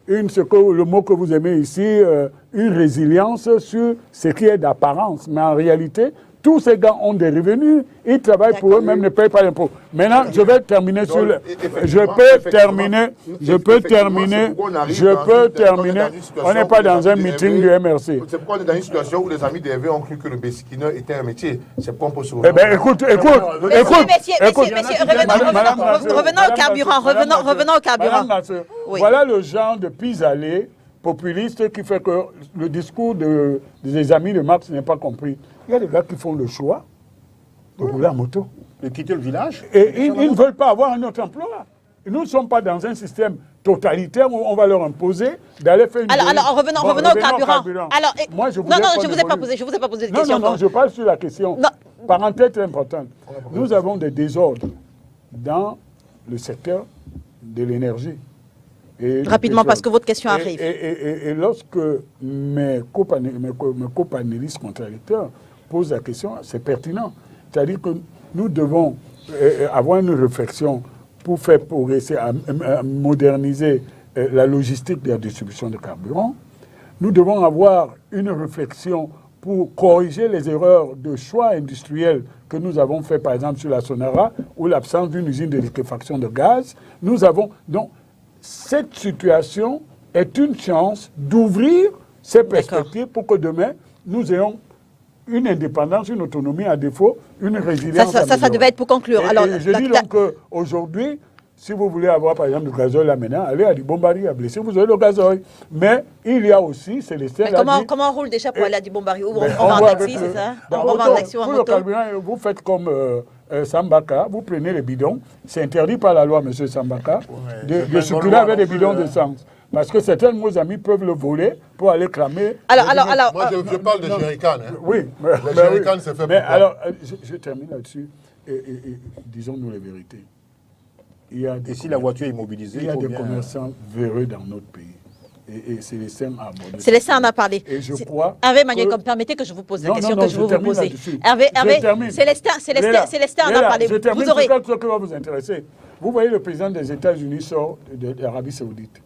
[SPEAKER 5] le mot que vous aimez ici, une résilience sur ce qui est d'apparence. Mais en réalité, tous ces gars ont des revenus, ils travaillent pour eux-mêmes, ne payent pas d'impôts. Maintenant, je vais terminer sur le... Je peux terminer. On n'est pas dans un meeting du MRC.
[SPEAKER 4] C'est pourquoi on est dans une situation où les amis d'Hervé ont cru que le beskineur était un métier. C'est pourquoi on peut se...
[SPEAKER 5] Eh bien, écoute.
[SPEAKER 1] Messieurs, revenons au carburant.
[SPEAKER 5] Voilà le genre de pis-aller populiste qui fait que le discours des amis de Marx n'est pas compris. Il y a des gars qui font le choix de rouler en moto,
[SPEAKER 3] de quitter le village.
[SPEAKER 5] Et ils ne veulent pas avoir un autre emploi. Nous ne sommes pas dans un système totalitaire où on va leur imposer d'aller faire une...
[SPEAKER 1] Alors revenons au carburant. Alors,
[SPEAKER 5] moi, je vous
[SPEAKER 1] ai pas posé de question.
[SPEAKER 5] Non, je parle sur la question. Parenthèse très importante. Nous avons des désordres dans le secteur de l'énergie.
[SPEAKER 1] Rapidement, parce que votre question arrive.
[SPEAKER 5] Et lorsque mes copanélistes contradicteurs posent la question, c'est pertinent. C'est-à-dire que nous devons avoir une réflexion pour faire progresser, à moderniser la logistique de la distribution de carburant. Nous devons avoir une réflexion pour corriger les erreurs de choix industriels que nous avons fait, par exemple, sur la Sonara, ou l'absence d'une usine de liquéfaction de gaz. Nous avons... Donc, cette situation est une chance d'ouvrir ces perspectives pour que demain, nous ayons une indépendance, une autonomie, à défaut, une résilience.
[SPEAKER 1] Ça devait être pour conclure.
[SPEAKER 5] Je dis donc qu'aujourd'hui, si vous voulez avoir, par exemple, du gazoil là maintenant, allez à du Bombari à Blessé, vous aurez le gazoil. Mais il y a aussi, c'est les stèles...
[SPEAKER 1] Comment on roule déjà pour aller à du Bombari? On va en taxi, c'est ça? On va en taxi ou en moto?
[SPEAKER 5] Vous faites comme Sambaka, vous prenez les bidons. C'est interdit par la loi, M. Sambaka, de circuler avec des bidons d'essence. Parce que certains de nos amis peuvent le voler pour aller cramer.
[SPEAKER 2] Moi, je parle de jerrycan.
[SPEAKER 5] Oui.
[SPEAKER 2] Les jerrycan, c'est fait pour quoi?
[SPEAKER 5] Alors, je termine là-dessus. Et disons-nous la vérité.
[SPEAKER 3] Et si la voiture est immobilisée,
[SPEAKER 5] il y a des commerçants véreux dans notre pays. Et Célestin a abordé.
[SPEAKER 1] Célestin en a parlé.
[SPEAKER 5] Et je crois.
[SPEAKER 1] Hervé Emmanuel, permettez que je vous pose la question que je veux vous poser. Hervé, Célestin en a parlé.
[SPEAKER 5] Je termine sur quelque chose qui va vous intéresser. Vous voyez, le président des États-Unis sort de l'Arabie Saoudite.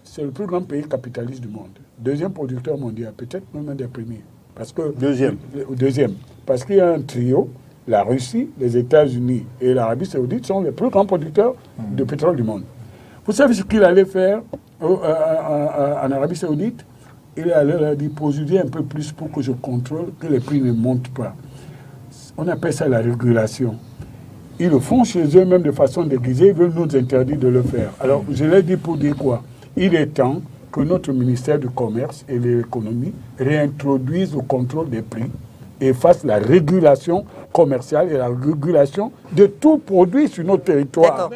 [SPEAKER 5] C'est le plus grand pays capitaliste du monde. Deuxième producteur mondial, peut-être même un des premiers. Parce que Deuxième. Parce qu'il y a un trio. La Russie, les États-Unis et l'Arabie Saoudite sont les plus grands producteurs de pétrole du monde. Vous savez ce qu'il allait faire en Arabie Saoudite? Il allait leur dire, produisez un peu plus pour que je contrôle que les prix ne montent pas. On appelle ça la régulation. Ils le font chez eux, même de façon déguisée, ils veulent nous interdire de le faire. Alors, je l'ai dit pour dire quoi? Il est temps que notre ministère du Commerce et de l'Économie réintroduise le contrôle des prix et fasse la régulation commerciale et la régulation de tout produit sur notre territoire.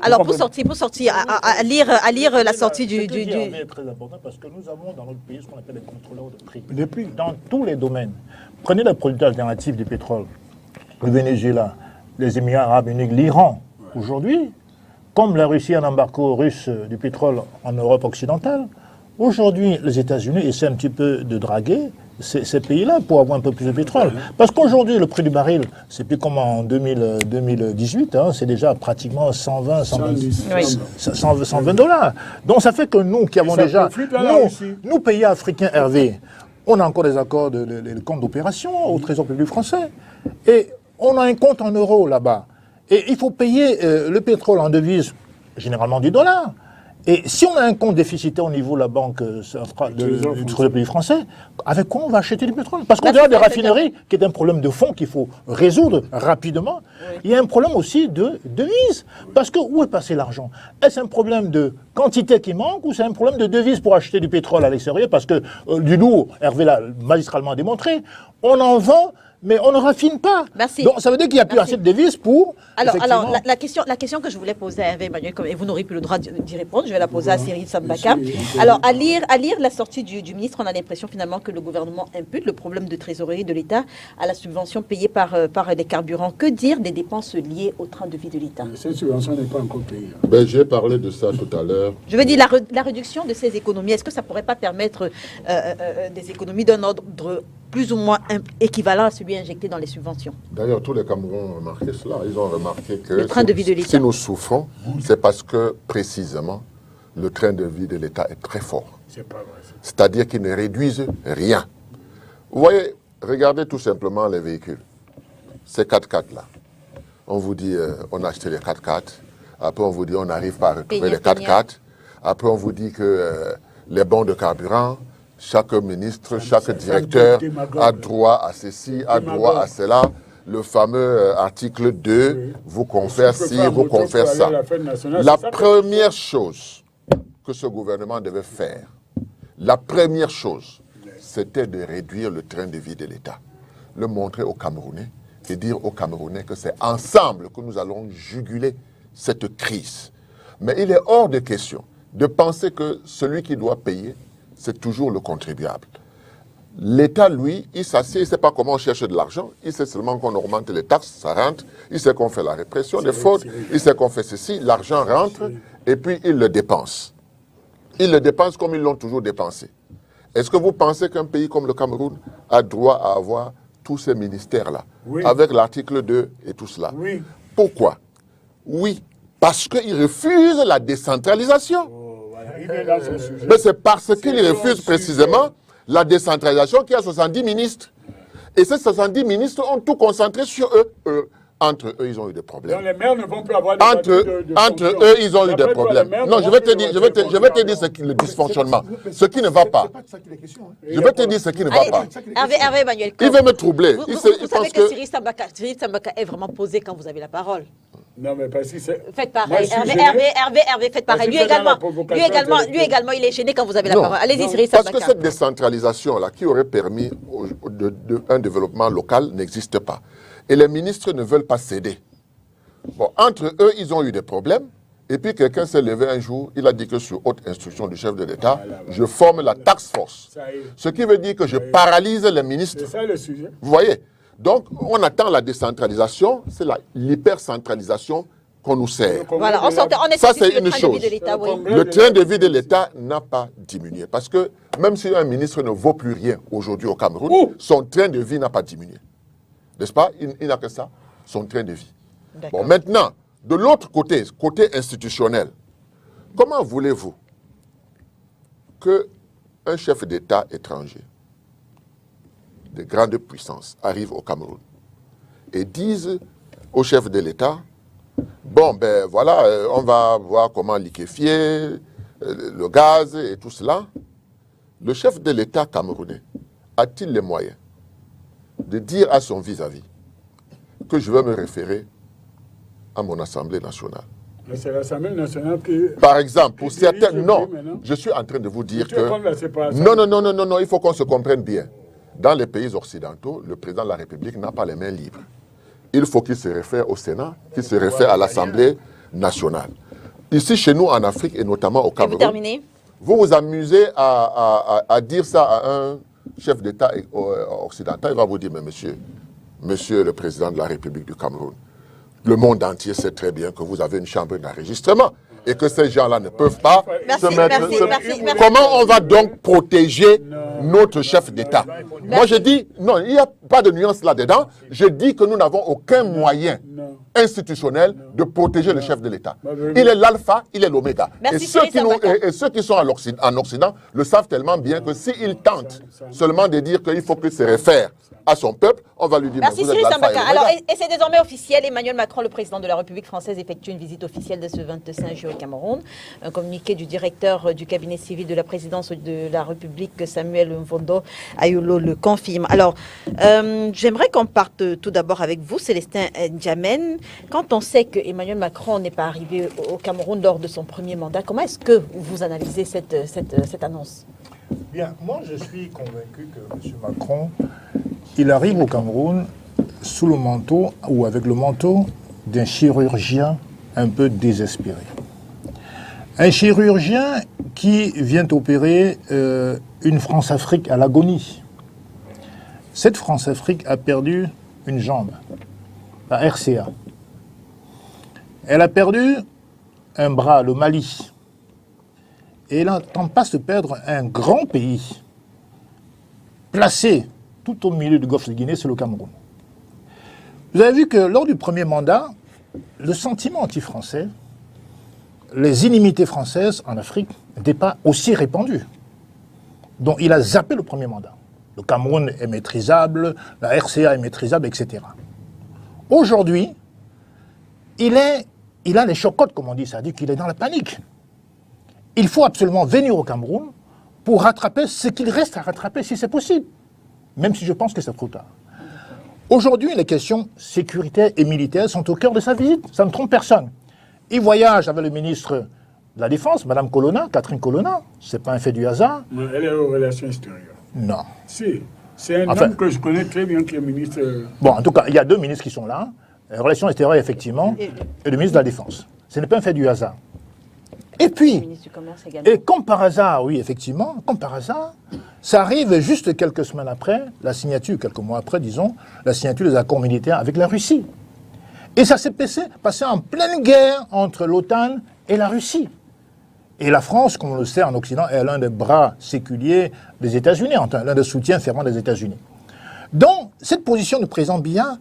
[SPEAKER 1] Alors, pour sortir à lire la sortie du...
[SPEAKER 3] C'est très important parce que nous avons dans notre pays ce qu'on appelle les contrôleurs de prix. Les prix dans tous les domaines. Prenez la production alternative du pétrole, le Venezuela, les Émirats arabes unis, l'Iran. Aujourd'hui, comme la Russie a un embargo russe du pétrole en Europe occidentale, aujourd'hui, les États-Unis essaient un petit peu de draguer ces pays-là pour avoir un peu plus de pétrole. Parce qu'aujourd'hui, le prix du baril, c'est plus comme en 2018, hein, c'est déjà pratiquement 120 $. Donc ça fait que nous qui avons déjà... Nous, pays africains, Hervé, on a encore des accords de compte d'opération au Trésor public français. Et on a un compte en euros là-bas. Et il faut payer le pétrole en devise, généralement du dollar. Et si on a un compte déficitaire au niveau de la banque du Trésor public français, avec quoi on va acheter du pétrole? Parce qu'on a des raffineries, qui est un problème de fond qu'il faut résoudre rapidement. Oui. Il y a un problème aussi de devise. Parce que où est passé l'argent? Est-ce un problème de quantité qui manque ou c'est un problème de devise pour acheter du pétrole à l'extérieur? Parce que du lourd, Hervé l'a magistralement démontré, on en vend, mais on ne raffine pas. Merci. Donc ça veut dire qu'il n'y a plus assez de devises pour...
[SPEAKER 1] Alors la question que je voulais poser à Hervé Emmanuel, et vous n'aurez plus le droit d'y répondre, je vais la poser à Cyril Sambaka. Alors à lire la sortie du ministre, on a l'impression finalement que le gouvernement impute le problème de trésorerie de l'État à la subvention payée par les carburants. Que dire des dépenses liées au train de vie de l'État?
[SPEAKER 5] Cette subvention n'est pas encore payée.
[SPEAKER 2] J'ai parlé de ça tout à l'heure.
[SPEAKER 1] Je veux dire, la réduction de ces économies, est-ce que ça ne pourrait pas permettre des économies d'un ordre plus ou moins équivalent à celui injecté dans les subventions?
[SPEAKER 2] D'ailleurs, tous les Camerounais ont remarqué cela. Ils ont remarqué que
[SPEAKER 1] le train de vie de l'État.
[SPEAKER 2] Si nous souffrons, c'est parce que, précisément, le train de vie de l'État est très fort.
[SPEAKER 5] C'est pas vrai.
[SPEAKER 2] C'est-à-dire qu'ils ne réduisent rien. Vous voyez, regardez tout simplement les véhicules. Ces 4x4-là. On vous dit, on a acheté les 4x4. Après, on vous dit, on n'arrive pas à récupérer les 4x4. Après, on vous dit que les bons de carburant, chaque ministre, chaque directeur a droit à ceci, a droit à cela. Le fameux article 2 vous confère ci, vous confère ça. La première chose que ce gouvernement devait faire, la première chose, c'était de réduire le train de vie de l'État. Le montrer aux Camerounais et dire aux Camerounais que c'est ensemble que nous allons juguler cette crise. Mais il est hors de question de penser que celui qui doit payer, c'est toujours le contribuable. L'État, lui, il s'assied, il ne sait pas comment on cherche de l'argent, il sait seulement qu'on augmente les taxes, ça rentre, il sait qu'on fait la répression des fraudes, il sait qu'on fait ceci, l'argent rentre, et puis il le dépense. Il le dépense comme ils l'ont toujours dépensé. Est-ce que vous pensez qu'un pays comme le Cameroun a droit à avoir tous ces ministères-là, avec l'article 2 et tout cela?
[SPEAKER 5] Oui.
[SPEAKER 2] Pourquoi? Oui, parce qu'ils refusent la décentralisation. Mais c'est parce qu'ils refusent précisément la décentralisation qu'il y a 70 ministres. Et ces 70 ministres ont tout concentré sur eux. Entre eux, ils ont eu des problèmes.
[SPEAKER 5] Donc les maires ne vont plus avoir
[SPEAKER 2] entre eux, ils ont eu des problèmes. Non, je vais te dire ce qui le dysfonctionnement. Ce qui ne va pas. Je vais te dire ce qui ne va pas.
[SPEAKER 1] Hervé Emmanuel,
[SPEAKER 2] il veut me troubler.
[SPEAKER 1] Vous savez que Cyril Sambaka est vraiment posé quand vous avez la parole.
[SPEAKER 5] Non, mais parce que c'est...
[SPEAKER 1] Faites pareil. Hervé, faites pareil. Lui également, il est gêné quand vous avez la parole. Allez-y, Cyril Sambaka.
[SPEAKER 2] Parce que cette décentralisation-là, qui aurait permis un développement local, n'existe pas. Et les ministres ne veulent pas céder. Bon, entre eux, ils ont eu des problèmes. Et puis quelqu'un s'est levé un jour, il a dit que sur haute instruction du chef de l'État, je forme la task force. Ce qui veut dire que je paralyse les ministres.
[SPEAKER 5] C'est ça le sujet.
[SPEAKER 2] Vous voyez? Donc, on attend la décentralisation, c'est l'hypercentralisation qu'on nous sert.
[SPEAKER 1] Voilà,
[SPEAKER 2] ça, c'est une chose. Le train de vie de l'État n'a pas diminué. Parce que même si un ministre ne vaut plus rien aujourd'hui au Cameroun, son train de vie n'a pas diminué. N'est-ce pas? Il n'a que ça, son train de vie. Bon, maintenant, de l'autre côté, côté institutionnel, comment voulez-vous qu'un chef d'État étranger de grande puissance arrive au Cameroun et dise au chef de l'État, bon, bon, ben voilà, on va voir comment liquéfier le gaz et tout cela. Le chef de l'État camerounais a-t-il les moyens de dire à son vis-à-vis que je vais me référer à mon Assemblée nationale?
[SPEAKER 5] Mais c'est l'Assemblée nationale qui...
[SPEAKER 2] Par exemple, pour certains... Non, je suis en train de vous dire que... Non, il faut qu'on se comprenne bien. Dans les pays occidentaux, le président de la République n'a pas les mains libres. Il faut qu'il se réfère au Sénat, qu'il se réfère à l'Assemblée nationale. Ici, chez nous, en Afrique, et notamment au Cameroun, vous vous amusez à dire ça à un chef d'État occidental. Il va vous dire, mais monsieur le président de la République du Cameroun, le monde entier sait très bien que vous avez une chambre d'enregistrement et que ces gens-là ne peuvent pas se mettre... Comment on va donc protéger notre chef d'État? Moi, je dis, non, il n'y a pas de nuance là-dedans. Je dis que nous n'avons aucun moyen institutionnel de protéger le chef de l'État. Il est l'alpha, il est l'oméga. Et ceux qui sont en Occident le savent tellement bien que s'ils tentent seulement de dire qu'il faut qu'il se réfère à son peuple, on va lui dire...
[SPEAKER 1] Merci Cyril Sambaka. Alors, et c'est désormais officiel, Emmanuel Macron, le président de la République française, effectue une visite officielle de ce 25 juillet au Cameroun. Un communiqué du directeur du cabinet civil de la présidence de la République, Samuel Mvondo Ayolo, le confirme. Alors, j'aimerais qu'on parte tout d'abord avec vous, Célestin N'Djamène. Quand on sait que Emmanuel Macron n'est pas arrivé au Cameroun lors de son premier mandat, comment est-ce que vous analysez cette annonce?
[SPEAKER 3] Bien, moi je suis convaincu que M. Macron, il arrive au Cameroun sous le manteau ou avec le manteau d'un chirurgien un peu désespéré. Un chirurgien qui vient opérer une France-Afrique à l'agonie. Cette France-Afrique a perdu une jambe, la RCA. Elle a perdu un bras, le Mali. Et elle n'entend pas se perdre un grand pays placé tout au milieu du golfe de Guinée, c'est le Cameroun. Vous avez vu que lors du premier mandat, le sentiment anti-français, les inimitiés françaises en Afrique n'étaient pas aussi répandues. Donc il a zappé le premier mandat. Le Cameroun est maîtrisable, la RCA est maîtrisable, etc. Aujourd'hui, il a les chocottes, comme on dit, c'est-à-dire qu'il est dans la panique. Il faut absolument venir au Cameroun pour rattraper ce qu'il reste à rattraper, si c'est possible. Même si je pense que c'est trop tard. Aujourd'hui, les questions sécuritaires et militaires sont au cœur de sa visite. Ça ne trompe personne. Il voyage avec le ministre de la Défense, Mme Colonna, Catherine Colonna. Ce n'est pas un fait du hasard.
[SPEAKER 5] Mais elle est aux relations extérieures.
[SPEAKER 3] Non.
[SPEAKER 5] Si. C'est un homme que je connais très bien qui est ministre...
[SPEAKER 3] Bon, en tout cas, il y a deux ministres qui sont là. Les relations extérieures, effectivement, et le ministre de la Défense. Ce n'est pas un fait du hasard. Et puis, et comme par hasard, oui, effectivement, comme par hasard, ça arrive juste quelques semaines après la signature, quelques mois après, disons, la signature des accords militaires avec la Russie. Et ça s'est passé en pleine guerre entre l'OTAN et la Russie. Et la France, comme on le sait en Occident, est l'un des bras séculiers des États-Unis, l'un des soutiens fervents des États-Unis. Donc, cette position du président Biya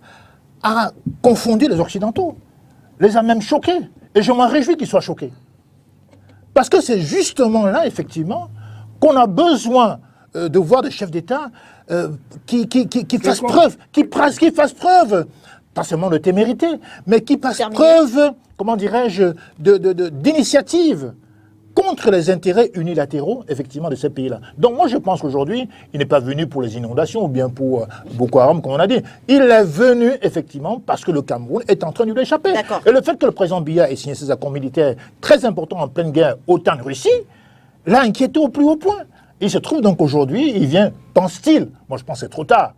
[SPEAKER 3] a confondu les Occidentaux, les a même choqués. Et je m'en réjouis qu'ils soient choqués. Parce que c'est justement là, effectivement, qu'on a besoin de voir des chefs d'État qui fassent preuve, pas seulement de témérité, mais qui fassent preuve, comment dirais-je, d'initiative contre les intérêts unilatéraux, effectivement, de ces pays-là. Donc moi, je pense qu'aujourd'hui, il n'est pas venu pour les inondations ou bien pour Boko Haram, comme on a dit. Il est venu, effectivement, parce que le Cameroun est en train de lui échapper. Et le fait que le président Biya ait signé ces accords militaires très importants en pleine guerre OTAN-Russie, l'a inquiété au plus haut point. Il se trouve donc aujourd'hui, il vient, pense-t-il, moi je pense que c'est trop tard,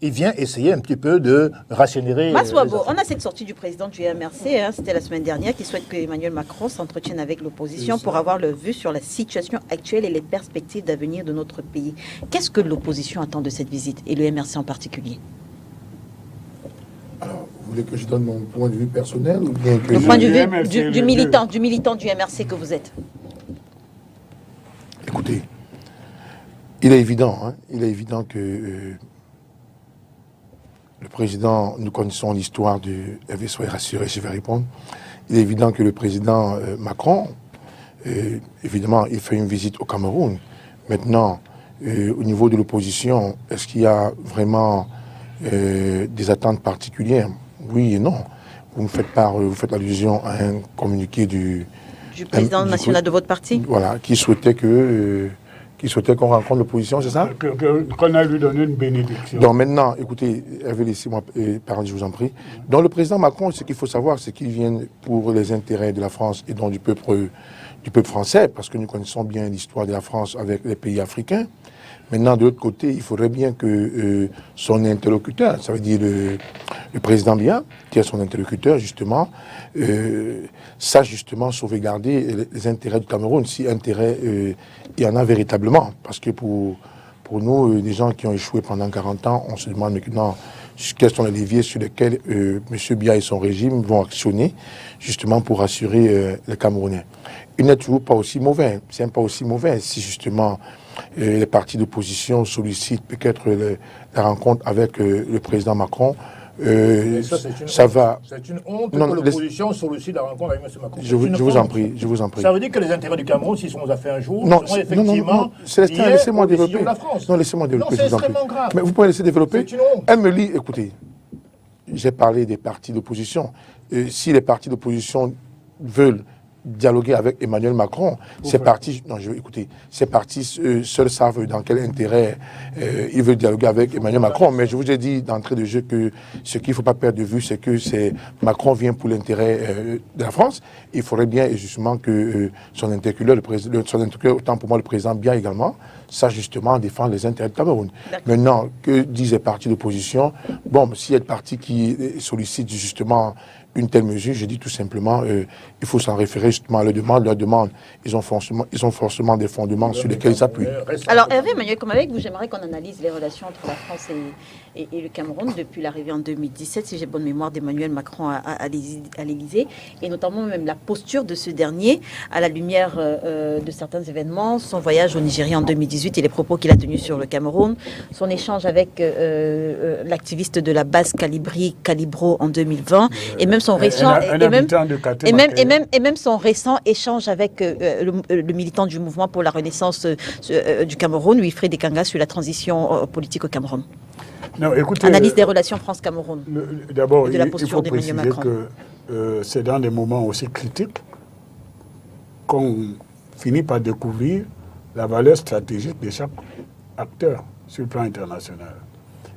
[SPEAKER 3] il vient essayer un petit peu de rationner...
[SPEAKER 1] Maswabo, on a cette sortie du président du MRC, c'était la semaine dernière, qui souhaite que Emmanuel Macron s'entretienne avec l'opposition pour avoir le vu sur la situation actuelle et les perspectives d'avenir de notre pays. Qu'est-ce que l'opposition attend de cette visite, et le MRC en particulier?
[SPEAKER 4] Alors, vous voulez que je donne mon point de vue personnel ou bien que...
[SPEAKER 1] Le point de vue du militant du MRC que vous êtes.
[SPEAKER 4] Écoutez, il est évident que... le président, nous connaissons l'histoire de... Soyez rassurés, je vais répondre. Il est évident que le président Macron, évidemment, il fait une visite au Cameroun. Maintenant, au niveau de l'opposition, est-ce qu'il y a vraiment des attentes particulières? Oui et non. vous faites allusion à un communiqué du
[SPEAKER 1] président national de votre parti.
[SPEAKER 4] Voilà, qui souhaitait qu'on rencontre l'opposition, c'est ça?
[SPEAKER 5] Qu'on a lui donné une bénédiction.
[SPEAKER 4] Donc maintenant, écoutez, laissez-moi parler, je vous en prie. Donc le président Macron, ce qu'il faut savoir, c'est qu'il vient pour les intérêts de la France et donc du peuple français, parce que nous connaissons bien l'histoire de la France avec les pays africains. Maintenant, de l'autre côté, il faudrait bien que son interlocuteur, ça veut dire le président Biya, qui est son interlocuteur, justement, sache justement sauvegarder les intérêts du Cameroun, si intérêt il y en a véritablement. Parce que pour nous, des gens qui ont échoué pendant 40 ans, on se demande maintenant quels sont les leviers sur lesquels M. Biya et son régime vont actionner, justement pour assurer les Camerounais. Il n'est toujours pas aussi mauvais. C'est pas aussi mauvais si justement les partis d'opposition sollicitent peut-être la rencontre avec le président Macron. Ça va.
[SPEAKER 3] C'est une honte que l'opposition sollicite la rencontre avec M. Macron.
[SPEAKER 4] Je vous en prie.
[SPEAKER 3] Ça veut dire que les intérêts du Cameroun, s'ils sont affaires un jour,
[SPEAKER 4] seront
[SPEAKER 3] effectivement
[SPEAKER 4] laissez-moi développer.
[SPEAKER 3] De la France.
[SPEAKER 4] Non, laissez-moi développer.
[SPEAKER 3] Non, c'est extrêmement grave.
[SPEAKER 4] Mais vous pouvez laisser développer.
[SPEAKER 3] C'est une honte.
[SPEAKER 4] Elle me lit, écoutez, j'ai parlé des partis d'opposition. Si les partis d'opposition veulent dialoguer avec Emmanuel Macron, ces partis seuls savent dans quel intérêt ils veulent dialoguer avec Emmanuel Macron. Mais je vous ai dit d'entrée de jeu que ce qu'il ne faut pas perdre de vue, c'est que Macron vient pour l'intérêt de la France. Il faudrait bien justement que son interlocuteur, autant pour moi le président Biya également, sache justement défendre les intérêts du Cameroun. Maintenant, que disent les partis d'opposition? Bon, s'il y a des partis qui sollicitent justement une telle mesure, je dis tout simplement, il faut s'en référer justement à leur demande. Ils ont forcément des fondements sur lesquels ils s'appuient.
[SPEAKER 1] Alors Hervé Emmanuel, comme avec vous, j'aimerais qu'on analyse les relations entre la France et le Cameroun depuis l'arrivée en 2017, si j'ai bonne mémoire, d'Emmanuel Macron à l'Élysée, et notamment même la posture de ce dernier à la lumière de certains événements, son voyage au Nigeria en 2018 et les propos qu'il a tenus sur le Cameroun, son échange avec l'activiste de la base Calibro en 2020, et même son récent et même son récent échange avec le militant du mouvement pour la renaissance du Cameroun, Wilfried Ekanga, sur la transition politique au Cameroun.
[SPEAKER 5] Non, écoutez,
[SPEAKER 1] analyse des relations France-Cameroun.
[SPEAKER 5] D'abord, il faut préciser que c'est dans des moments aussi critiques qu'on finit par découvrir la valeur stratégique de chaque acteur sur le plan international.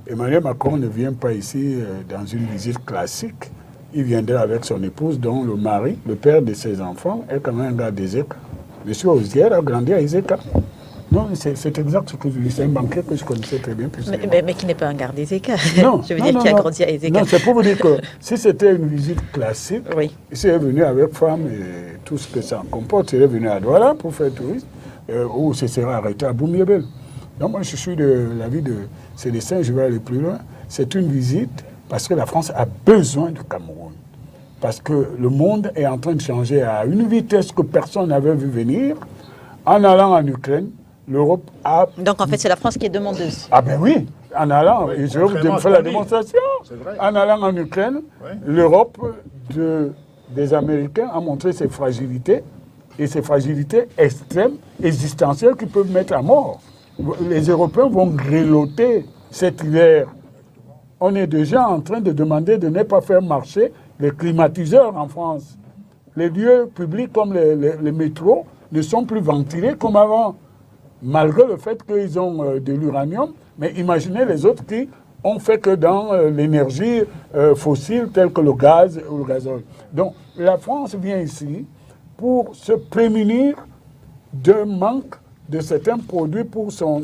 [SPEAKER 5] Emmanuel Macron ne vient pas ici dans une visite classique. Il viendrait avec son épouse, dont le mari, le père de ses enfants, est quand même un gars d'Ezeka. Monsieur Ozier a grandi à Ezeka. Non, c'est exact ce que je dis. C'est un banquier que je connaissais très bien.
[SPEAKER 1] Mais qui n'est pas un gars d'Ezeka.
[SPEAKER 5] Non.
[SPEAKER 1] Je veux dire, qui a grandi à Ezeka.
[SPEAKER 5] Non, c'est pour vous dire que si c'était une visite classique, il serait venu avec femme et tout ce que ça comporte, il serait venu à Douala pour faire tourisme, ou se serait arrêté à Boumiébel. Donc moi, je suis de l'avis de Célestin, je vais aller plus loin. C'est une visite parce que la France a besoin du Cameroun. Parce que le monde est en train de changer à une vitesse que personne n'avait vu venir. En allant en Ukraine, l'Europe a...
[SPEAKER 1] Donc en fait, c'est la France qui est demandeuse.
[SPEAKER 5] Ah ben oui, en allant, et je vais vous faire la démonstration. En allant en Ukraine, l'Europe des Américains a montré ses fragilités, et ces fragilités extrêmes, existentielles, qui peuvent mettre à mort. Les Européens vont grelotter cet hiver. On est déjà en train de demander de ne pas faire marcher les climatiseurs en France. Les lieux publics comme les métros ne sont plus ventilés comme avant, malgré le fait qu'ils ont de l'uranium. Mais imaginez les autres qui ont fait que dans l'énergie fossile telle que le gaz ou le gazole. Donc la France vient ici pour se prémunir d'un manque de certains produits pour son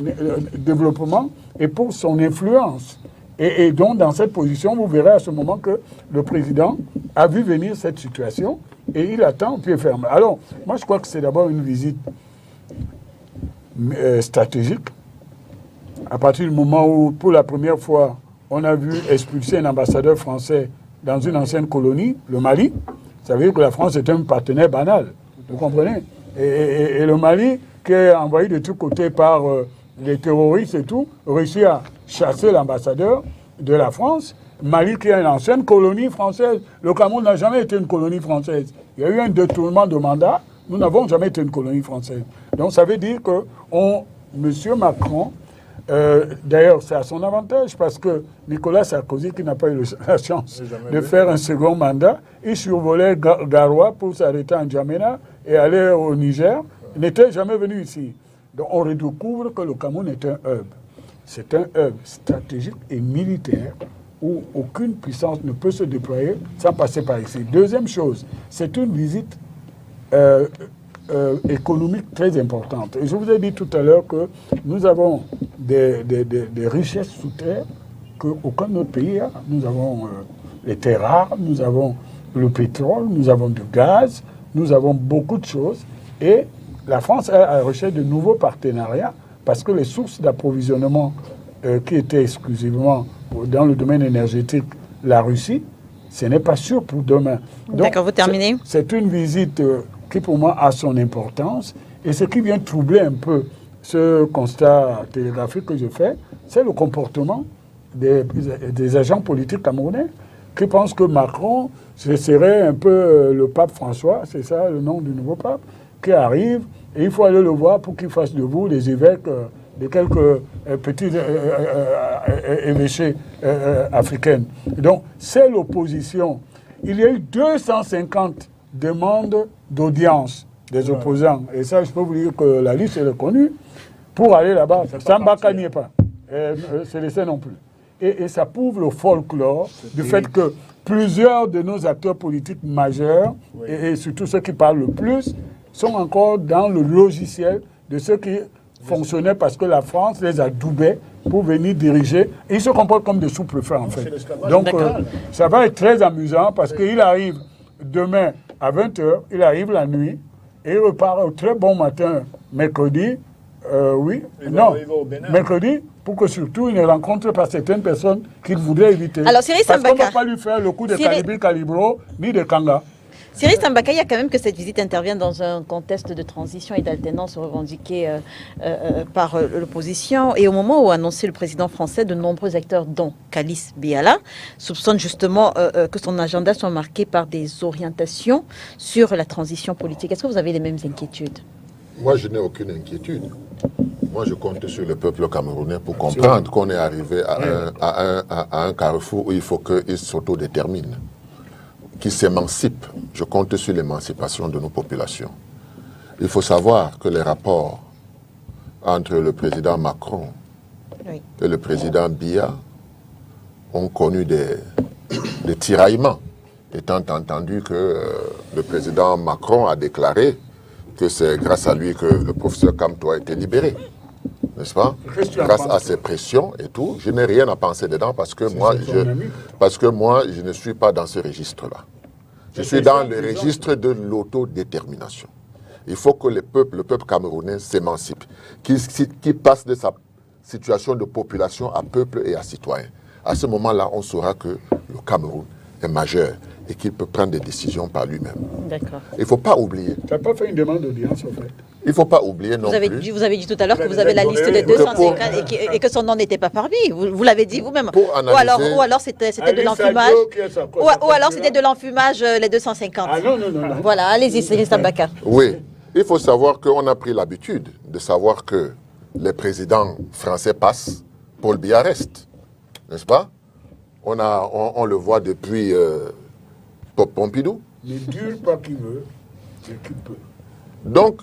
[SPEAKER 5] développement et pour son influence. Et donc, dans cette position, vous verrez à ce moment que le président a vu venir cette situation et il attend au pied ferme. Alors, moi, je crois que c'est d'abord une visite stratégique. À partir du moment où, pour la première fois, on a vu expulser un ambassadeur français dans une ancienne colonie, le Mali, ça veut dire que la France est un partenaire banal. Vous comprenez? Et le Mali, qui est envoyé de tous côtés par les terroristes et tout, réussit à chasser l'ambassadeur de la France. Mali, qui est une ancienne colonie française. Le Cameroun n'a jamais été une colonie française. Il y a eu un détournement de mandat. Nous n'avons jamais été une colonie française. Donc ça veut dire que M. Macron D'ailleurs, c'est à son avantage parce que Nicolas Sarkozy, qui n'a pas eu la chance de faire un second mandat, il survolait Garoua pour s'arrêter en Djamena et aller au Niger, n'était jamais venu ici. Donc on redécouvre que le Cameroun est un hub. C'est un hub stratégique et militaire où aucune puissance ne peut se déployer sans passer par ici. Deuxième chose, c'est une visite économique très importante. Et je vous ai dit tout à l'heure que nous avons des richesses sous terre qu'aucun autre pays a. Nous avons les terres rares, nous avons le pétrole, nous avons du gaz, nous avons beaucoup de choses. Et la France est à la recherche de nouveaux partenariats parce que les sources d'approvisionnement qui étaient exclusivement dans le domaine énergétique, la Russie, ce n'est pas sûr pour demain.
[SPEAKER 1] D'accord, vous terminez.
[SPEAKER 5] C'est une visite qui pour moi a son importance et ce qui vient troubler un peu ce constat télégraphique que je fais, c'est le comportement des agents politiques camerounais qui pensent que Macron, ce serait un peu le pape François, c'est ça le nom du nouveau pape, qui arrive et il faut aller le voir pour qu'il fasse de vous les évêques de quelques petits évêchés africaines. Donc, c'est l'opposition. Il y a eu 250 demandes d'audience des opposants. Et ça, je peux vous dire que la liste est connue. Pour aller là-bas, Sambaka n'y est pas. Célestin non plus. Et ça prouve le folklore du fait que plusieurs de nos acteurs politiques majeurs, et surtout ceux qui parlent le plus, sont encore dans le logiciel de ceux qui fonctionnaient parce que la France les a doubés pour venir diriger. Et ils se comportent comme des sous-préfets, en fait. Donc, ça va être très amusant parce qu'il arrive demain à 20h, il arrive la nuit et il repart au très bon matin, mercredi, mercredi, pour que surtout il ne rencontre pas certaines personnes qu'il voudrait éviter.
[SPEAKER 1] Alors, Cyril Sambaka,
[SPEAKER 5] parce qu'on ne va pas lui faire le coup de Kalibi Kalibro ni de Kanga.
[SPEAKER 1] Cyril Sambaka, il y a quand même que cette visite intervient dans un contexte de transition et d'alternance revendiqué par l'opposition. Et au moment où a annoncé le président français, de nombreux acteurs, dont Kalis Biala, soupçonnent justement que son agenda soit marqué par des orientations sur la transition politique. Est-ce que vous avez les mêmes inquiétudes?
[SPEAKER 2] Moi, je n'ai aucune inquiétude. Moi, je compte sur le peuple camerounais pour comprendre qu'on est arrivé à un carrefour où il faut qu'il s'autodétermine, qu'il s'émancipe. Je compte sur l'émancipation de nos populations. Il faut savoir que les rapports entre le président Macron et le président Biya ont connu des tiraillements, étant entendu que le président Macron a déclaré que c'est grâce à lui que le professeur Kamto a été libéré, n'est-ce pas? Grâce à ces pressions et tout. Je n'ai rien à penser dedans parce que moi, je ne suis pas dans ce registre-là. Je suis dans le registre de l'autodétermination. Il faut que le peuple camerounais s'émancipe, qu'il passe de sa situation de population à peuple et à citoyen. À ce moment-là, on saura que le Cameroun est majeur et qu'il peut prendre des décisions par lui-même.
[SPEAKER 1] D'accord.
[SPEAKER 2] Il ne faut pas oublier.
[SPEAKER 5] Tu n'as pas fait une demande d'audience, en fait.
[SPEAKER 2] Il ne faut pas oublier non plus.
[SPEAKER 1] Vous avez dit tout à l'heure que vous avez la liste des 250 et que son nom n'était pas parmi. Vous l'avez dit vous-même. Ou alors c'était de l'enfumage. Ou alors c'était de l'enfumage, les 250.
[SPEAKER 5] Ah non.
[SPEAKER 1] Voilà, allez-y, Cyril Sambaka.
[SPEAKER 2] Oui, il faut savoir qu'on a pris l'habitude de savoir que les présidents français passent, Paul Biya reste. N'est-ce pas? On le voit depuis Pompidou.
[SPEAKER 5] Ne dure pas qui veut, c'est qui peut.
[SPEAKER 2] Donc,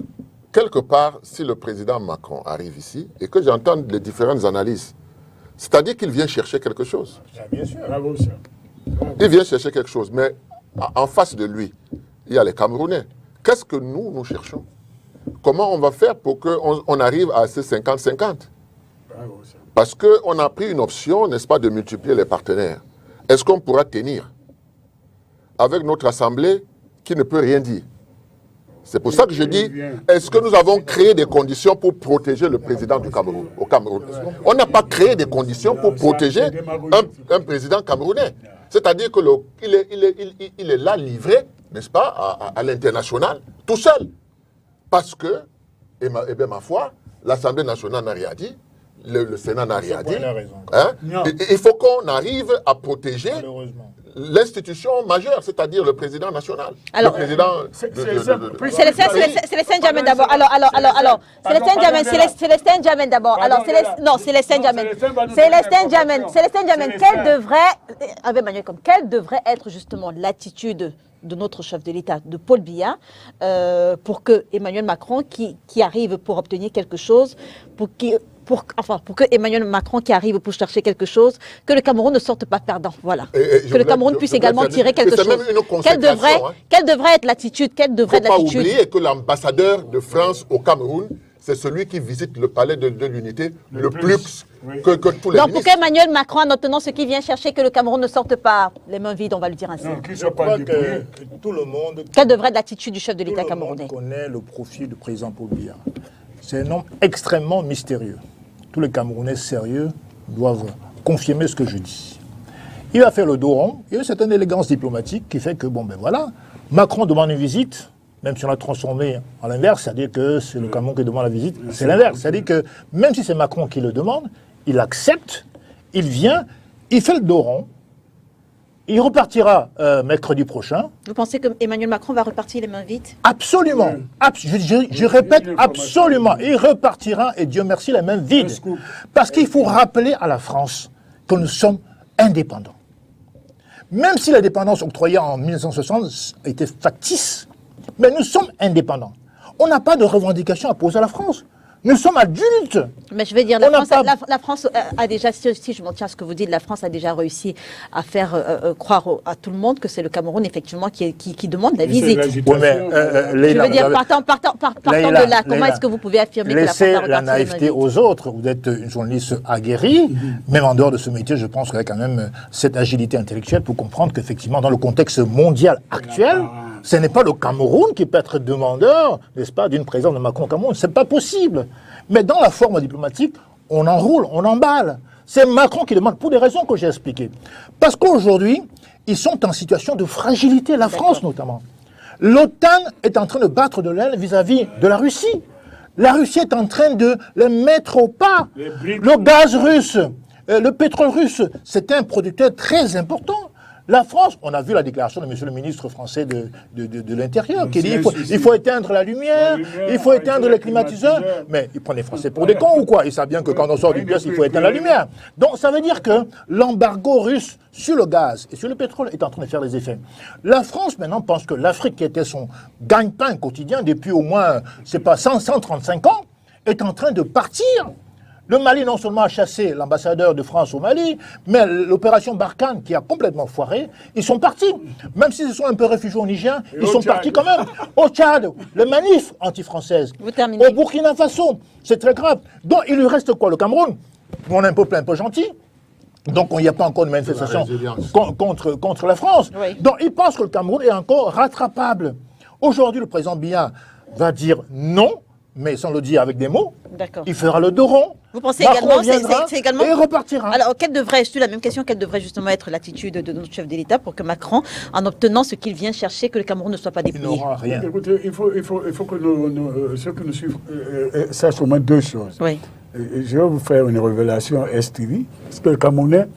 [SPEAKER 2] quelque part, si le président Macron arrive ici et que j'entends les différentes analyses, c'est-à-dire qu'il vient chercher quelque chose.
[SPEAKER 5] Bien sûr. Bravo, ça.
[SPEAKER 2] Il vient chercher quelque chose, mais en face de lui, il y a les Camerounais. Qu'est-ce que nous cherchons? Comment on va faire pour qu'on arrive à ces 50-50?
[SPEAKER 5] Bravo, ça.
[SPEAKER 2] Parce qu'on a pris une option, n'est-ce pas, de multiplier les partenaires. Est-ce qu'on pourra tenir avec notre Assemblée qui ne peut rien dire? C'est pour ça que je dis, est-ce que nous avons créé des conditions pour protéger le président du Cameroun, au Cameroun? On n'a pas créé des conditions pour protéger un président camerounais. C'est-à-dire qu'il est là livré, n'est-ce pas, à l'international, tout seul. Parce que, et bien ma foi, l'Assemblée nationale n'a rien dit, le Sénat n'a rien dit.
[SPEAKER 3] Hein?
[SPEAKER 2] Il faut qu'on arrive à protéger l'institution majeure, c'est-à-dire le président national.
[SPEAKER 1] Alors,
[SPEAKER 2] le président
[SPEAKER 1] c'est les Saint-Germain d'abord. Alors, Célestin Diamène d'abord. Alors, Célestin Diamène. Quelle devrait être justement l'attitude de notre chef de l'État, de Paul Biya, pour que Emmanuel Macron, qui arrive pour obtenir quelque chose, pour que Emmanuel Macron qui arrive pour chercher quelque chose, que le Cameroun ne sorte pas perdant. Voilà. Que le Cameroun puisse également tirer quelque chose. Quelle devrait être l'attitude? Il ne faut
[SPEAKER 2] pas oublier que l'ambassadeur de France au Cameroun, c'est celui qui visite le palais de l'unité le plus que tous les
[SPEAKER 1] Donc
[SPEAKER 2] ministres.
[SPEAKER 1] pour qu'Emmanuel Macron, en obtenant ce qu'il vient chercher, que le Cameroun ne sorte pas les mains vides, on va le dire ainsi.
[SPEAKER 3] Je crois que tout le monde...
[SPEAKER 1] Quelle devrait être l'attitude du chef de l'État camerounais?
[SPEAKER 3] Tout le monde connaît le profil du président Paul Biya. C'est un homme extrêmement mystérieux. Tous les Camerounais sérieux doivent confirmer ce que je dis. Il va faire le dos rond. Il y a une certaine élégance diplomatique qui fait que, Macron demande une visite, même si on l'a transformé en l'inverse, c'est-à-dire que c'est le Cameroun qui demande la visite, c'est l'inverse. C'est-à-dire que même si c'est Macron qui le demande, il accepte, il vient, il fait le dos rond, il repartira mercredi prochain.
[SPEAKER 1] Vous pensez que Emmanuel Macron va repartir les mains vides?
[SPEAKER 3] Absolument. Je répète, absolument. Il repartira, et Dieu merci, les mains vides. Parce qu'il faut rappeler à la France que nous sommes indépendants. Même si l'indépendance octroyée en 1960 était factice, mais nous sommes indépendants. On n'a pas de revendication à poser à la France. Nous sommes adultes.
[SPEAKER 1] Mais je veux dire, la France a déjà, si je m'en tiens à ce que vous dites, la France a déjà réussi à faire croire à tout le monde que c'est le Cameroun, effectivement, qui demande la visite.
[SPEAKER 3] Oui, mais,
[SPEAKER 1] je veux dire, partant de là, comment est-ce que vous pouvez affirmer que la France a reparti
[SPEAKER 3] la naïveté aux autres. Vous êtes une journaliste aguerrie, même en dehors de ce métier, je pense qu'il y a quand même cette agilité intellectuelle pour comprendre qu'effectivement, dans le contexte mondial actuel, ce n'est pas le Cameroun qui peut être demandeur, n'est-ce pas, d'une présence de Macron au Cameroun. Ce n'est pas possible. Mais dans la forme diplomatique, on enroule, on emballe. C'est Macron qui demande, pour des raisons que j'ai expliquées. Parce qu'aujourd'hui, ils sont en situation de fragilité, la France notamment. L'OTAN est en train de battre de l'aile vis-à-vis de la Russie. La Russie est en train de les mettre au pas. Le gaz russe, le pétrole russe, c'est un producteur très important. La France, on a vu la déclaration de M. le ministre français de l'Intérieur qui dit il faut éteindre la lumière, il faut éteindre les climatiseurs. Mais ils prennent les Français pour des cons ou quoi? Ils savent bien que quand on sort d'une pièce, il faut éteindre la lumière. Donc ça veut dire que l'embargo russe sur le gaz et sur le pétrole est en train de faire des effets. La France maintenant pense que l'Afrique, qui était son gagne-pain quotidien depuis au moins, 135 ans, est en train de partir. Le Mali, non seulement a chassé l'ambassadeur de France au Mali, mais l'opération Barkhane, qui a complètement foiré, ils sont partis. Même s'ils sont un peu réfugiés au Niger, ils sont partis quand même. Au Tchad, le manif anti-française. Au Burkina Faso, c'est très grave. Donc, il lui reste quoi, le Cameroun? On est un peuple un peu gentil. Donc, il n'y a pas encore de manifestation contre la France. Oui. Donc, il pense que le Cameroun est encore rattrapable. Aujourd'hui, le président Biya va dire non, mais sans le dire avec des mots. Il fera le dos rond.
[SPEAKER 1] Vous pensez également, c'est également...
[SPEAKER 3] Et il repartira.
[SPEAKER 1] Alors, la même question, quelle devrait justement être l'attitude de notre chef de l'État pour que Macron, en obtenant ce qu'il vient chercher, que le Cameroun ne soit pas dépouillé?
[SPEAKER 3] Il n'aura rien.
[SPEAKER 5] Écoutez, il faut que ceux qui nous suivent sachent au moins deux choses.
[SPEAKER 1] Oui.
[SPEAKER 5] Je vais vous faire une révélation STV, parce que le Camerounais,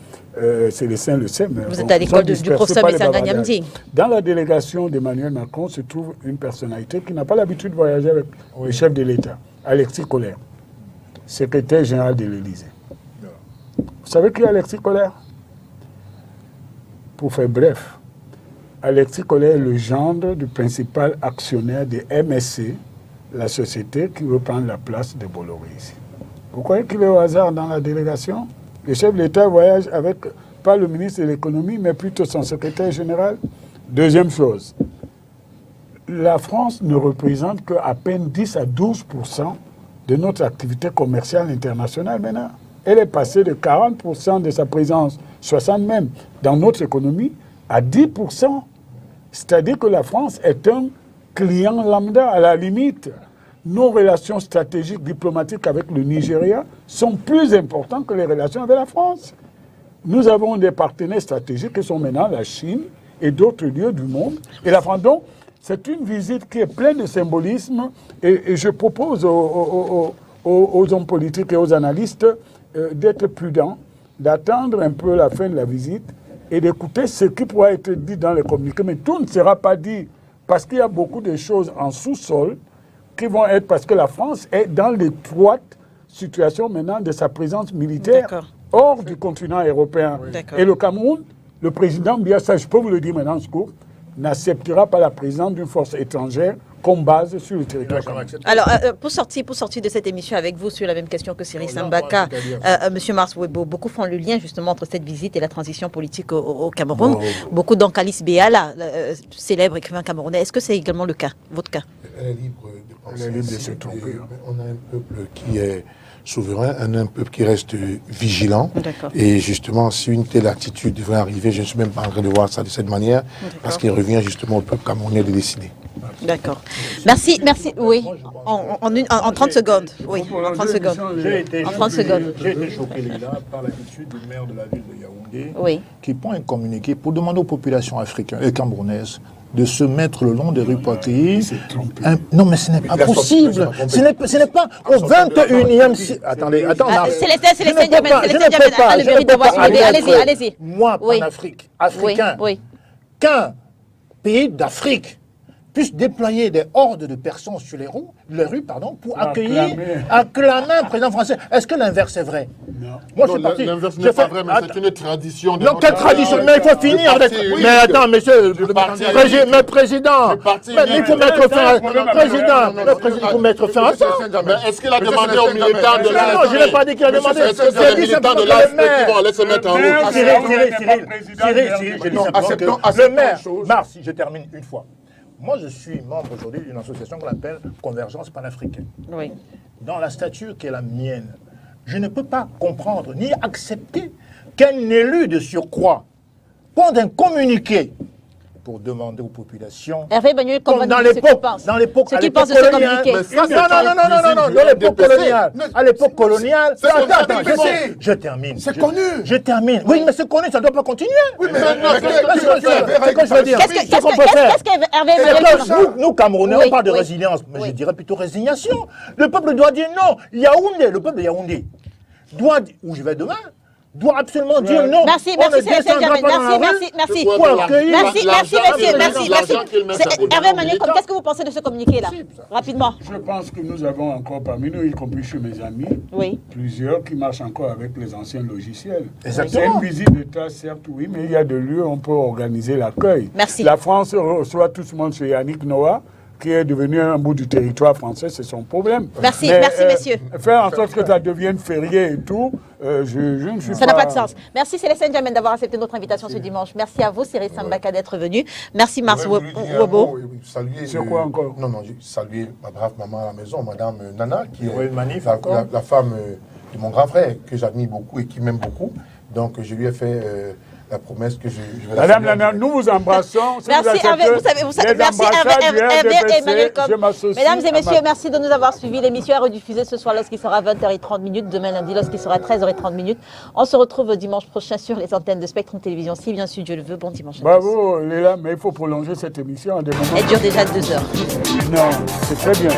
[SPEAKER 5] Célestin le sait.
[SPEAKER 1] Vous êtes à l'école du professeur Messanga Nyamdi.
[SPEAKER 5] Dans la délégation d'Emmanuel Macron se trouve une personnalité qui n'a pas l'habitude de voyager avec le chef de l'État, Alexis Collère, secrétaire général de l'Élysée. Vous savez qui est Alexis Collère? Pour faire bref, Alexis Collère est le gendre du principal actionnaire de MSC, la société qui veut prendre la place de Bolloré ici. Vous croyez qu'il est au hasard dans la délégation? Le chef de l'État voyage avec, pas le ministre de l'économie, mais plutôt son secrétaire général. Deuxième chose, la France ne représente qu'à peine 10 à 12% de notre activité commerciale internationale maintenant. Elle est passée de 40% de sa présence, 60% même, dans notre économie, à 10%. C'est-à-dire que la France est un client lambda, à la limite. Nos relations stratégiques diplomatiques avec le Nigeria sont plus importantes que les relations avec la France. Nous avons des partenaires stratégiques qui sont maintenant la Chine et d'autres lieux du monde. Et la France, donc, c'est une visite qui est pleine de symbolisme. Et je propose aux aux hommes politiques et aux analystes d'être prudents, d'attendre un peu la fin de la visite et d'écouter ce qui pourra être dit dans les communiqués. Mais tout ne sera pas dit parce qu'il y a beaucoup de choses en sous-sol qui vont être parce que la France est dans l'étroite situation maintenant de sa présence militaire hors du continent européen. Et le Cameroun, le président Biya, ça je peux vous le dire maintenant, n'acceptera pas la présence d'une force étrangère comme base sur le territoire.
[SPEAKER 1] Alors, pour sortir de cette émission avec vous sur la même question que Cyril Sambaka, Monsieur Mars Webo, beaucoup font le lien justement entre cette visite et la transition politique au Cameroun. Beaucoup dont Alice Béala, célèbre écrivain camerounais. Est-ce que c'est également le cas, votre cas?
[SPEAKER 4] Elle est libre de penser. Elle est libre de se tromper. On a un peuple qui est souverain, un peuple qui reste vigilant. Et justement, si une telle attitude devrait arriver, je ne suis même pas en train de voir ça de cette manière, parce qu'il revient justement au peuple camerounais de décider.
[SPEAKER 1] D'accord. Merci. Oui, en 30 secondes. Oui, en 30 secondes.
[SPEAKER 3] J'ai été choqué, Leila, par l'attitude du maire de la ville de Yaoundé, qui prend un communiqué pour demander aux populations africaines et camerounaises de se mettre le long des rues Poitiers. Non, mais ce n'est pas possible. Ce n'est pas au 21e siècle. Attendez.
[SPEAKER 1] Célestin Diamène a le mérite d'avoir suivi. Allez-y.
[SPEAKER 3] Moi, panafricain, africain, qu'un pays d'Afrique puisse déployer des hordes de personnes sur les rues pour accueillir, acclamer un président français. Est-ce que l'inverse est vrai?
[SPEAKER 2] Non. Moi, je suis parti. L'inverse n'est pas vrai, mais c'est une tradition.
[SPEAKER 3] Non, quelle tradition? Mais il faut finir avec... Mais attends, monsieur, mais président, il faut mettre fin à... Président, il faut mettre fin à ça.
[SPEAKER 2] Mais est-ce qu'il a demandé aux militants de l'AFP?
[SPEAKER 3] Non, je n'ai pas dit qu'il a demandé.
[SPEAKER 2] Est-ce que c'est les militants de l'AFP qui vont aller se mettre en route?
[SPEAKER 3] Cyril, je dis simplement que le maire... Mars, je termine une fois. Moi, je suis membre aujourd'hui d'une association qu'on appelle Convergence panafricaine.
[SPEAKER 1] Oui.
[SPEAKER 3] Dans la stature qui est la mienne, je ne peux pas comprendre ni accepter qu'un élu de surcroît ponde un communiqué pour demander aux populations.
[SPEAKER 1] Hervé Emmanuel, comme
[SPEAKER 3] dans l'époque coloniale. Non, dans l'époque coloniale. À l'époque coloniale. Attends, je termine.
[SPEAKER 4] C'est connu.
[SPEAKER 3] Je termine. Oui, mais c'est connu, ça ne doit pas continuer.
[SPEAKER 4] Oui, mais
[SPEAKER 3] c'est quoi je veux dire.
[SPEAKER 1] Qu'est-ce qu'on peut faire? Hervé Emmanuel,
[SPEAKER 3] nous, Camerounais, on parle de résilience, mais je dirais plutôt résignation. Le peuple doit dire non. Yaoundé, le peuple de Yaoundé, doit, où je vais demain, doit absolument dire non.
[SPEAKER 1] Merci, monsieur. Hervé Emmanuel, qu'est-ce que vous pensez de ce communiqué-là? Rapidement.
[SPEAKER 5] Je pense que nous avons encore parmi nous, y compris chez mes amis, plusieurs qui marchent encore avec les anciens logiciels. C'est une visite d'État, certes, oui, mais il y a de lieux où on peut organiser l'accueil.
[SPEAKER 1] Merci.
[SPEAKER 5] La France reçoit tout ce monde chez Yannick Noah, qui est devenu un bout du territoire français, c'est son problème.
[SPEAKER 1] Merci, messieurs.
[SPEAKER 5] Faire en sorte que ça devienne férié et tout, je ne suis pas...
[SPEAKER 1] Ça n'a pas de sens. Merci Célestin Diamène d'avoir accepté notre invitation ce dimanche. Merci à vous, Cyril Sambaka, d'être venu. Merci Mars Webo.
[SPEAKER 5] Sur quoi encore?
[SPEAKER 4] Non, saluer ma brave maman à la maison, Madame Nana, qui est la femme de mon grand frère, que j'admire beaucoup et qui m'aime beaucoup. Donc je lui ai fait... la promesse que je vais la
[SPEAKER 5] Madame Nana, nous vous embrassons.
[SPEAKER 1] Merci Hervé, merci Hervé Emmanuel Com. Mesdames et messieurs, merci de nous avoir suivis. L'émission est rediffusée ce soir lorsqu'il sera 20h30, demain lundi lorsqu'il sera 13h30. On se retrouve dimanche prochain sur les antennes de Spectrum Télévision, si bien sûr Dieu le veut. Bon dimanche à tous.
[SPEAKER 5] Bravo Léla, mais il faut prolonger cette émission à des moments.
[SPEAKER 1] Elle dure déjà 2 heures.
[SPEAKER 5] Non, c'est très bien.